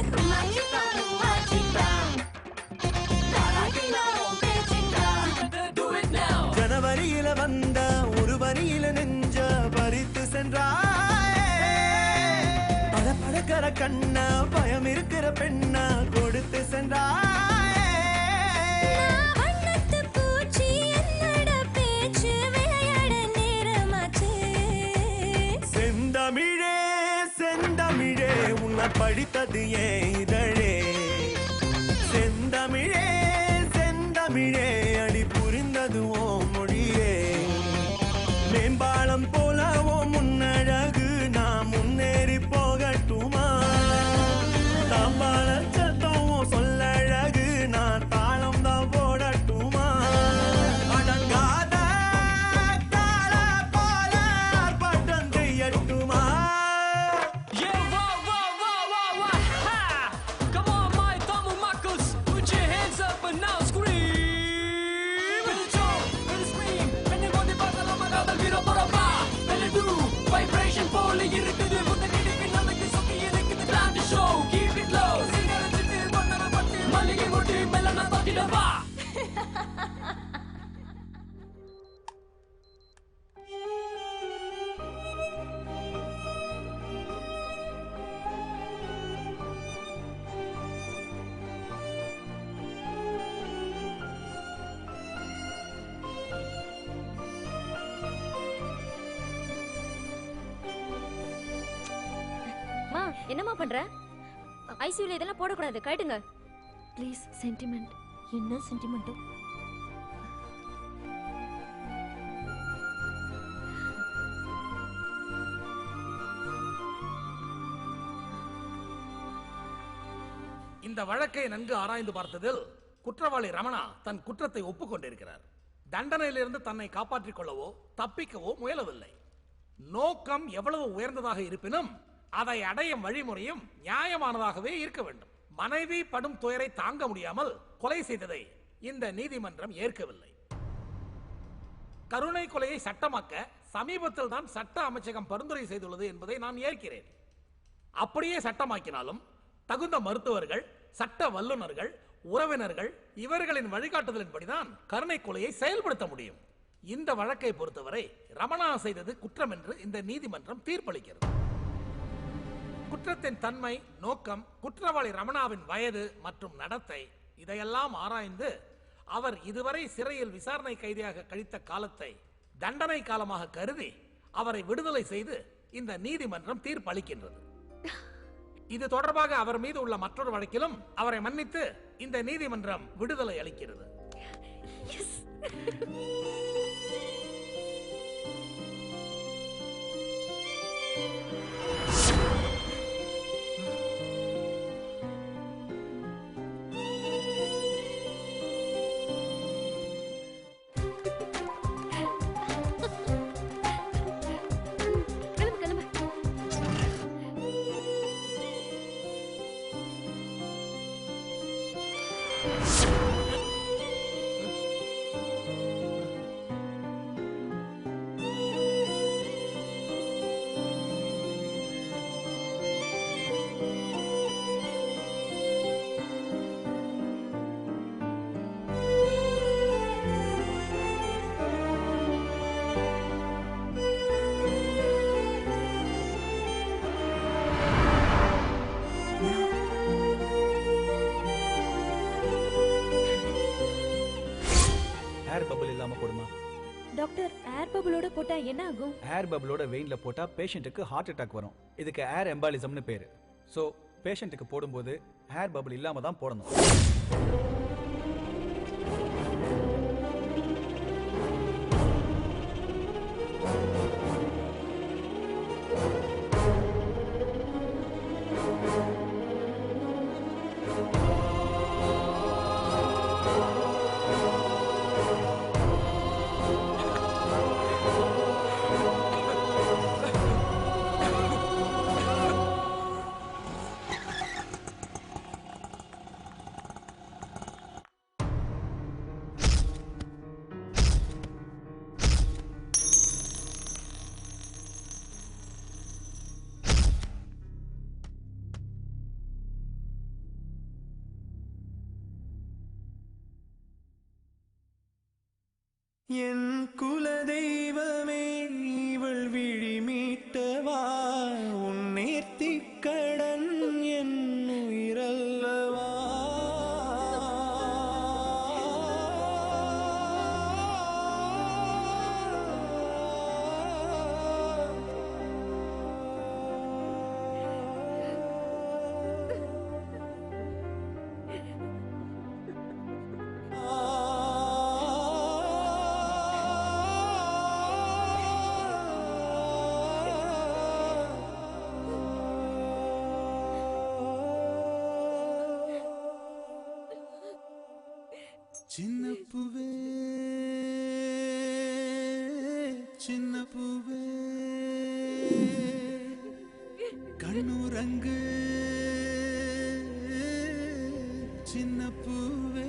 ஜனவரியில வந்த ஒரு வரியில நெஞ்ச பறித்து சென்றாயே. படபடக்கிற கண்ண பயம் இருக்கிற பெண்ண கொடுத்து சென்றாயே. வண்ணத்து பூச்சி என்னட பேச்சு விளையாட நேரமாச்சு. செந்தமிழே செந்தமிழே உன்னை படித்தது ஏன் இதழே. செந்தமிழே செந்தமிழே அடி புரிந்தது ஓ மொழியே. மேம்பாலம் போல ஓ முன்னழகு நான் முன்னேறி போகட்டுமா. தாம்பாள சத்தம் சொல்லழகு நான் தாளம் தான் போடட்டுமா. என்னம்மா பண்ற? ஐசியூல இதெல்லாம் போடக்கூடாது, கேட்டுங்க. ப்ளீஸ். சென்டிமெண்ட். என்ன சென்டிமெண்ட்டோ? இந்த வழக்கை நன்கு ஆராய்ந்து பார்த்ததில் குற்றவாளி ரமணா தன் குற்றத்தை ஒப்புக்கொண்டிருக்கிறார். தண்டனையிலிருந்து தன்னை காப்பாற்றிக் கொள்ளவோ தப்பிக்கவோ முயலவில்லை. நோக்கம் எவ்வளவு உயர்ந்ததாக இருப்பினும் அதை அடையும் வழிமுறையும் நியாயமானதாகவே இருக்க வேண்டும். மனைவி படும் துயரை தாங்க முடியாமல் கொலை செய்ததை இந்த நீதிமன்றம் ஏற்கவில்லை. கருணை கொலையை சட்டமாக்க சமீபத்தில் தான் சட்ட அமைச்சகம் பரிந்துரை செய்துள்ளது என்பதை நான் ஏற்கிறேன். அப்படியே சட்டமாக்கினாலும் தகுந்த மருத்துவர்கள், சட்ட வல்லுநர்கள், உறவினர்கள் இவர்களின் வழிகாட்டுதலின்படிதான் கருணை கொலையை செயல்படுத்த முடியும். இந்த வழக்கை பொறுத்தவரை ரமணா செய்தது குற்றம் என்று இந்த நீதிமன்றம் தீர்ப்பளிக்கிறது. குற்றத்தின் தன்மை, நோக்கம், குற்றவாளி ரமணாவின் வயது மற்றும் நடத்தை இதையெல்லாம் ஆராய்ந்து அவர் இதுவரை சிறையில் விசாரணை கைதியாக கழித்த காலத்தை தண்டனை காலமாக கருதி அவரை விடுதலை செய்து இந்த நீதிமன்றம் தீர்ப்பளிக்கின்றது. இது தொடர்பாக அவர் மீது உள்ள மற்றொரு வழக்கிலும் அவரை மன்னித்து இந்த நீதிமன்றம் விடுதலை அளிக்கிறது. டாக்டர், ஏர் பபிளோட போட்டா என்ன ஆகும்? ஏர் பபிளோட வெயின்ல போட்டா பேஷண்ட்டுக்கு ஹார்ட் அட்டாக் வரும். இதுக்கு ஏர் எம்பாலிசம்னு பேரு. ஸோ பேஷண்ட்டுக்கு போடும்போது ஏர் பபிள் இல்லாம தான் போடணும். என் குலதெய்வமே இவள் விழி மீட்டவா, உன் நேர்த்திக் கடன் என் உயிரல்லவா. சின்ன பூவே சின்ன பூவே கண்ணுரங்கு சின்ன பூவே.